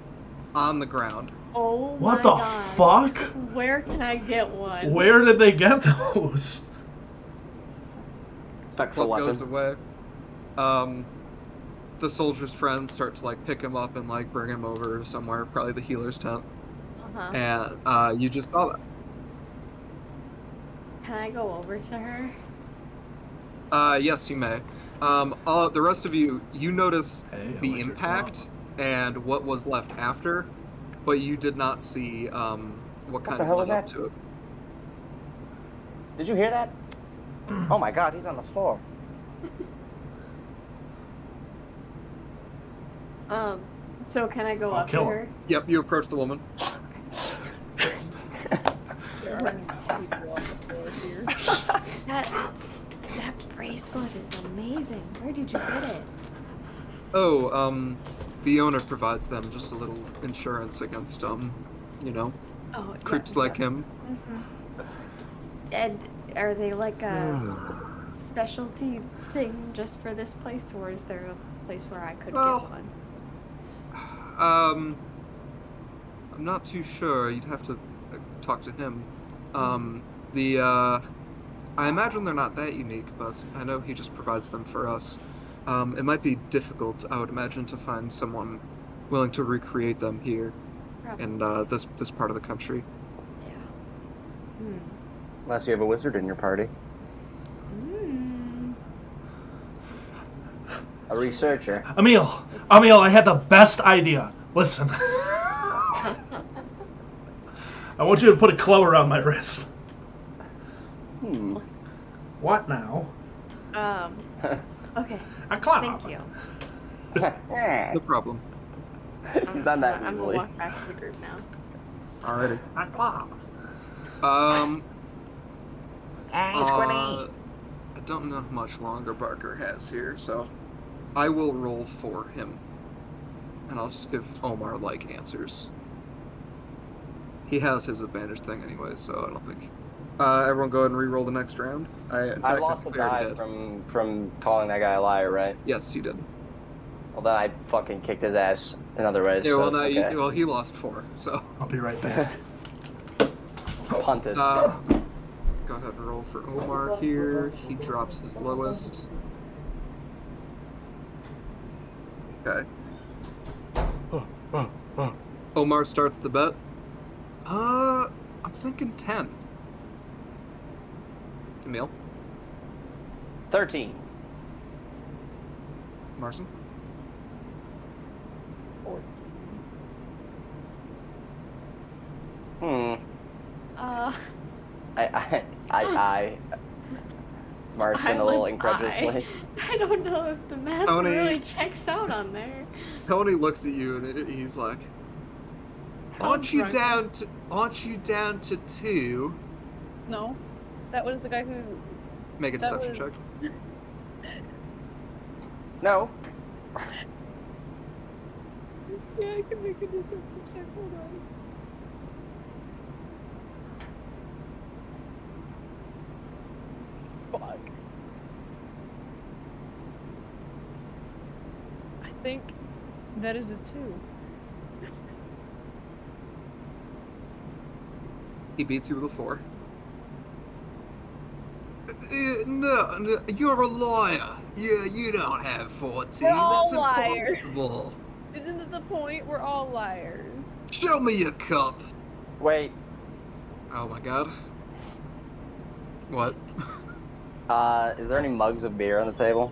on the ground. Oh What my the God. fuck? Where can I get one? Where did they get those? Spectral Club goes weapon. away. The soldier's friends start to like pick him up and like bring him over somewhere, probably the healer's tent. Uh-huh. And you just saw that. Can I go over to her? Yes, you may. The rest of you notice Hey, I like the your impact and what was left after, but you did not see what kind the of hell was led up that? to it. Did you hear that? Oh my God, he's on the floor. So can I go I'll up to kill her? Yep, you approach the woman. There are people on the floor here. That bracelet is amazing. Where did you get it? Oh, the owner provides them just a little insurance against, Oh, creeps like him. Mm-hmm. And are they like a specialty thing just for this place, or is there a place where I could Well, get one? I'm not too sure. You'd have to talk to him. I imagine they're not that unique, but I know he just provides them for us. It might be difficult, I would imagine, to find someone willing to recreate them here Probably. in this part of the country. Yeah. Hmm. Unless you have a wizard in your party. Mm. A researcher. Emil, I had the best idea. Listen. I want you to put a club around my wrist. What now? Okay. A club. Thank you. No problem. He's done that I'm easily. gonna walk back to the group now. Alrighty. A club. I don't know how much longer Barker has here, so I will roll for him. And I'll just give Omar like answers. He has his advantage thing anyway, so I don't think. Everyone go ahead and re-roll the next round. I lost the die from calling that guy a liar, right? Yes, you did. Well, then I fucking kicked his ass in other ways. Yeah, so well, it's okay. he lost 4, so. I'll be right back. Punted. Go ahead and roll for Omar here. He drops his lowest. Okay. Omar starts the bet. I'm thinking 10. Emil? 13. Marson? 14. Marson a little incredulously. I don't know if the math Tony. really checks out on there. Tony looks at you and he's like, Aren't you down to 2? No, that was the guy who. Make a That deception was- check. No. Yeah, I can make a deception check. Hold on. Fuck. I think that is a 2. He beats you with a 4. No, you're a liar. You don't have 14. We're all That's liars. impossible. Isn't it the point? We're all liars. Show me your cup. Wait. Oh my god. What? Is there any mugs of beer on the table?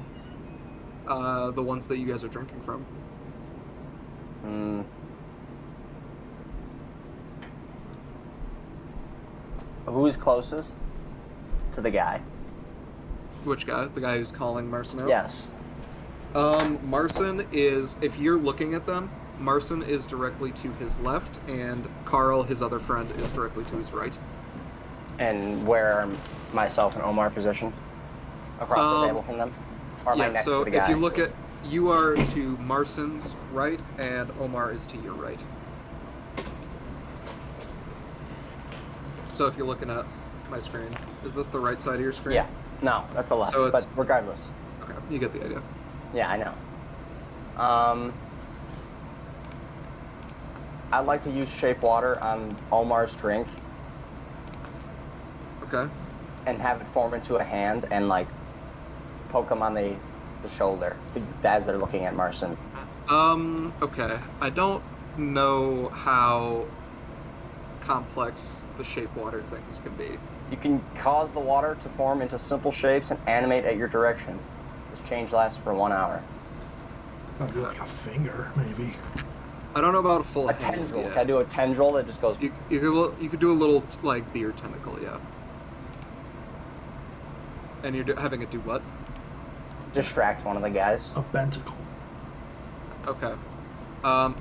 The ones that you guys are drinking from. who is closest to the guy? Which guy? The guy who's calling Marson out? Yes. Marson is, if you're looking at them, Marson is directly to his left, and Carl, his other friend, is directly to his right. And where are myself and Omar positioned? Across the table from them? Or am I Yeah, next so to the guy? if you look at, you are to Marson's right, and Omar is to your right. So if you're looking at my screen, is this the right side of your screen? Yeah. No, that's the left. So it's- but regardless. Okay, you get the idea. Yeah, I know. I'd like to use shape water on Omar's drink Okay. and have it form into a hand and like poke him on the shoulder as they're looking at Marson. Okay. I don't know how complex the shape water things can be. You can cause the water to form into simple shapes and animate at your direction. This change lasts for 1 hour. Maybe like a finger, maybe. I don't know about a full A hand tendril. yet. Can I do a tendril that just goes? You could do a little like beer tentacle, yeah. And you're having it do what? Distract one of the guys. A bentacle. Okay.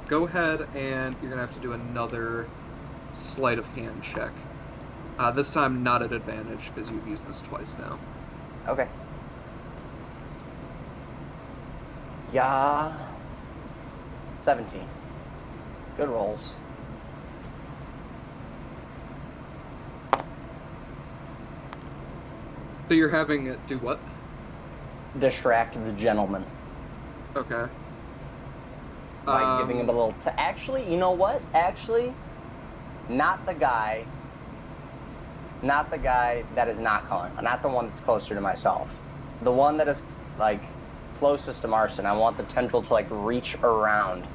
Go ahead and you're gonna have to do another sleight of hand check. This time not at advantage because you've used this twice now. Okay. Yeah. 17. Good rolls. So you're having it do what? Distract the gentleman Okay. by giving him a little. Actually, you know what? Actually, not the guy that is not calling. Not the one that's closer to myself. The one that is like closest to Marson. I want the tendril to like reach around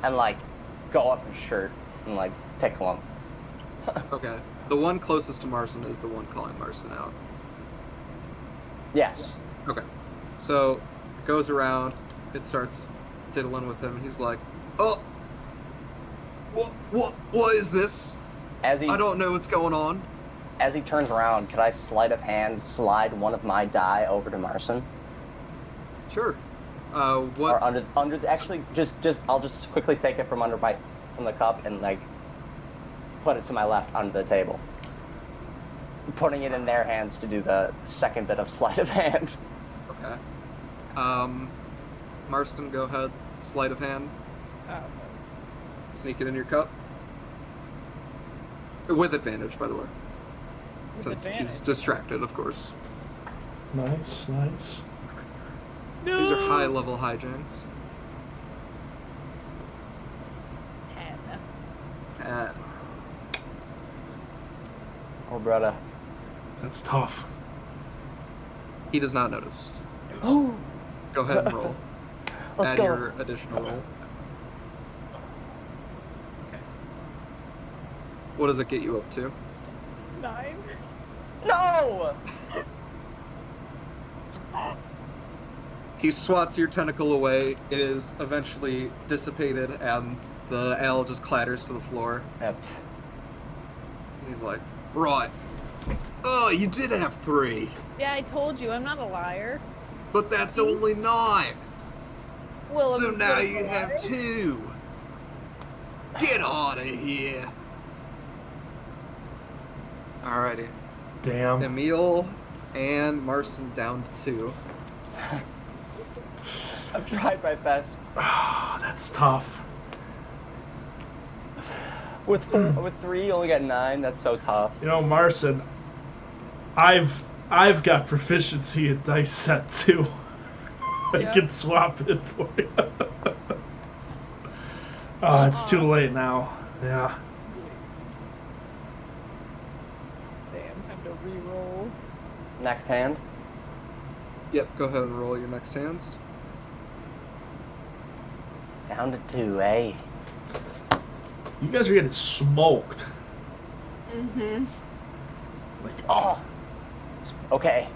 and like go up his shirt and like tickle him. Okay. The one closest to Marson is the one calling Marson out. Yes. Okay. So it goes around, it starts diddling with him, and he's like, "Oh, what is this? As he I don't know what's going on." as he turns around, could I sleight of hand slide one of my die over to Marson? Sure. Or What? under actually just I'll just quickly take it from the cup and like put it to my left under the table. Putting it in their hands to do the second bit of sleight of hand. Okay. Marston, go ahead. Sleight of hand. Sneak it in your cup. With advantage, by the way. With Since he's advantage. distracted, of course. Nice, nice. No. These are high-level hijinks. 10. And Oh, brother. That's tough. he does not notice. Oh, Go ahead and roll. let's Add go. your additional roll. What does it get you up to? 9. No! He swats your tentacle away. It is eventually dissipated, and the ale just clatters to the floor. Yep. And he's like, "Right. Oh, you did have 3, Yeah, I told you, I'm not a liar. but that's only 9. Well, So I'm now not a you have liar. 2. Get out of here." Alrighty. Damn. Emil and Marston down to 2. I've tried my best. Ah, that's tough. With 3, you only got 9. That's so tough. You know, Marson, I've got proficiency in dice set too. I Yeah. can swap it for you. Oh, it's too late now. Yeah. Damn, time to re-roll. Next hand. Yep, go ahead and roll your next hands. Down to 2, eh? You guys are getting smoked. Mm-hmm. Like, Oh. Okay.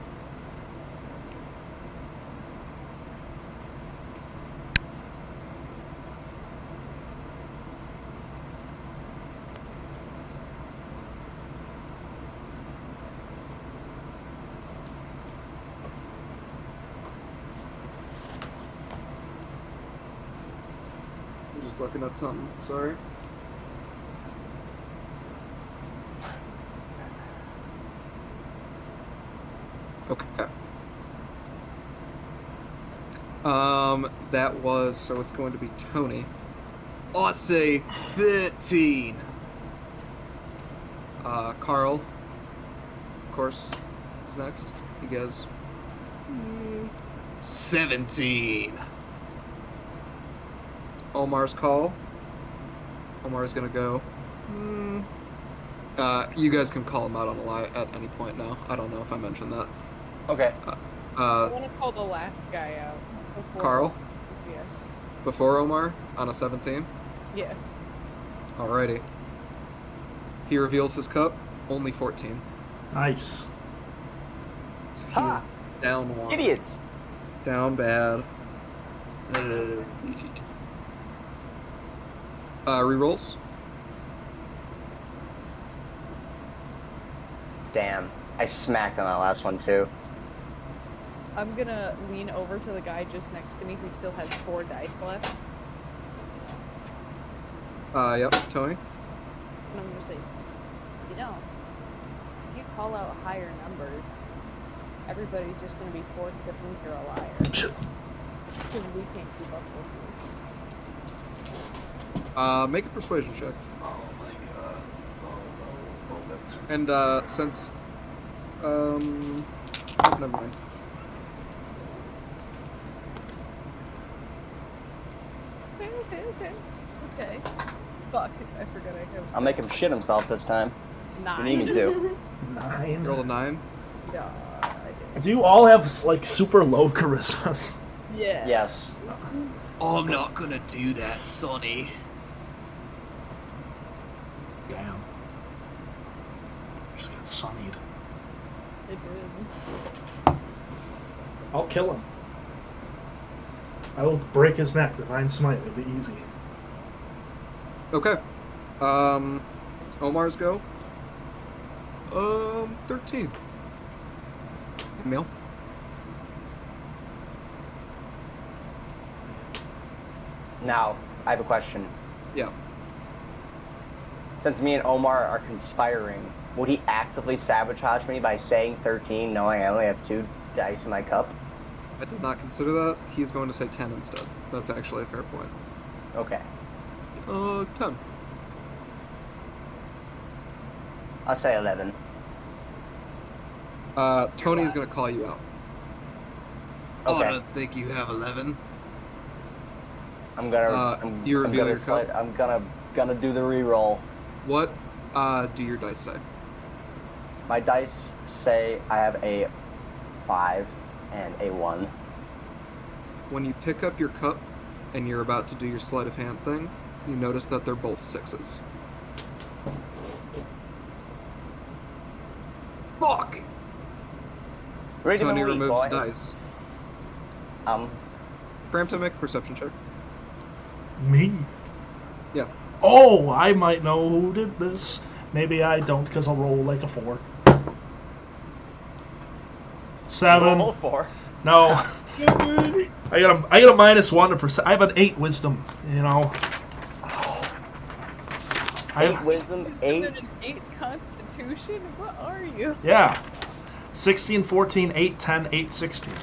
just looking at something. Sorry. Okay. That was, so it's going to be Tony. I say 13. Carl, of course, is next. He goes 17. Omar's call. Omar's gonna go. You guys can call him out on a lie at any point now. I don't know if I mentioned that. Okay. I want to call the last guy out. Before Carl? Yeah. Before Omar on a 17. Yeah. Alrighty. He reveals his cup. Only 14. Nice. So he Ha! is down 1. Idiots. Down bad. Rerolls. Damn. I smacked on that last one too. I'm gonna lean over to the guy just next to me who still has 4 dice left, Yep, Tony. and I'm gonna say, you know, if you call out higher numbers, everybody's just gonna be forced to think you're a liar. Shit. Because we can't keep up with you. Make a persuasion check. Oh my god. Oh, moment. And, since, oh, never mind. Okay. Fuck, I forgot I have I'll make him shit himself this time. 9. You need me to. 9. Roll a 9. Yeah, I did. Do you all have, like, super low charismas? Yeah. Yes. I'm not gonna do that, Sonny. Damn. Just got sunnied. It did. I'll kill him. I will break his neck. Divine Smite. It'll be easy. Okay. It's Omar's go. 13. Emil. Now, I have a question. Yeah. Since me and Omar are conspiring, would he actively sabotage me by saying 13, knowing I only have 2 dice in my cup? I did not consider that. He's going to say 10 instead. That's actually a fair point. Okay. 10. I'll say 11. Tony's gonna call you out. Okay. I don't think you have 11. I'm gonna. you reveal I'm gonna your cup? I'm gonna do the reroll. What do your dice say? My dice say I have a 5 and a 1. When you pick up your cup and you're about to do your sleight of hand thing, you notice that they're both 6s. Fuck! Ready to Tony believe, removes boy. the dice. Brampton, make a perception check. Me? Yeah. Oh, I might know who did this. Maybe I don't, because I'll roll like a 4. 7. Roll 4. No. I got a -1 to percent. I have an 8 wisdom, you know. 8 wisdom, Wisdom 8. and an 8 constitution? What are you? Yeah. 16, 14, 8, 10, 8, 16.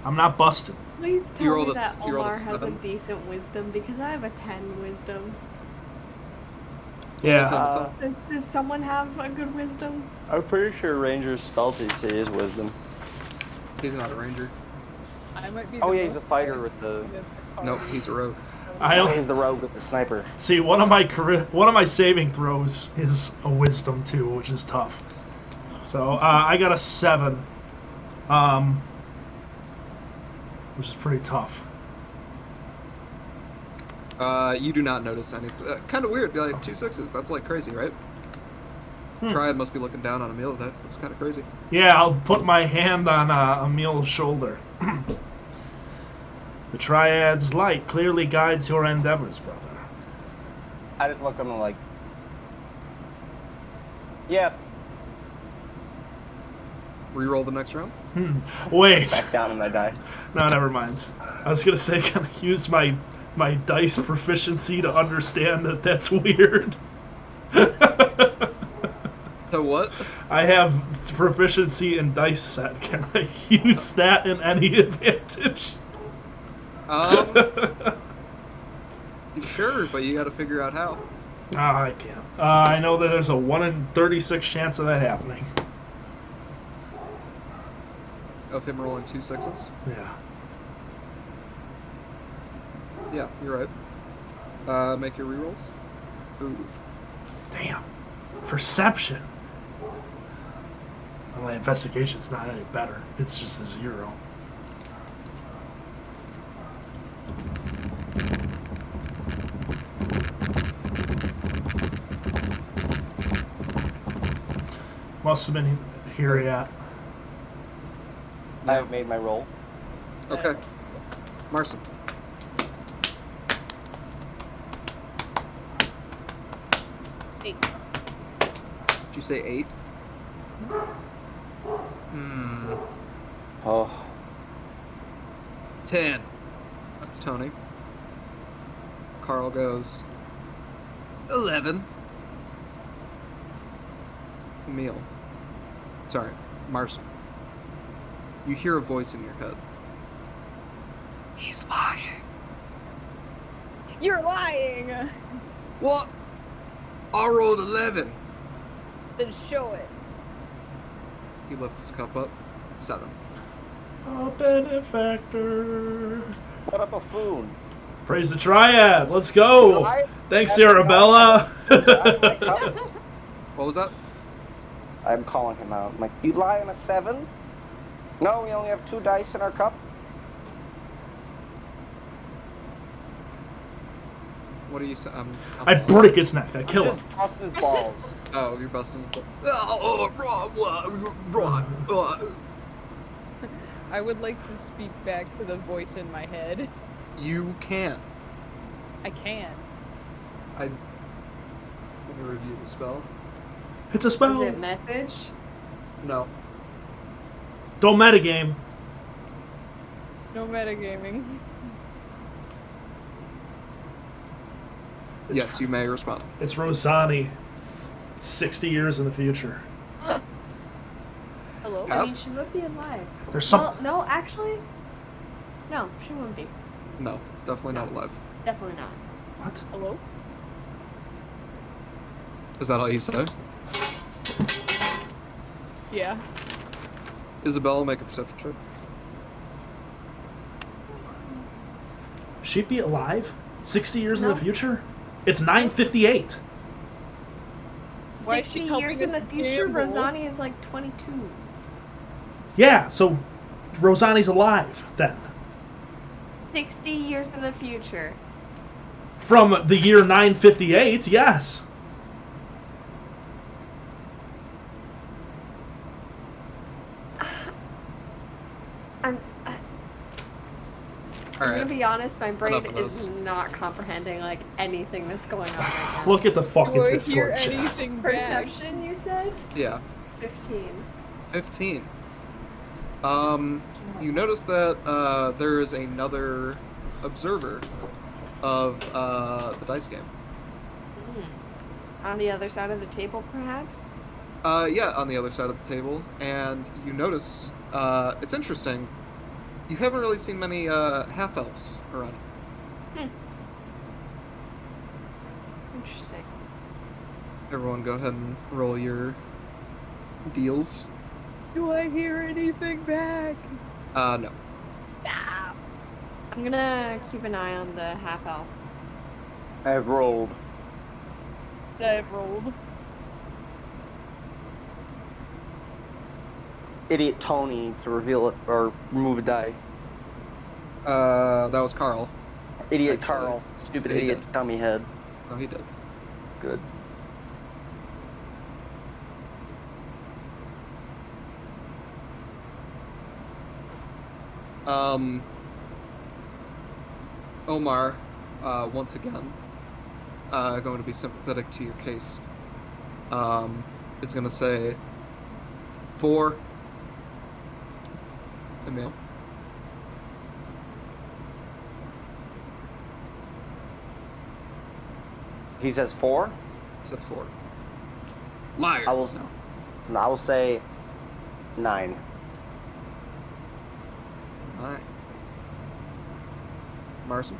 I'm not busted. Please You tell rolled me a that you rolled a Omar has a 7. decent wisdom because I have a 10 wisdom. Yeah. Does someone have a good wisdom? I'm pretty sure Ranger's spell DC is wisdom. He's not a ranger. I might be Oh the yeah, he's a most fighter with the. Nope, he's a rogue. He's the rogue with the sniper. See, one of my saving throws is a wisdom too, which is tough. So I got a 7, which is pretty tough. You do not notice anything. Kind of weird. Like 2 6s. That's like crazy, right? Triad must be looking down on Emil. That's kind of crazy. Yeah, I'll put my hand on Emil's shoulder. The Triad's light clearly guides your endeavors, brother. I just look at him like. Yep. Reroll the next round. Wait. Back down on my dice. No, never mind. I was gonna say, can I use my my dice proficiency to understand that that's weird. The what? I have proficiency in dice set. Can I use that in any advantage? Sure, but you got to figure out how. I can't. I know that there's a 1 in 36 chance of that happening. Of him rolling 2 6s? Yeah. Yeah, you're right. Make your rerolls. Ooh. Damn. Perception. Well, my investigation's not any better. It's just a 0. Must have been here yet. I have made my roll. Okay. Marson. Eight. Did you say 8? Oh, 10. That's Tony. Carl goes 11. Emil. Sorry, Marson. You hear a voice in your head. He's lying. You're lying! What? I rolled 11. Then show it. He lifts his cup up. 7. A benefactor. what a buffoon. Praise the Triad. Let's go. Thanks, Arabella. What was that? I'm calling him out. I'm like, you lie on a 7? No, we only have 2 dice in our cup. What are you saying? I break his neck. I kill Just him. bust his balls. Oh, you're busting his butt. Oh, right. I would like to speak back to the voice in my head. You can. I can. Let me review the spell. It's a Is spell. it message? No. Don't metagame. No metagaming. Yes, you may respond. It's Rosani. 60 years in the future. Hello? I mean, Past? she would be alive. There's some. Well, no, actually, no, she wouldn't be. No, definitely not alive. Definitely not. What? Hello? Is that all you say? Yeah. Isabella, make a perception check. She'd be alive? 60 years in No. the future? It's 9:58. Why is she 60 helping years in us the future, gamble? Rosani is like 22. Yeah, so Rosani's alive then. 60 years in the future. From the year 958, yes. I'm All gonna right. be honest, my brain Enough of is this. not comprehending like anything that's going on right now. Look at the fucking Do I hear Discord chat. anything back? Perception, you said? Yeah. 15. 15. You notice that there is another observer of the dice game. On the other side of the table, perhaps? Yeah, on the other side of the table, and you notice it's interesting. You haven't really seen many half elves around. Interesting. Everyone, go ahead and roll your deals. Do I hear anything back? No. I'm gonna keep an eye on the half elf. I've rolled. I've rolled. Idiot Tony needs to reveal it or remove a die. That was Carl. Idiot Actually, Carl. Stupid he idiot did. dummy head. Oh, he did. Good. Omar, once again, going to be sympathetic to your case. Is going to say 4. Emil. He says 4. Said 4. Liar. I will. No. No, I will say 9. All right. Marcy.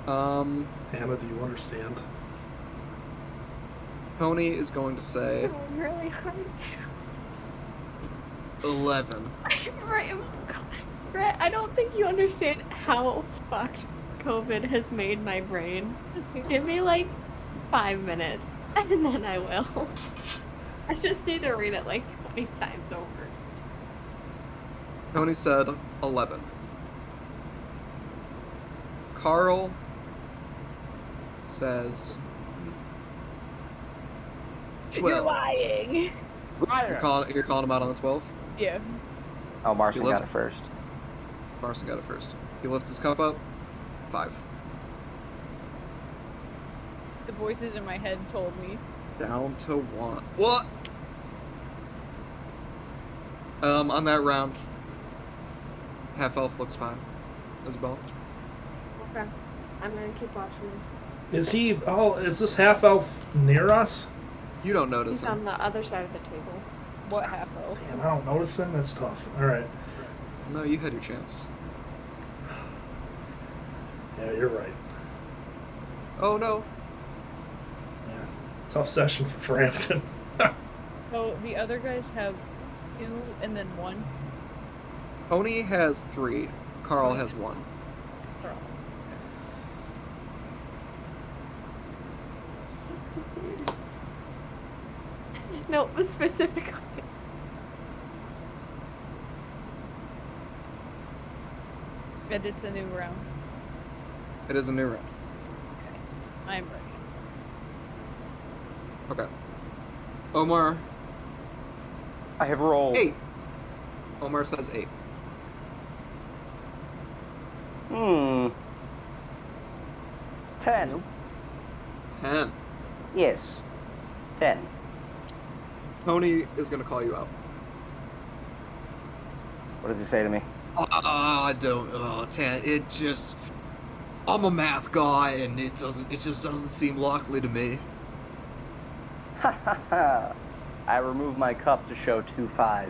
10. Hannah, do you understand? Tony is going to say It's really hard to. 11. Right, Brett, I don't think you understand how fucked COVID has made my brain. Give me like 5 minutes, and then I will. I just need to read it like 20 times over. Tony said 11. Carl says 12. You're lying. You're Liar. calling him out on the 12? Yeah. Oh, Martian You got lift- it first. Marson got it first. He lifts his cup up. 5. The voices in my head told me. Down to 1. What? On that round, half elf looks fine. Isabel. Okay. I'm gonna keep watching. Is he? Oh, is this half elf near us? You don't notice He's him. on the other side of the table. What half elf? Damn, I don't notice him. That's tough. All right. No, you had your chance. Yeah, you're right. Oh no. Yeah, tough session for Frampton. So the other guys have 2 and then 1. Tony has 3. Carl has 1. Carl. I'm so confused. No, specifically. And it's a new round. It is a new round. I'm ready. Okay. Omar, I have rolled. 8. Omar says 8. 10. No. 10. Yes. 10. Tony is gonna call you out. What does he say to me? I don't. 10. It just. I'm a math guy, and it just doesn't seem likely to me. Ha ha ha. I remove my cup to show 2 5s.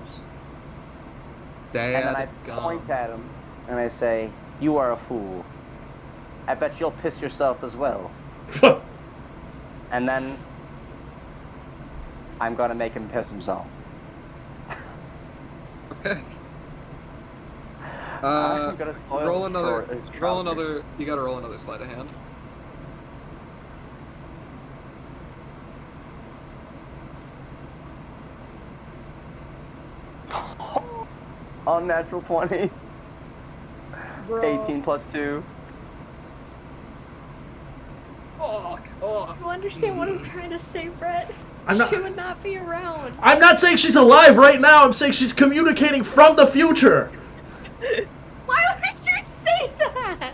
Dad, And then I point at him and I say, "You are a fool. I bet you'll piss yourself as well." And then I'm gonna make him piss himself. Okay. I'm gonna spoil Roll his another. his Roll trousers. another. You gotta roll another sleight of hand. Unnatural 20. Bro. 18 plus 2. Oh. You understand what I'm trying to say, Brett? I'm not- She would not be around. I'm not saying she's alive right now. I'm saying she's communicating from the future. Why would you say that?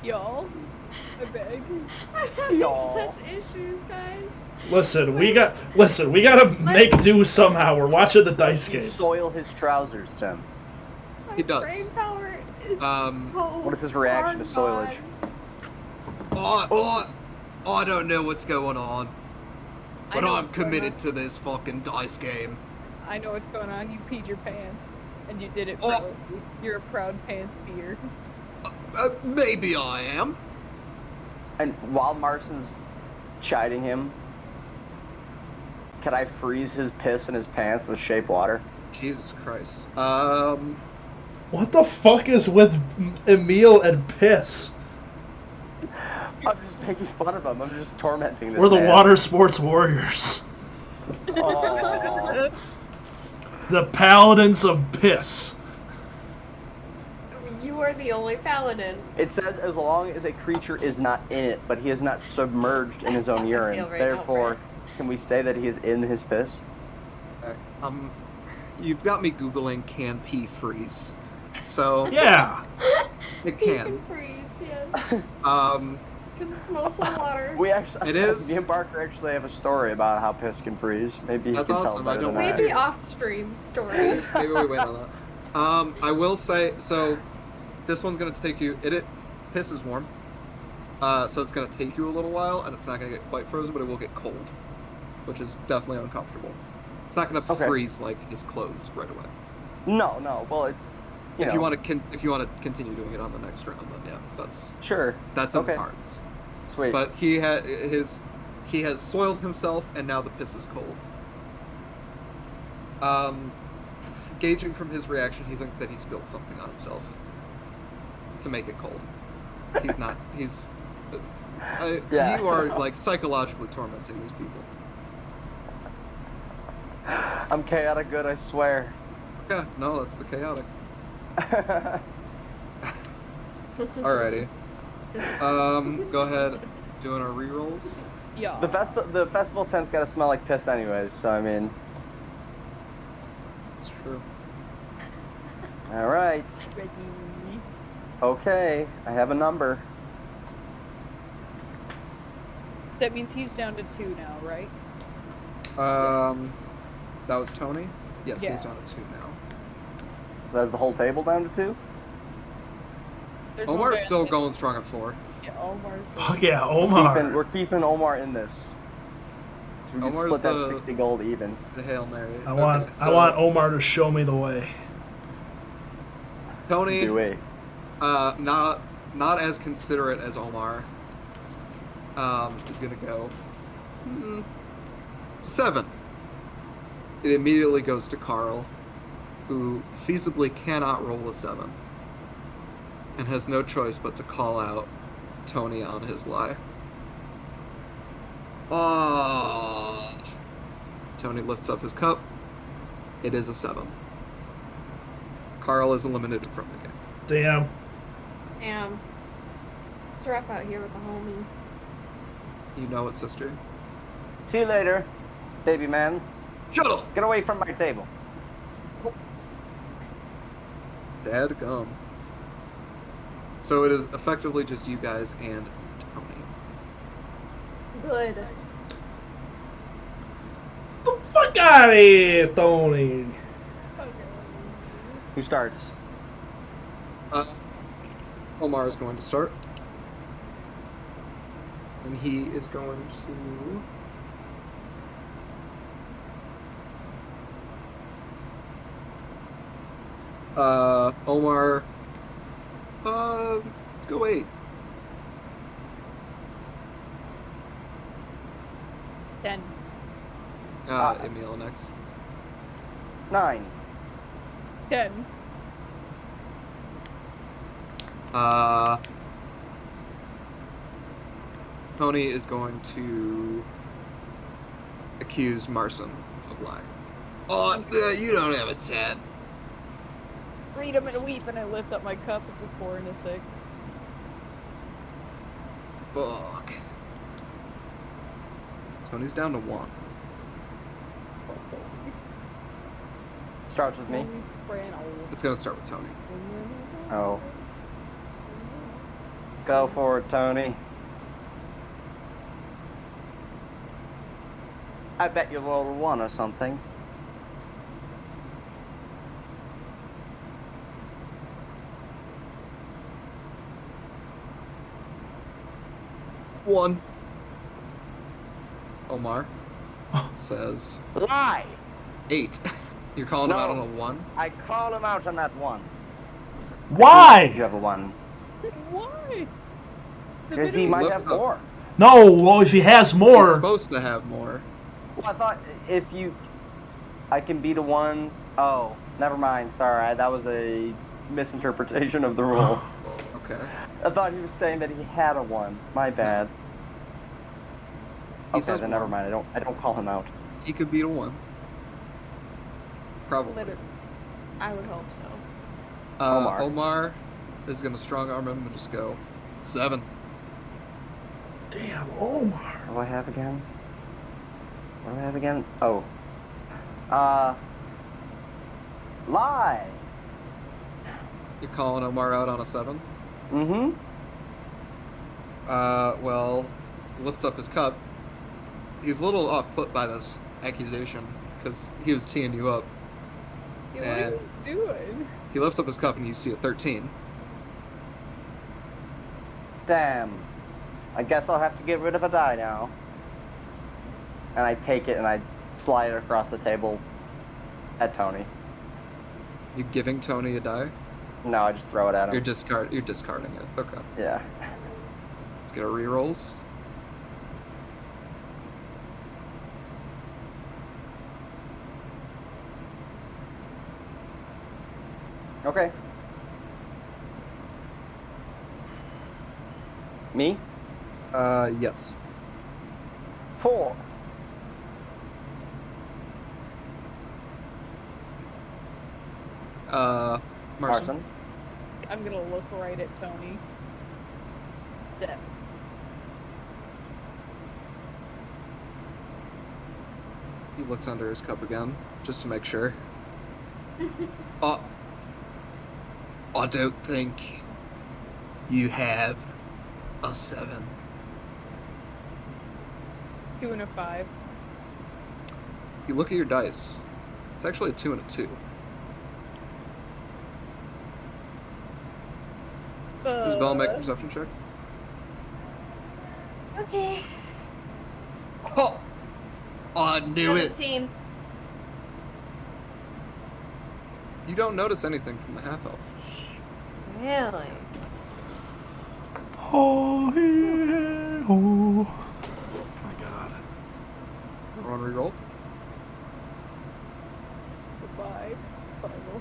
Y'all. I beg. I'm having Y'all. such issues, guys. Listen, we gotta make do somehow. We're watching the dice You game. soil his trousers, Tim. My He does. brain power is What is his reaction to far soilage? gone. I don't know what's going on, I know what's going on. to this fucking dice game. I know what's going on. You peed your pants. And you did it Oh. proudly. You're a proud pants peer. Maybe I am. And while Marston's chiding him, can I freeze his piss in his pants with shape water? Jesus Christ. What the fuck is with Emil and piss? I'm just making fun of him. I'm just tormenting this We're the man. water sports warriors. Aw. The paladins of piss. You are the only paladin. It says as long as a creature is not in it, but he is not submerged in his own I urine. feel right now, Therefore, Brett. can we say that he is in his piss? You've got me googling can pee freeze, so Yeah. it You can. freeze, yes. Because It's mostly water. We actually, It is. Me and Barker actually have a story about how piss can freeze. Maybe he That's can awesome. tell I better don't than want Maybe I. off stream story. maybe we wait on that. I will say so. this one's gonna take you. Piss is warm, so it's gonna take you a little while, and it's not gonna get quite frozen, but it will get cold, which is definitely uncomfortable. It's not gonna freeze like his clothes right away. No. Well, it's. If you want to continue doing it on the next round, then yeah, that's in the cards. Sweet. But he has soiled himself, and now the piss is cold. Gauging from his reaction, he thinks that he spilled something on himself to make it cold. He's not. You are like psychologically tormenting these people. I'm chaotic good, I swear. Yeah, no, that's the chaotic. Alrighty. Go ahead. Doing our rerolls. Yeah. The festival tent's gotta smell like piss anyways, so I mean. It's true. Alright. Ready. Okay, I have a number. That means he's down to 2 now, right? That was Tony? Yes, Yeah. he's down to 2 now. That's the whole table down to 2? There's one Omar's guy still on going strong at 4. the- Yeah, Omar's. Fuck yeah, Omar. We're keeping Omar in this. So we can Omar's split that the- 60 gold even. The Hail Mary. I want Omar to show me the way. Tony, Do it. not as considerate as Omar, is gonna go 7. It immediately goes to Carl, who feasibly cannot roll a 7, and has no choice but to call out Tony on his lie. Oh. Tony lifts up his cup. It is a 7. Carl is eliminated from the game. Damn. Damn. It's rough out here with the homies. You know it, sister. See you later, baby man. Shut up! Get away from my table. Dadgum. So it is effectively just you guys and Tony. Good. The fuck out of here, Tony. Who starts? Omar is going to start. And he is going to... Omar... let's go 8. 10. Emil next. 9. 10. Tony is going to accuse Marson of lying. Oh, you don't have a 10. Read them and weep, and I lift up my cup. It's a 4 and a 6. Fuck. Tony's down to 1. Starts with me. It's gonna start with Tony. Oh. Go for it, Tony. I bet you rolled a 1 or something. One. Omar says Lie! 8. You're calling him out on No. a 1? I call him out on that 1. You Why? have a 1. Why? Because he might lifts have up. more. No, well, if he has He's more. supposed to have more. Well, I thought if you... I can beat a 1... Oh, never mind. Sorry, that was a misinterpretation of the rules. Okay. I thought he was saying that he had a 1. My bad. He Okay, says then never 1. mind. I don't call him out. He could beat a 1. Probably. Literally. I would hope so. Omar is gonna strong arm him and just go 7. Damn, Omar. What do I have again? What do I have again? Oh. Lie! You're calling Omar out on a 7? Mm-hmm. Well, he lifts up his cup. He's a little off put by this accusation because he was teeing you up. What are And you doing? he lifts up his cup and you see a 13. Damn. I guess I'll have to get rid of a die now. And I take it and I slide it across the table at Tony. You giving Tony a die? No, I just throw it at him. You're discarding it. Okay. Yeah. Let's get our rerolls. Okay. Me? Yes. 4. Marson. I'm gonna look right at Tony. 7. He looks under his cup again, just to make sure. I don't think you have a 7. 2 and a 5. You look at your dice. It's actually a 2 and a 2. Isabella, make a perception check. Okay. Oh! I knew it! 17. You don't notice anything from the half-elf. Really? Oh, yeah, oh. My God. Everyone reroll. Goodbye. Final.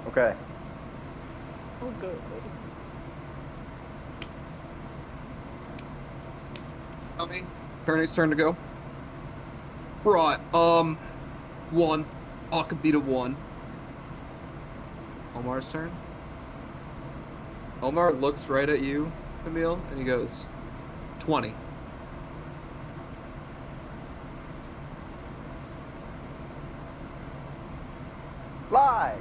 Okay. Oh, good. Tony's turn to go. Right, 1. I could beat a 1. Omar's turn. Omar looks right at you, Emil, and he goes, 20. Lie!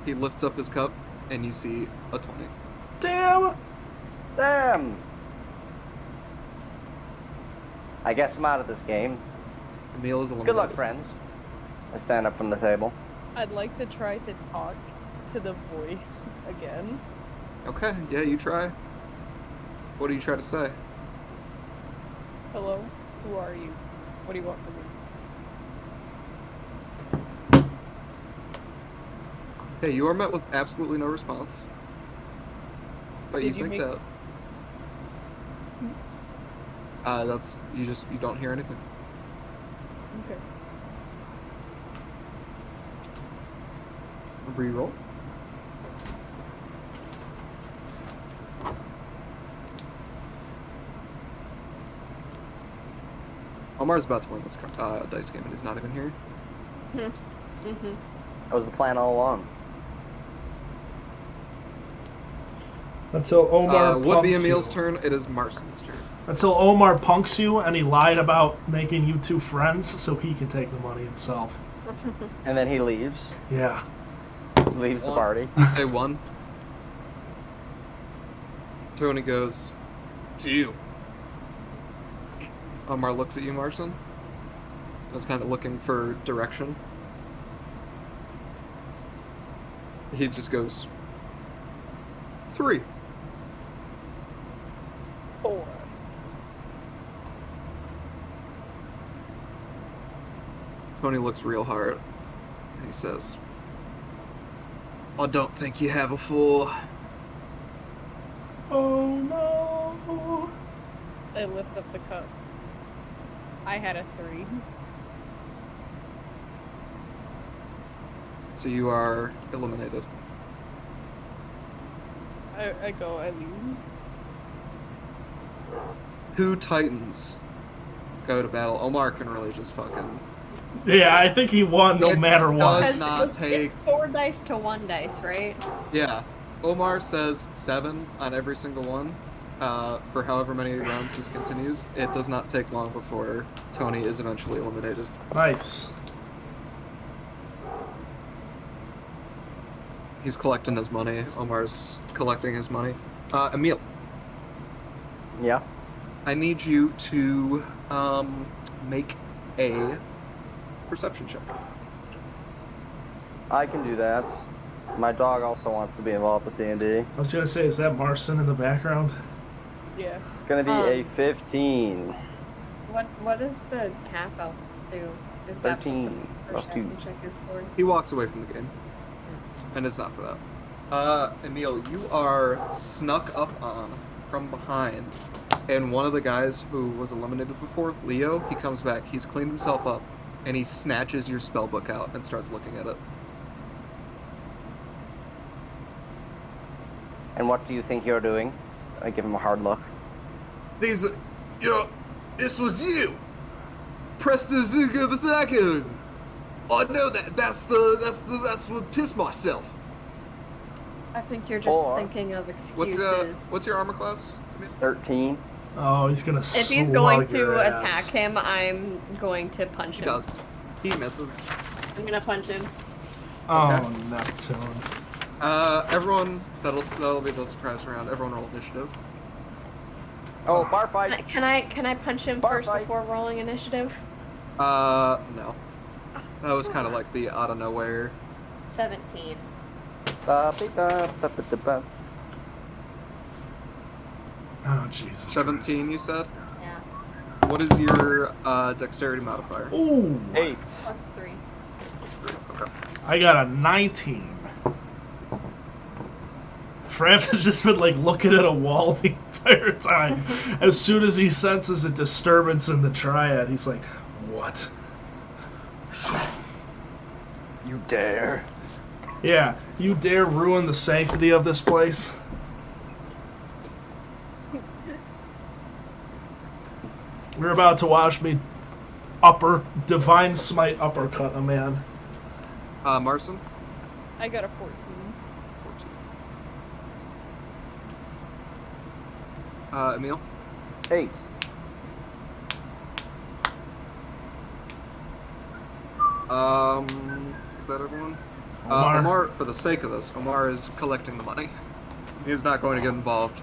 He lifts up his cup, and you see a 20. Damn! Damn! I guess I'm out of this game. Emil is eliminated. Good luck, friends. I stand up from the table. I'd like to try to talk to the voice again. Okay, yeah, you try. What do you try to say? Hello? Who are you? What do you want from me? Hey, you are met with absolutely no response. But Did you you think make- that... that's... You don't hear anything. Okay. Reroll. Omar's about to win this dice game and he's not even here. Mm-hmm. That was the plan all along. Until Omar would be punks Emil's you. turn, it is Marson's turn. Until Omar punks you and he lied about making you two friends so he can take the money himself. And then he leaves. Yeah. Leaves the One. party. You say 1. Tony goes, 2. Omar looks at you, Marson. Was kind of looking for direction. He just goes, 3. 4. Tony looks real hard, and he says, I don't think you have a 4. Oh no. I lift up the cup. I had a 3. So you are eliminated. I leave. 2 Titans go to battle. Omar can really just fucking... Yeah, I think he won no It matter what. does not it's take... 4 dice to 1 dice, right? Yeah. Omar says 7 on every single one. For however many rounds this continues. It does not take long before Tony is eventually eliminated. Nice. He's collecting his money. Omar's collecting his money. Emil. Yeah. I need you to make a perception check. I can do that. My dog also wants to be involved with D&D. I was gonna say, is that Marson in the background? Yeah. It's gonna be a 15. What does the half elf do? Is 13 that plus 2. check is for? He walks away from the game, and it's not for that. Emil, you are snuck up on from behind, and one of the guys who was eliminated before, Leo, he comes back. He's cleaned himself up, and he snatches your spell book out and starts looking at it. And what do you think you're doing? I give him a hard look. This was you, Prestozuga Basakos. I know that. That's what pissed myself. I think you're just Or- thinking of excuses. What's your armor class? 13. Oh, he's gonna If he's slug going to your ass. attack him, I'm going to punch He him. does. He misses. I'm gonna punch him. Oh, Okay. Neptune. Everyone, that'll be the surprise round. Everyone roll initiative. Oh, bar fight. Can I punch him Bar first fight. before rolling initiative? No. That was kind of like the out of nowhere. 17. Oh, Jesus. 17, you said? Yeah. What is your dexterity modifier? Ooh, 8. Plus 3. Plus 3. Okay. I got a 19. Frampton's just been like looking at a wall the entire time. As soon as he senses a disturbance in the triad, he's like, "What?" You dare. Yeah, you dare ruin the sanctity of this place? We're about to watch me divine smite uppercut a man. Marson? I got a 14. 14. Emil? 8. Is that everyone? Omar. Omar, for the sake of this, Omar is collecting the money. He's not going to get involved.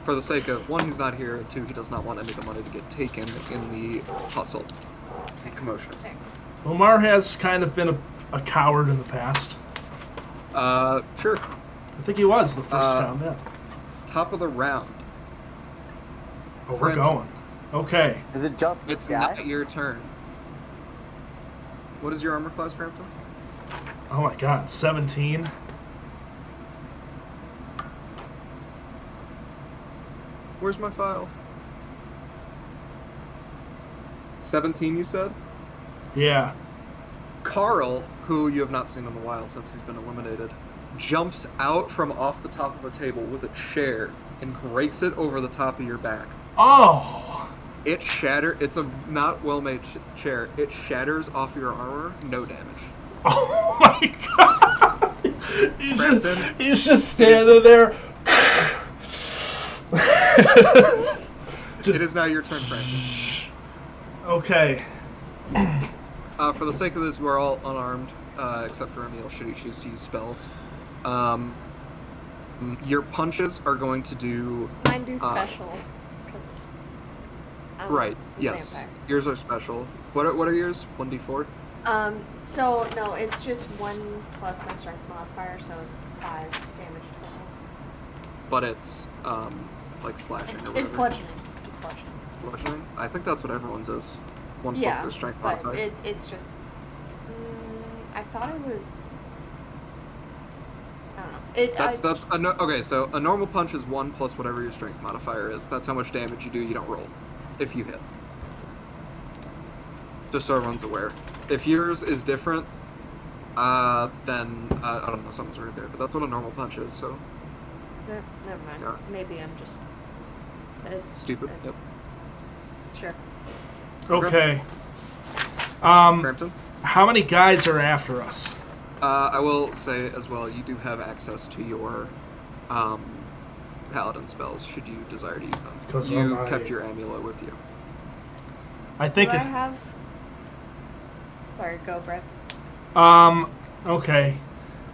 For the sake of, one, he's not here, and two, he does not want any of the money to get taken in the hustle and commotion. Omar has kind of been a coward in the past. Sure. I think he was the first combat. Top of the round. Oh, we're Frampton. going. Okay. Is it just this It's guy? not your turn. What is your armor class, Frampton? Oh my god, 17. Where's my file? 17, you said? Yeah. Carl, who you have not seen in a while since he's been eliminated, jumps out from off the top of a table with a chair and breaks it over the top of your back. Oh! It shatters. It's a not well-made chair. It shatters off your armor, no damage. Oh my god! Frampton, He's just standing there. it is now your turn, Frampton. Okay. For the sake of this, we're all unarmed, except for Emil, should he choose to use spells. Your punches are going to do... Mine do special. 'cause I'm Right, a yes. vampire. Yours are special. What are yours? 1d4? So no, it's just 1 plus my strength modifier, so 5 damage total. But it's, like slashing or whatever. It's bludgeoning. It's bludgeoning. It's bludgeoning? I think that's what everyone's is. 1 plus Yeah, their strength but modifier. it's just. I thought it was. I don't know. Okay, so a normal punch is 1 plus whatever your strength modifier is. That's how much damage you do. You don't roll if you hit. Just so everyone's aware. If yours is different, then I don't know, something's right there. But that's what a normal punch is. So Is it? Never mind. Yeah. Maybe I'm just. stupid. Yep. Sure. Okay. Frampton. How many guys are after us? I will say as well, you do have access to your paladin spells should you desire to use them. 'Cause You of my- kept your amulet with you. I think. Do I have? Sorry, go, Brett. Okay.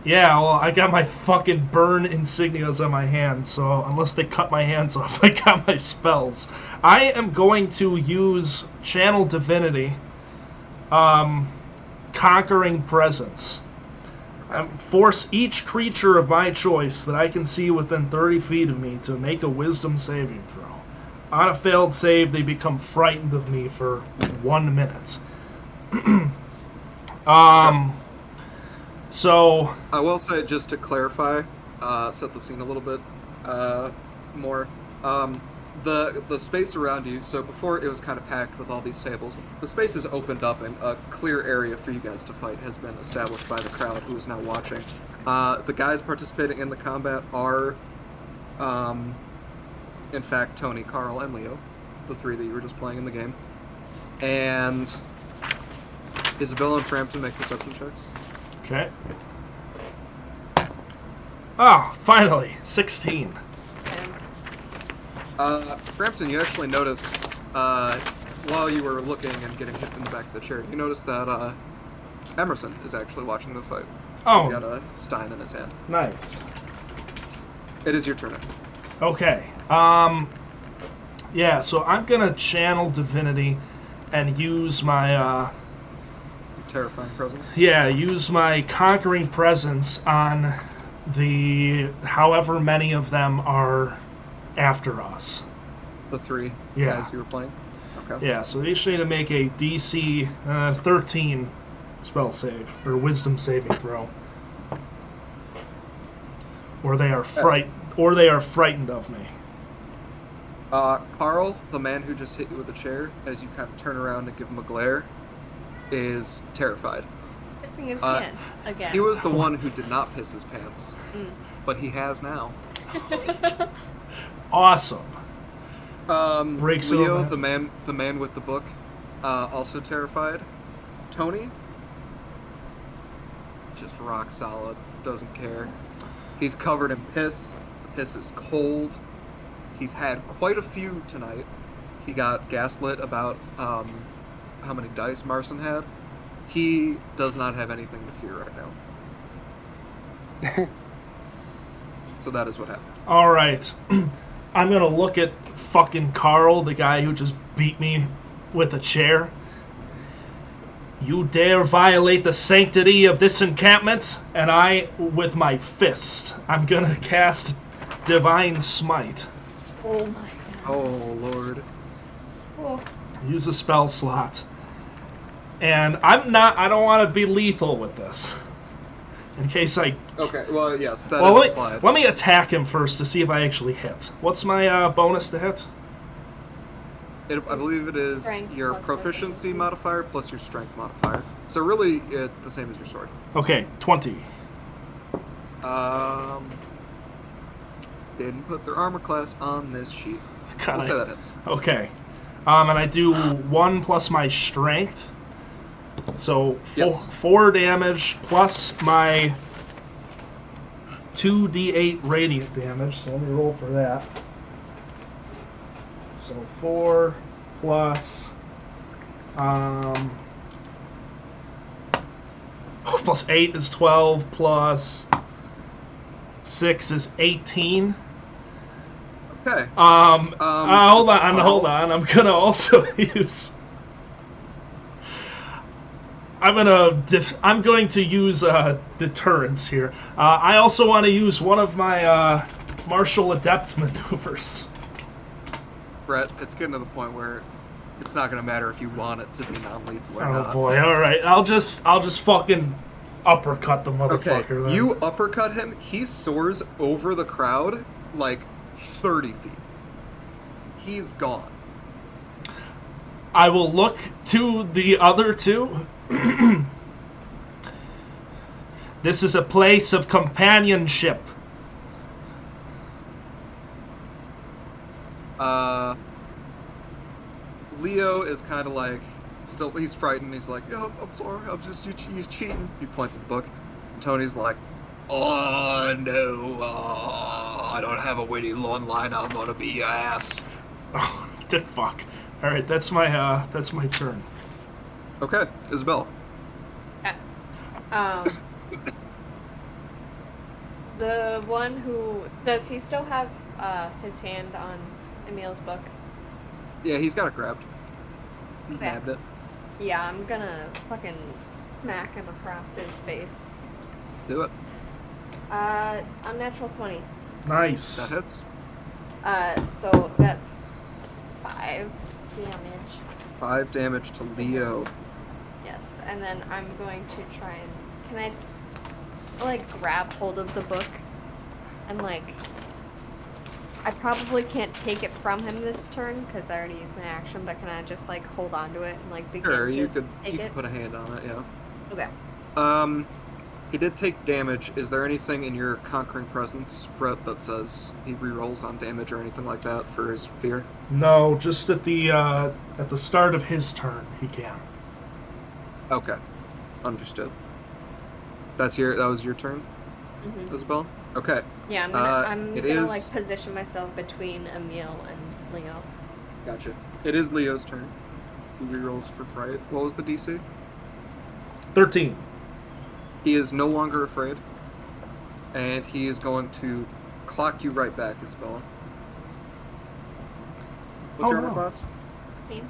Yeah, well, I got my fucking burn insignias on my hand, so unless they cut my hands off, I got my spells. I am going to use Channel Divinity, Conquering Presence. Force each creature of my choice that I can see within 30 feet of me to make a Wisdom saving throw. On a failed save, they become frightened of me for 1 minute. So I will say, just to clarify, set the scene a little bit more. The space around you. So before it was kind of packed with all these tables. The space has opened up, and a clear area for you guys to fight has been established by the crowd who is now watching. The guys participating in the combat are, in fact, Tony, Carl, and Leo, the three that you were just playing in the game. And Isabella and Frampton make perception checks. Okay. Oh, finally, 16. Frampton, you actually notice, while you were looking and getting hit in the back of the chair, you notice that, Emerson is actually watching the fight. Oh. He's got a stein in his hand. Nice. It is your turn. Okay. Yeah, so I'm gonna channel Divinity and use my, Terrifying presence. yeah, use my Conquering Presence on the however many of them are after us. The three Yeah. guys you were playing. Okay. Yeah, so they each need to make a DC 13 spell save, or Wisdom saving throw. Or they are frightened of me. Carl, the man who just hit you with a chair, as you kind of turn around and give him a glare, is terrified. Pissing his pants again. He was the one who did not piss his pants, Mm. but he has now. Awesome. Breaks Leo, over. the man with the book, also terrified. Tony, just rock solid, doesn't care. He's covered in piss. The piss is cold. He's had quite a few tonight. He got gaslit about how many dice Marson had. He does not have anything to fear right now. So that is what happened. All right. I'm going to look at fucking Carl, the guy who just beat me with a chair. You dare violate the sanctity of this encampment, and I, with my fist, I'm going to cast Divine Smite. Oh my god. Oh, Lord. Oh. Use a spell slot. And I don't want to be lethal with this. In case I... Okay, well, yes, that Well, is implied. let me attack him first to see if I actually hit. What's my bonus to hit? I believe it is Strength your plus proficiency modifier plus your strength modifier. So really, the same as your sword. Okay, 20. Didn't put their armor class on this sheet. God, We'll say that hits. Okay. And I do 1 plus my strength. So Yes. 4 damage plus my 2d8 radiant damage. So let me roll for that. So 4 plus plus 8 is 12, plus 6 is 18. Okay. Hold Carl? on. I'm gonna also use. I'm going to use deterrence here. I also want to use one of my martial adept maneuvers. Brett, it's getting to the point where it's not going to matter if you want it to be non-lethal or Oh not. boy! All right, I'll just fucking uppercut the motherfucker. Okay, then. you uppercut him, he soars over the crowd like 30 feet. He's gone. I will look to the other two. This is a place of companionship. Leo is kind of like, still, he's frightened. He's like, "Yeah, I'm sorry. He's cheating." He points at the book. And Tony's like, "Oh no, I don't have a witty long line. I'm gonna be your ass." Oh, dick fuck. All right, that's my turn. Okay, Isabel. The one who does he still have his hand on Emil's book? Yeah, he's got it grabbed. He's Okay. nabbed it. Yeah, I'm gonna fucking smack him across his face. Do it. Unnatural 20. Nice. That hits. So that's 5 damage. 5 damage to Leo. Yes, and then I'm going to try and can I like grab hold of the book and like I probably can't take it from him this turn because I already used my action, but can I just like hold on to it and like begin Sure, to you could take it? put a hand on it, yeah. Okay. He did take damage. Is there anything in your Conquering Presence, Brett, that says he rerolls on damage or anything like that for his fear? No, just at the start of his turn, he can. Okay. Understood. That was your turn, Mm-hmm. Isabel? Okay. Yeah, I'm it gonna is- like position myself between Emil and Leo. Gotcha. It is Leo's turn. He rerolls for fright. What was the DC? 13. He is no longer afraid. And he is going to clock you right back, Isabella. What's Oh, your armor no. class? 15?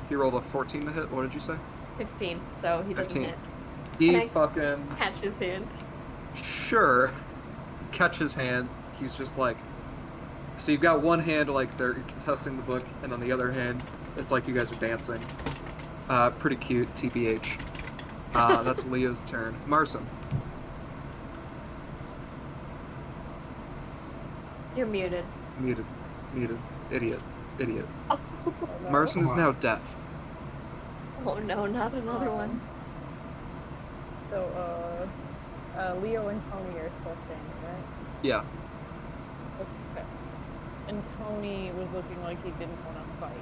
He rolled a 14 to hit. What did you say? 15, so he doesn't 15. hit. He Can I- fucking... Catch his hand. Sure. Catch his hand. He's just like... So you've got one hand like they're contesting the book, and on the other hand, it's like you guys are dancing. Pretty cute, TBH. That's Leo's turn. Marson. You're muted. Muted. Idiot. Oh, no. Marson is now deaf. Oh no, not another one. So, Leo and Tony are still standing, right? Yeah. Okay. And Tony was looking like he didn't want to fight.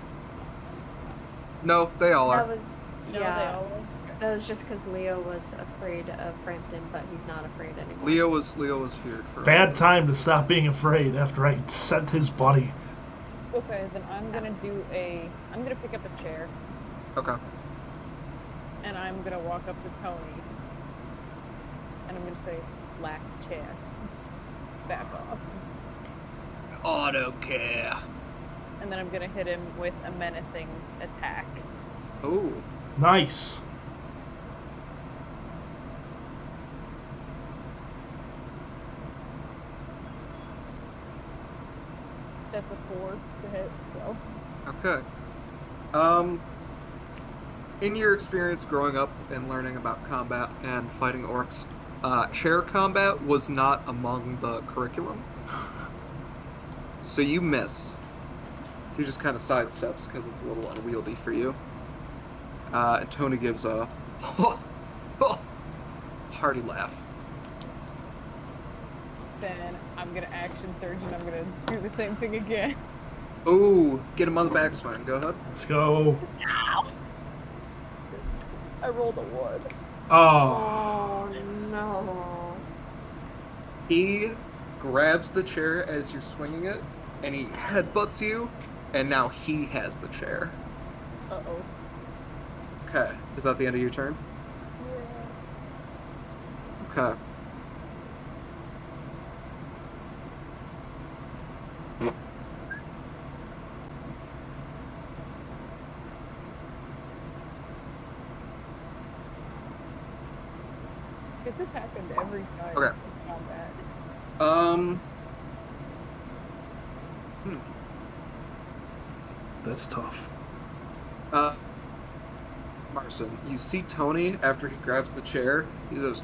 No, they all That are. was No, yeah. they all were? That was just because Leo was afraid of Frampton, but he's not afraid anymore. Leo was feared for a Bad bit. time to stop being afraid after I sent his buddy. Okay, then I'm gonna pick up a chair, Okay. and I'm gonna walk up to Tony, and I'm gonna say, last chance. Back off. Auto care. And then I'm gonna hit him with a menacing attack. Oh. Nice. That's a 4 to hit, so. Okay. In your experience growing up and learning about combat and fighting orcs, chair combat was not among the curriculum. So you miss. He just kind of sidesteps because it's a little unwieldy for you. And Tony gives a hearty laugh. Then I'm gonna action surge and I'm gonna do the same thing again. Ooh, get him on the backswing. Go ahead. Let's go. I rolled a 1. Oh. Oh no. He grabs the chair as you're swinging it, and he headbutts you, and now he has the chair. Uh-oh. Okay. Is that the end of your turn? Yeah. Okay. Because this happened every time Okay. in combat. That's tough. Marson, you see Tony after he grabs the chair, he goes,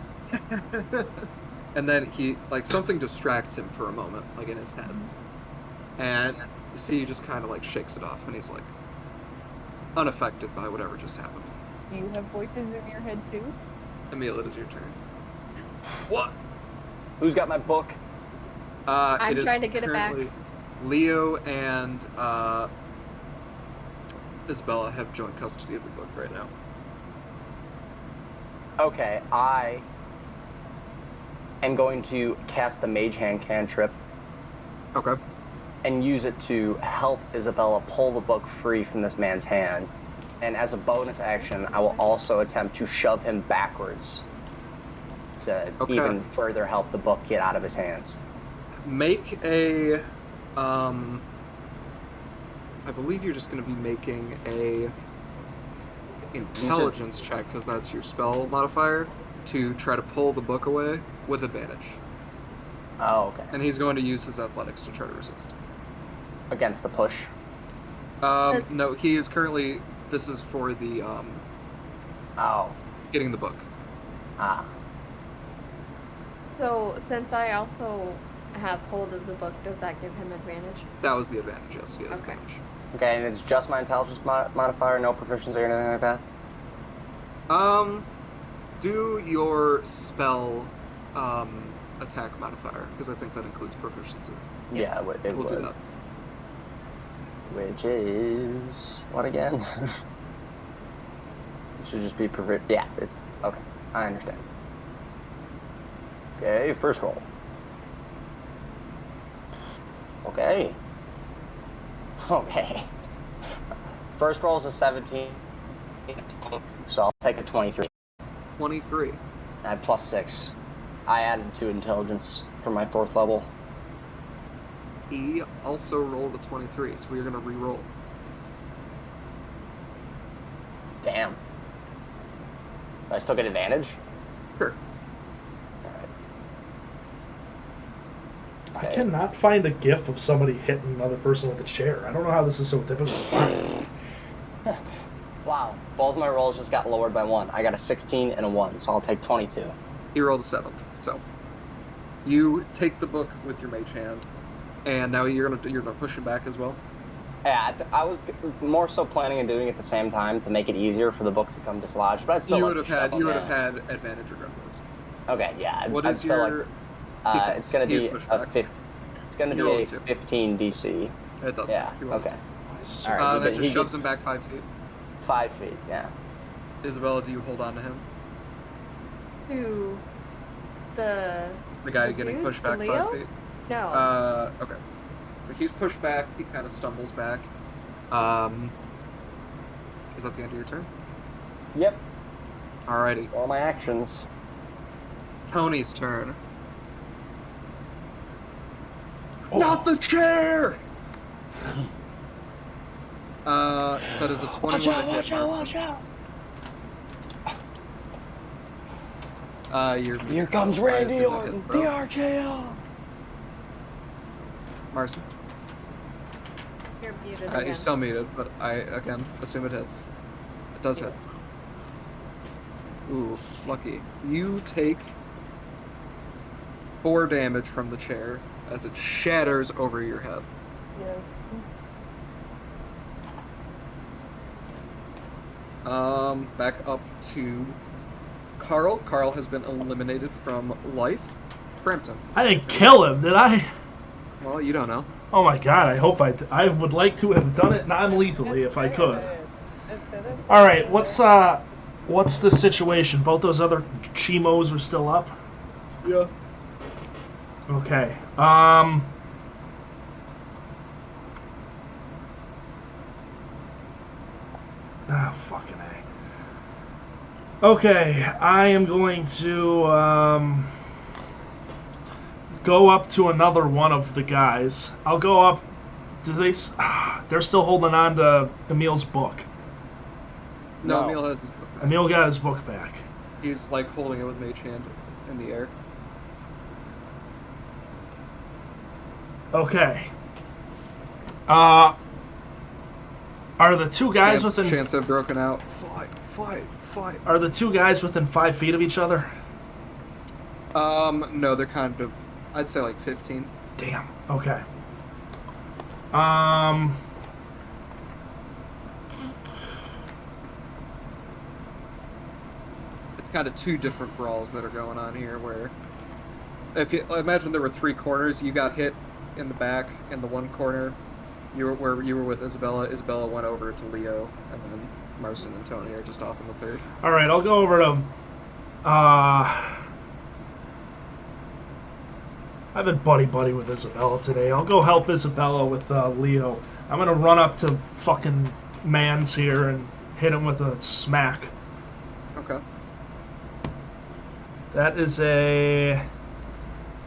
and then he, like, something distracts him for a moment, like in his head. And you see he just kind of, like, shakes it off, and he's, like, unaffected by whatever just happened. Do you have voices in your head too? Emil, it is your turn. What? Who's got my book? I'm It is trying to get it back. currently Leo and Isabella have joint custody of the book right now. Okay, I am going to cast the Mage Hand cantrip Okay. and use it to help Isabella pull the book free from this man's hand. And as a bonus action, I will also attempt to shove him backwards to Okay. even further help the book get out of his hands. Make a, I believe you're just going to be making a intelligence check, because that's your spell modifier, to try to pull the book away with advantage. Oh, okay. And he's going to use his athletics to try to resist. Against the push. No, he is currently, this is for the, Oh. getting the book. Ah. So, since I also have hold of the book, does that give him advantage? That was the advantage, yes, he has Okay. advantage. Okay, and it's just my intelligence modifier, no proficiency or anything like that? Do your spell, attack modifier, because I think that includes proficiency. Yeah, it We'll would. do that. Which is... what again? It should just be yeah, it's... okay, I understand. Okay, first roll. Okay. Okay. First roll is a 17, so I'll take a 23. 23. I had +6. I added 2 intelligence for my 4th level. He also rolled a 23, so we're going to re-roll. Damn. Do I still get advantage? Sure. I cannot find a gif of somebody hitting another person with a chair. I don't know how this is so difficult to find. Wow, both my rolls just got lowered by 1. I got a 16 and a 1, so I'll take 22. He rolled a 7. So you take the book with your mage hand, and now you're gonna push him back as well. Yeah, I was more so planning on doing it at the same time to make it easier for the book to come dislodged, but I'd still You like would to have shove him, had advantage regardless. Okay, yeah. What I'd is still your? like, it's gonna He's be pushed a back. It's gonna You be rolled a a 2. 15 DC. It does. Yeah. You rolled a Okay. 2. All right. That he just shoves gets him back 5 feet. 5 feet. Yeah. Isabella, do you hold on to him? To the guy the getting dude, pushed the back Leo? 5 feet? No. Okay. So he's pushed back, he kind of stumbles back. Is that the end of your turn? Yep. Alrighty. All my actions. Tony's turn. Not the chair! That is a 21 to hit. Watch out! You're Here muted, comes so I Randy assume that Orton, hits, the bro. RKO. Marcy, You're muted you're again. still muted, but I, again, assume it hits. It does hit. Ooh, lucky. You take 4 damage from the chair as it shatters over your head. Back up to Carl. Carl has been eliminated from life. Brampton. I didn't kill him, did I? Well, you don't know. Oh my god, I hope I would like to have done it non-lethally if I could. Alright, what's the situation? Both those other chimos are still up? Yeah. Okay. Fucking A. Okay, I am going to go up to another one of the guys. I'll go up. They're still holding on to Emil's book. No, No. Emil has his book back. Emil got his book back. He's like holding it with mage hand in the air. Okay. Are the two guys within? Chance have broken out. Fight. Are the two guys within 5 feet of each other? No, they're kind of, I'd say like 15. Damn. Okay. It's kind of 2 different brawls that are going on here. Where, if you imagine there were 3 corners, you got hit in the back in the one corner. You were with Isabella. Isabella went over to Leo, and then Marcin and Tony are just off in the third. All right. I'll go over to. I've been buddy with Isabella today. I'll go help Isabella with Leo. I'm gonna run up to fucking Mans here and hit him with a smack. Okay. That is a...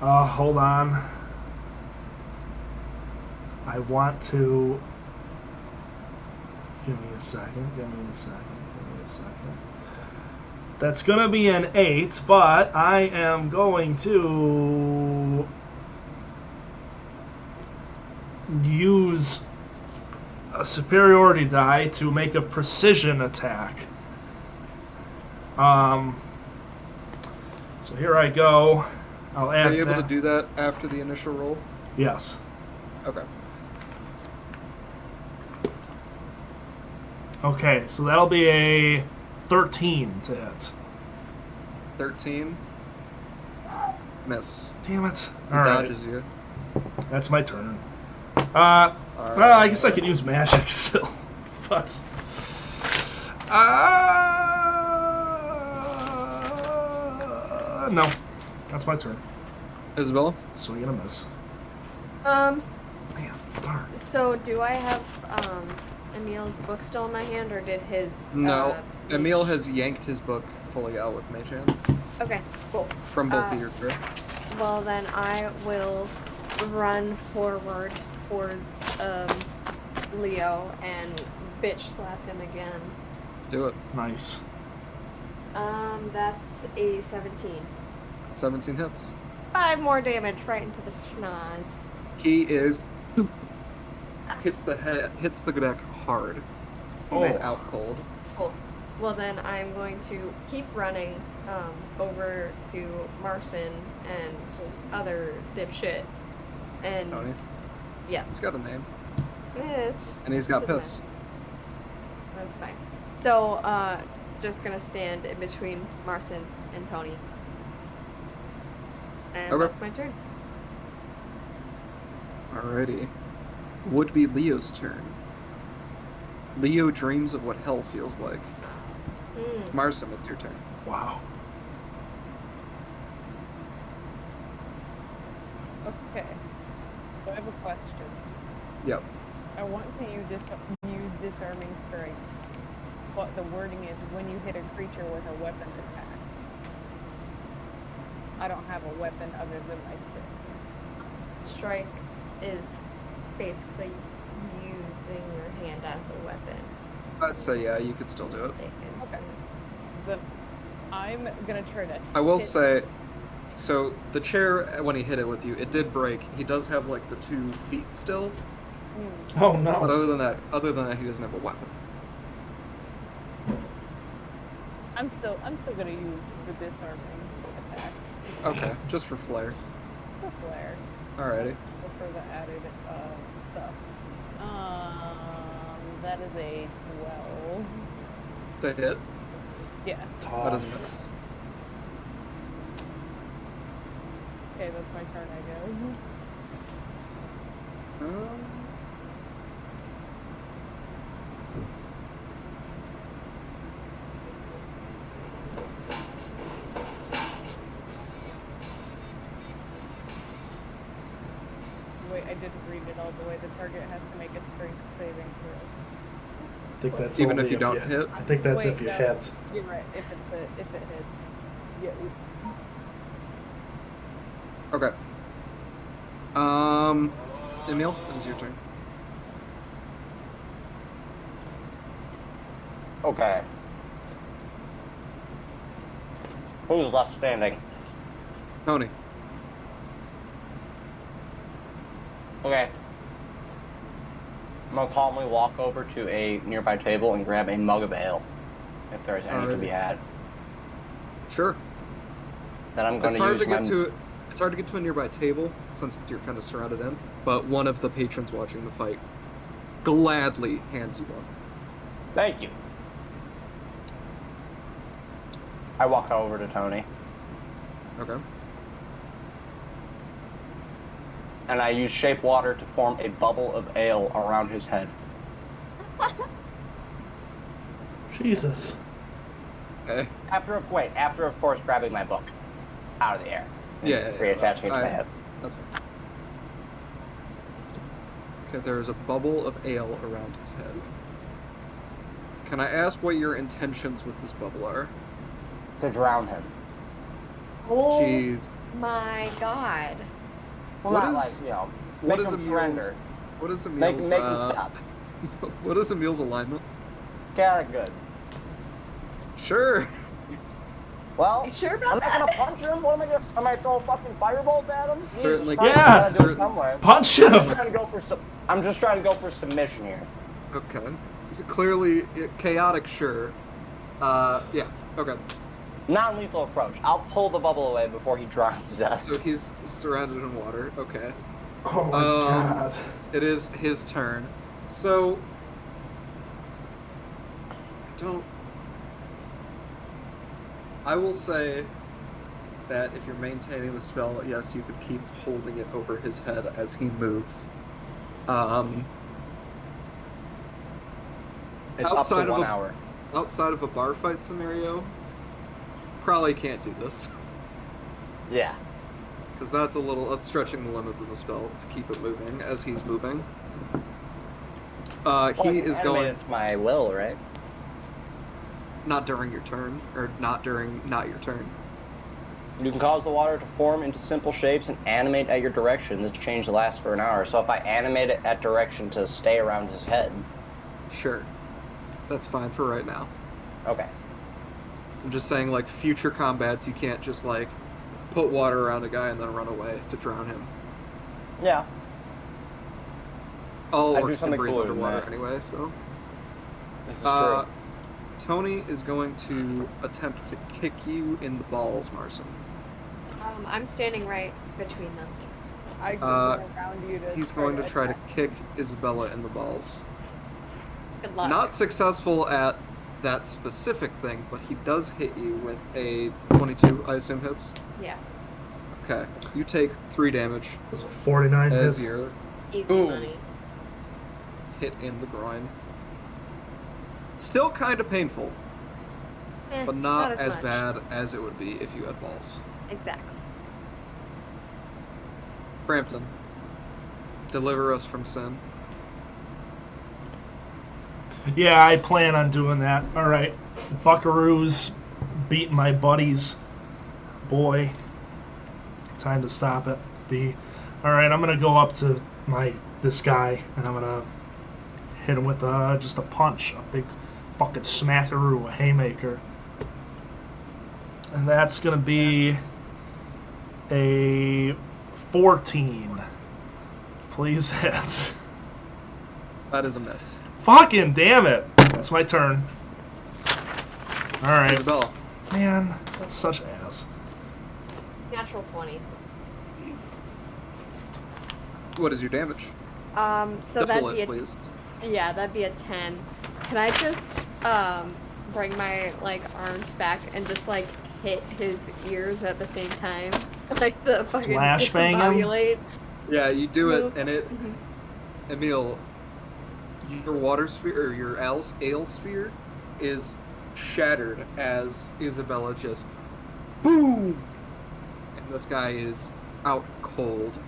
Oh, hold on. I want to... Give me a second. That's going to be an 8, but I am going to use a superiority die to make a precision attack. So here I go. I'll add Are you able that. to do that after the initial roll? Yes. Okay. Okay, so that'll be a 13 to hit. 13. Miss. Damn it. He All right. dodges you. That's my turn. Well, I guess I could use magic still. But... no. That's my turn. Isabella? Swing and a miss. Um, Man, darn. so do I have, Emil's book still in my hand, or did his, No. Emil has yanked his book fully out with Mage Hand Okay, cool. from both of your grip. Well, then I will run forward towards, Leo and bitch slap him again. Do it. Nice. That's a 17. 17 hits. 5 more damage right into the schnoz. He is hits the deck hard. He's out cold. Cool. Well, then I'm going to keep running over to Marcin and other dipshit. And Tony. yeah, He's got a name. it's And he's got doesn't piss. matter. That's fine. So, just gonna stand in between Marcin and Tony. And Okay. that's my turn. Alrighty. Would be Leo's turn. Leo dreams of what hell feels like. Marcin, it's your turn. Wow. Okay. So I have a question. Yep. I want to use disarming strike, but the wording is when you hit a creature with a weapon attack. I don't have a weapon other than my fist. Strike is basically using your hand as a weapon. I'd say, yeah, you could still do it. Mistaken. Okay. Then I'm gonna try to. I will hit- say, so the chair, when he hit it with you, it did break. He does have, like, the 2 feet still. Oh, But no. other than that, he doesn't have a weapon. I'm still gonna use the disarming attack Okay, just for flair. for flair. Alrighty. For the added stuff. That is a 12. To hit, Yeah. that is a miss. Okay, that's my turn, I guess. Wait, I didn't read it all the way. The target has to make a strength saving throw. I think that's Even only if you don't hit? I think that's if Wait, you no. hit. You're right. If it hits. Yeah. Oops. Okay. Emil, it is your turn. Okay. Who's left standing? Tony. Okay. I'm gonna calmly walk over to a nearby table and grab a mug of ale, if there's any to be Alrighty. had. Sure. Then I'm It's gonna hard use to get my... to. It's hard to get to a nearby table since you're kind of surrounded in. But one of the patrons watching the fight gladly hands you one. Thank you. I walk over to Tony, Okay. and I use shape water to form a bubble of ale around his head. Jesus. Okay. After of course grabbing my book out of the air. and Yeah. reattaching it to my head. That's fine. Okay, there is a bubble of ale around his head. Can I ask what your intentions with this bubble are? To drown him. Oh Jeez. my god. Well, What not is- like, you know, what make is them Emil's- surrender. What is Make Emil's, them stop. what is Emil's alignment? Got it good. Sure. Well, You sure I'm about not gonna that? punch him. What am I gonna? Am I throw a fucking firebolt at him? Certainly Jesus Christ, Yeah. I gotta do it Certain- somewhere. Punch I'm him! just trying to go for I'm just trying to go for submission here. Okay. Is it clearly chaotic? Sure. Yeah. Okay. Non-lethal approach. I'll pull the bubble away before he drowns to death. So he's surrounded in water. Okay. Oh my god. It is his turn. So I will say that if you're maintaining the spell, yes, you could keep holding it over his head as he moves. It's outside up to of 1 a- hour. Outside of a bar fight scenario, probably can't do this. Yeah. Because that's stretching the limits of the spell to keep it moving as he's moving. Well, He is going It to my will, right? not during your turn, or not your turn. You can cause the water to form into simple shapes and animate at your direction. This change lasts for an hour. So if I animate it at direction to stay around his head, Sure, that's fine for right now. okay. I'm just saying, like, future combats, you can't just like put water around a guy and then run away to drown him. Yeah. All I'd do orcs can something breathe cooler than underwater that. anyway, so. This is true. Tony is going to attempt to kick you in the balls, Marson. I'm standing right between them. I go around you to. He's going to try to kick Isabella in the balls. Good luck. Not successful at that specific thing, but he does hit you with a 22, I assume hits. Yeah. Okay, you take 3 damage There's a 49 as hit. your Easy Boom. money. hit in the groin. Still kind of painful, but not as much. bad as it would be if you had balls. Exactly. Brampton, deliver us from sin. Yeah, I plan on doing that. Alright. Buckaroos beating my buddies. Boy. Time to stop it. Alright, I'm gonna go up to this guy and I'm gonna hit him with just a punch. A big fucking smackaroo, a haymaker. And that's gonna be a 14. Please hit. That is a miss. Fucking damn it. That's my turn. Alright. Isabella, Man, that's such ass. Natural 20. what is your damage? So Double that'd it, be a please. yeah, that'd be a 10. Can I just bring my arms back and just hit his ears at the same time? Like the fucking Flashbang him? discombobulate. Yeah, you do it, Move. and it. Mhm. Emil, your water sphere, or your ale sphere, is shattered as Isabella just boom! And this guy is out cold.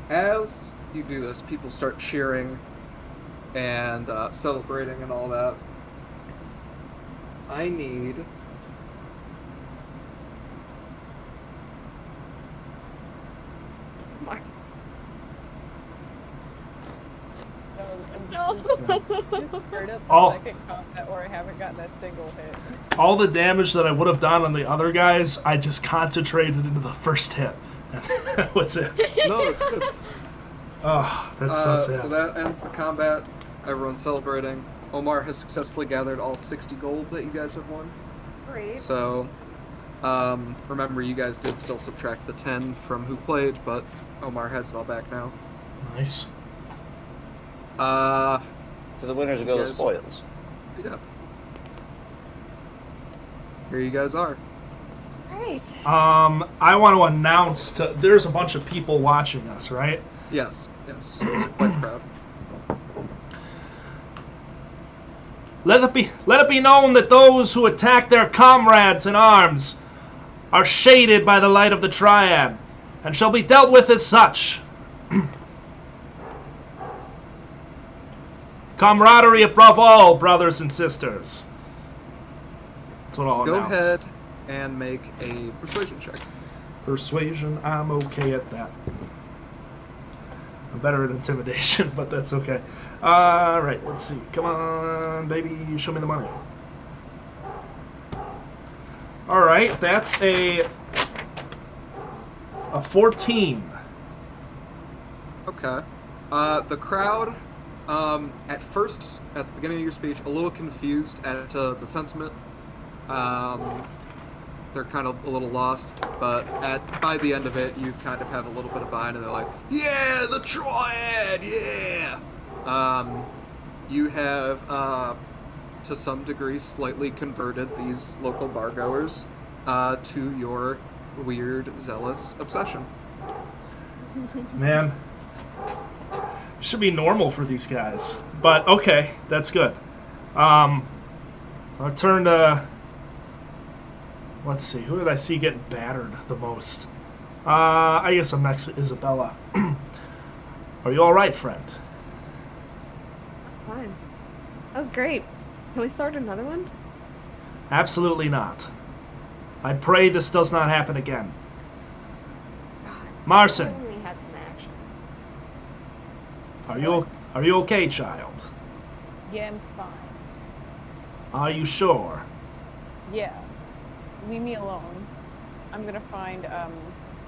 As you do this, people start cheering and celebrating and all that. I need... Mars. No. No. Just straight up Oh. second combat where I haven't gotten a single hit. All the damage that I would have done on the other guys, I just concentrated into the first hit. And that was it. No, it's good. Oh, that's so sad. So that ends the combat. Everyone's celebrating. Omar has successfully gathered all 60 gold that you guys have won. Great. So, remember, you guys did still subtract the 10 from who played, but Omar has it all back now. Nice. To the winners go the Yes. spoils. Yeah. Here you guys are. Great. I want to announce there's a bunch of people watching us, right? Yes, yes. There's quite a crowd. Let it be known that those who attack their comrades in arms are shaded by the light of the Triad, and shall be dealt with as such. Camaraderie above all, brothers and sisters. That's what I'll Go announce. ahead and make a persuasion check. Persuasion, I'm okay at that. I'm better at intimidation, but that's okay. Alright, let's see. Come on, baby, show me the money. Alright, that's a 14. Okay. The crowd, at first, at the beginning of your speech, a little confused at the sentiment. They're kind of a little lost, but by the end of it, you kind of have a little bit of buy-in, and they're like, "Yeah, the Triad, yeah!" You have, to some degree, slightly converted these local bargoers to your weird, zealous obsession. Man, should be normal for these guys, but okay, that's good. I'll turn to. Let's see, who did I see getting battered the most? I guess I'm next to Isabella. Are you all right, friend? Fine. That was great. Can we start another one? Absolutely not. I pray this does not happen again. Marcin, We had some action. are you okay, child? Yeah, I'm fine. Are you sure? Yeah. Leave me alone. I'm gonna find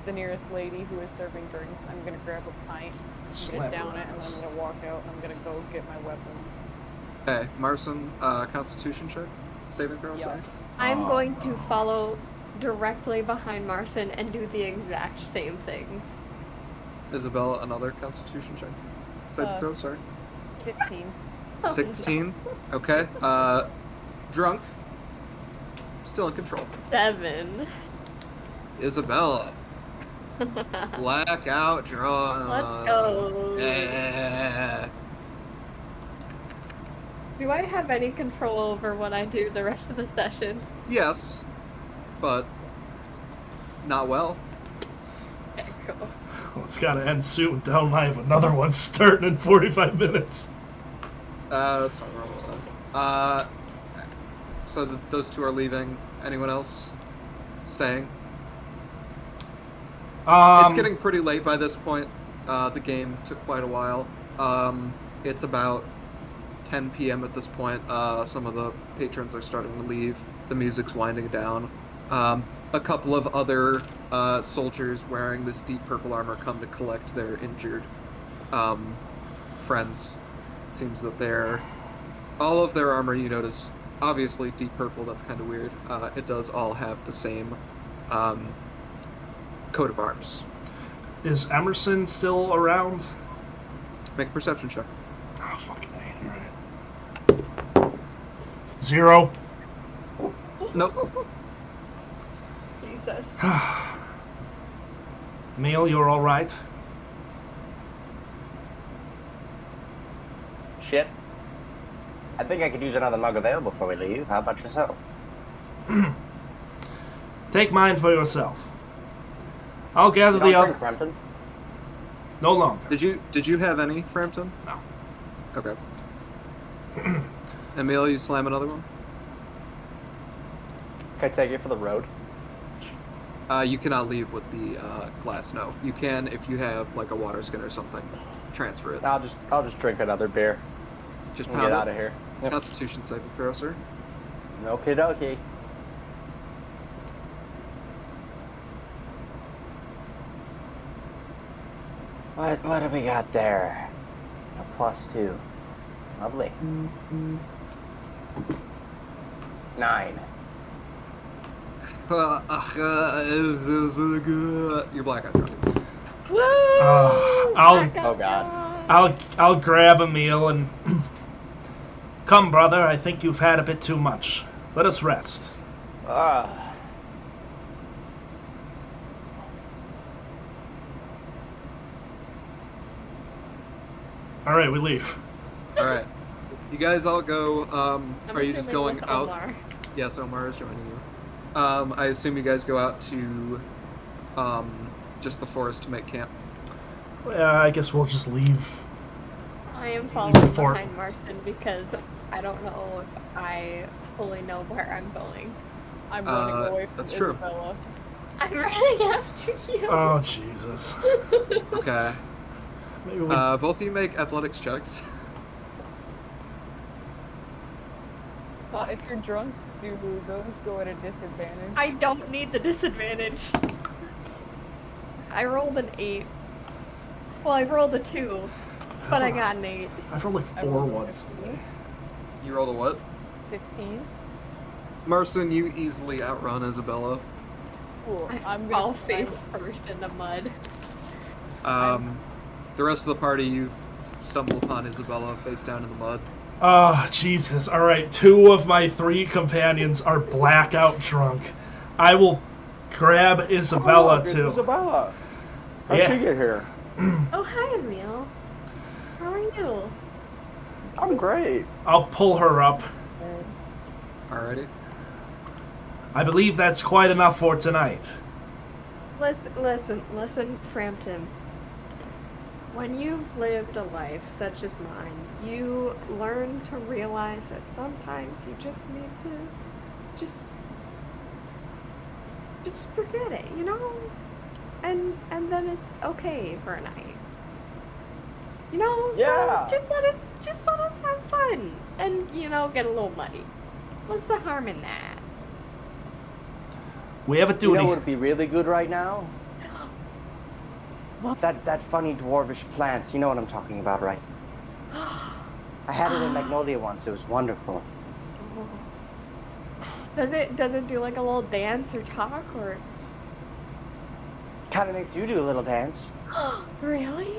the nearest lady who is serving drinks. I'm gonna grab a pint, I'm Slap gonna down her it, and ass. then I'm gonna walk out and I'm gonna go get my weapons. Okay, Marcin, Constitution check, saving throw. Yeah. Sorry. I'm Oh, going to no. follow directly behind Marcin and do the exact same things. Isabella, another Constitution check, saving throw. Sorry. 15. 16. Okay. Drunk. Still in control. 7. Isabella. Blackout drunk. Let's go. Yeah. Do I have any control over what I do the rest of the session? Yes, but not well. Okay, cool. Well, it's gotta end soon. Down I have another one starting in 45 minutes. That's fine. We're almost done. So those two are leaving. Anyone else staying? It's getting pretty late by this point. The game took quite a while. It's about 10 p.m. at this point. Some of the patrons are starting to leave. The music's winding down. A couple of other soldiers wearing this deep purple armor come to collect their injured friends. It seems that all of their armor, you notice, obviously deep purple. That's kind of weird. It does all have the same coat of arms. Is Emerson still around? Make a perception check. Oh, fucking A. Alright. 0. Nope. Jesus. Emil, you're alright? Shit. I think I could use another mug available before we leave. How about yourself? Take mine for yourself. I'll gather You the don't other. drink, Frampton? No longer. Did you have any, Frampton? No. Okay. Emil, you slam another one? Can I take it for the road? You cannot leave with the glass, no. You can, if you have like a water skin or something, transfer it. I'll just drink another beer Just and pound get it. out of here. Yep. Constitution saving throw, sir. Okie dokie. What do we got there? A +2. Lovely. 9. You're blackout drunk. Woo! I'll- Blackout Oh, God. drunk. I'll grab Emil and come, brother. I think you've had a bit too much. Let us rest. All right, we leave. All right. You guys all go. I'm Are you just assuming going with out? Omar. Yes, Omar is joining you. I assume you guys go out to just the forest to make camp. I guess we'll just leave. I am following Before- behind Martin because I don't know if I fully know where I'm going. I'm running away from that's true. Isabella. I'm running after you. Oh, Jesus. Okay. Maybe we... Both of you make athletics checks. If you're drunk, do those go at a disadvantage? I don't need the disadvantage. I rolled an 8. Well, I rolled a 2, but I got an 8. I've rolled like I 4 rolled a ones 15. today. You rolled a what? 15. Marcin, you easily outrun Isabella. Cool. I I'm fall gonna face first in the mud. The rest of the party, you stumble upon Isabella face down in the mud. Oh, Jesus. Alright, 2 of my 3 companions are blackout drunk. I will grab Isabella, too. Isabella. How'd Yeah. you get here? Oh, hi, Emil. How are you? I'm great. I'll pull her up. Alrighty. I believe that's quite enough for tonight. Listen, Frampton. When you've lived a life such as mine, you learn to realize that sometimes you just need to just forget it, you know? And then it's okay for a night. You know? Yeah. So just let us have fun and, you know, get a little muddy. What's the harm in that? We have a You duty. know what would be really good right now? That funny dwarvish plant. You know what I'm talking about, right? I had it in Magnolia once. It was wonderful. Does it do like a little dance or talk or? Kind of makes you do a little dance. Really?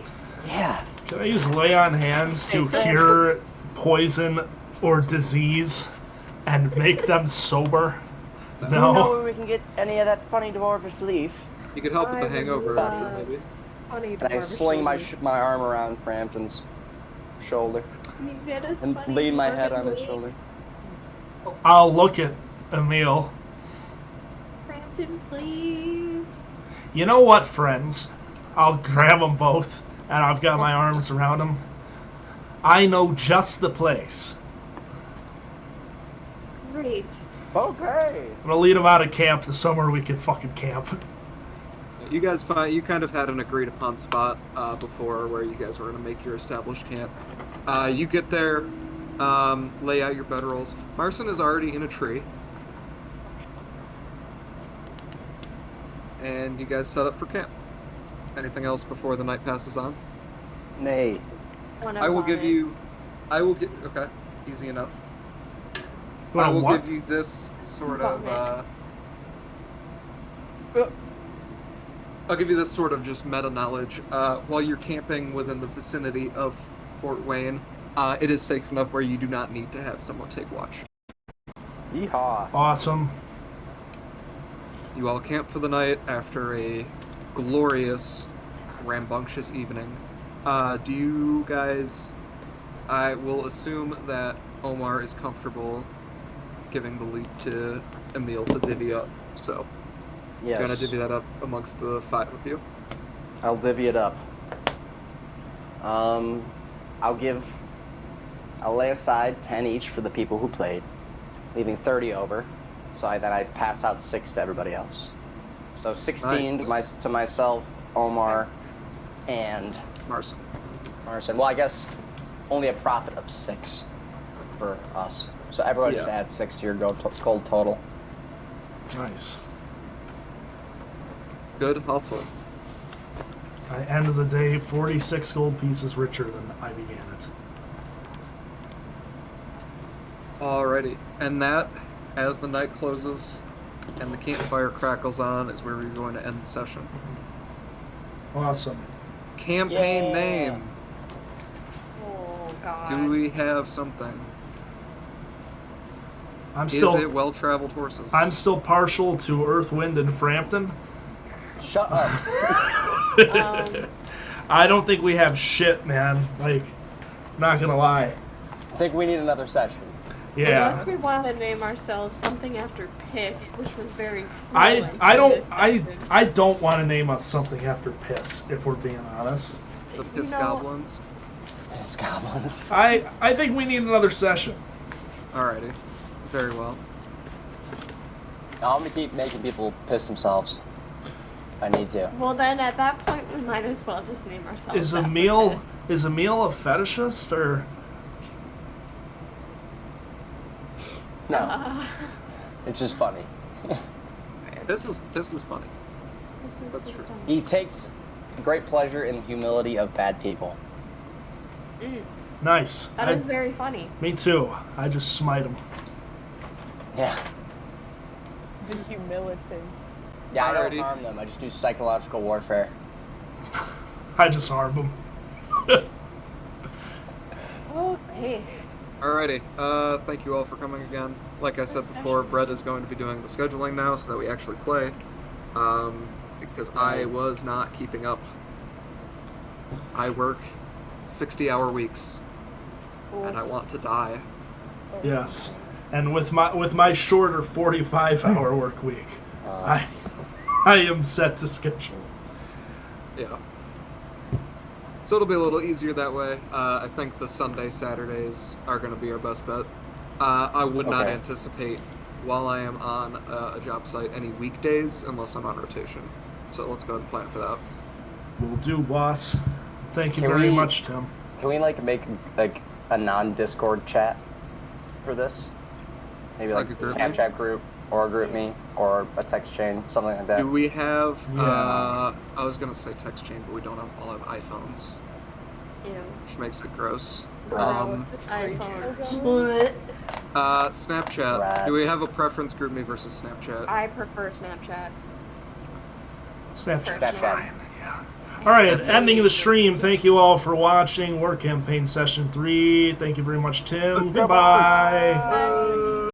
Yeah. Can I use lay on hands to cure poison or disease and make them sober? Do you know No. where we can get any of that funny dwarvish leaf? You could help with the I would hangover love- after, maybe. Funny And I dwarvish sling my lady. my arm around Frampton's shoulder You get us and funny lean my head dwarvish on his lady. shoulder. I'll look at Emil. Frampton, please. You know what, friends? I'll grab them both, and I've got my arms around them. I know just the place. Great. Okay. I'm gonna lead them out of camp to somewhere we can fucking camp. You guys you kind of had an agreed upon spot before where you guys were going to make your established camp. You get there, lay out your bedrolls. Marcin is already in a tree. And you guys set up for camp. Anything else before the night passes on? Nay. I will give you... Okay, easy enough. I Well, will what? give you this sort of... I'll give you this sort of just meta knowledge. While you're camping within the vicinity of Fort Wayne, it is safe enough where you do not need to have someone take watch. Yeehaw. Awesome. You all camp for the night after a glorious, rambunctious evening. Do you guys... I will assume that Omar is comfortable giving the lead to Emil to divvy up, so... Yes. Do you want to divvy that up amongst the 5 of you? I'll divvy it up. I'll lay aside 10 each for the people who played, leaving 30 over. So then I pass out 6 to everybody else. So 16 Nice. to myself, Omar, and Marcin. Marcin. Well, I guess only a profit of 6 for us. So everybody just Yeah. add 6 to your gold total. Nice. Good hustle. By the end of the day, 46 gold pieces richer than I began it. Alrighty. And that, as the night closes and the campfire crackles on, is where we're going to end the session. Awesome. Campaign Yeah. name. Oh God. Do we have something? I'm Is still it well-traveled horses? I'm still partial to Earth, Wind, and Frampton. Shut up. I don't think we have shit, man. Like, not gonna lie. I think we need another session. Yeah. Unless we want to name ourselves something after piss, which was very. I prevalent in this session. don't want to name us something after piss, if we're being honest. The You Piss know- Goblins? Yes, goblins. I think we need another session. Alrighty. Very well. I'm gonna keep making people piss themselves. If I need to. Well, then at that point, we might as well just name ourselves. Is after Emil this. a fetishist or? No, it's just funny. This is funny. This is That's true. funny. He takes great pleasure in the humility of bad people. Nice. That is very funny. Me too. I just smite him. Yeah. The humility. Yeah, I don't Alrighty. harm them. I just do psychological warfare. I just harm him. Okay. Alrighty. Thank you all for coming again. Like I said before, Brett is going to be doing the scheduling now so that we actually play. Because I was not keeping up. I work 60-hour weeks, and I want to die. Yes. And with my shorter 45-hour work week, I am set to schedule. Yeah. So it'll be a little easier that way. I think the Sunday, Saturdays are going to be our best bet. I would not Okay. anticipate, while I am on a job site, any weekdays unless I'm on rotation. So let's go ahead and plan for that. Will do, boss. Thank you Can very we- much, Tim. Can we make a non-Discord chat for this? Maybe Like like a a group? Snapchat group or a group me or a text chain, something like that. Do we have, Yeah. I was going to say text chain, but we don't all have iPhones, Ew. which makes it gross. Gross. iPhones. Snapchat. Rats. Do we have a preference, GroupMe versus Snapchat? I prefer Snapchat. Snapchat's Snapchat. fine. Yeah. All right, ending the stream. Thank you all for watching War Campaign Session 3. Thank you very much, Tim. Goodbye. Bye.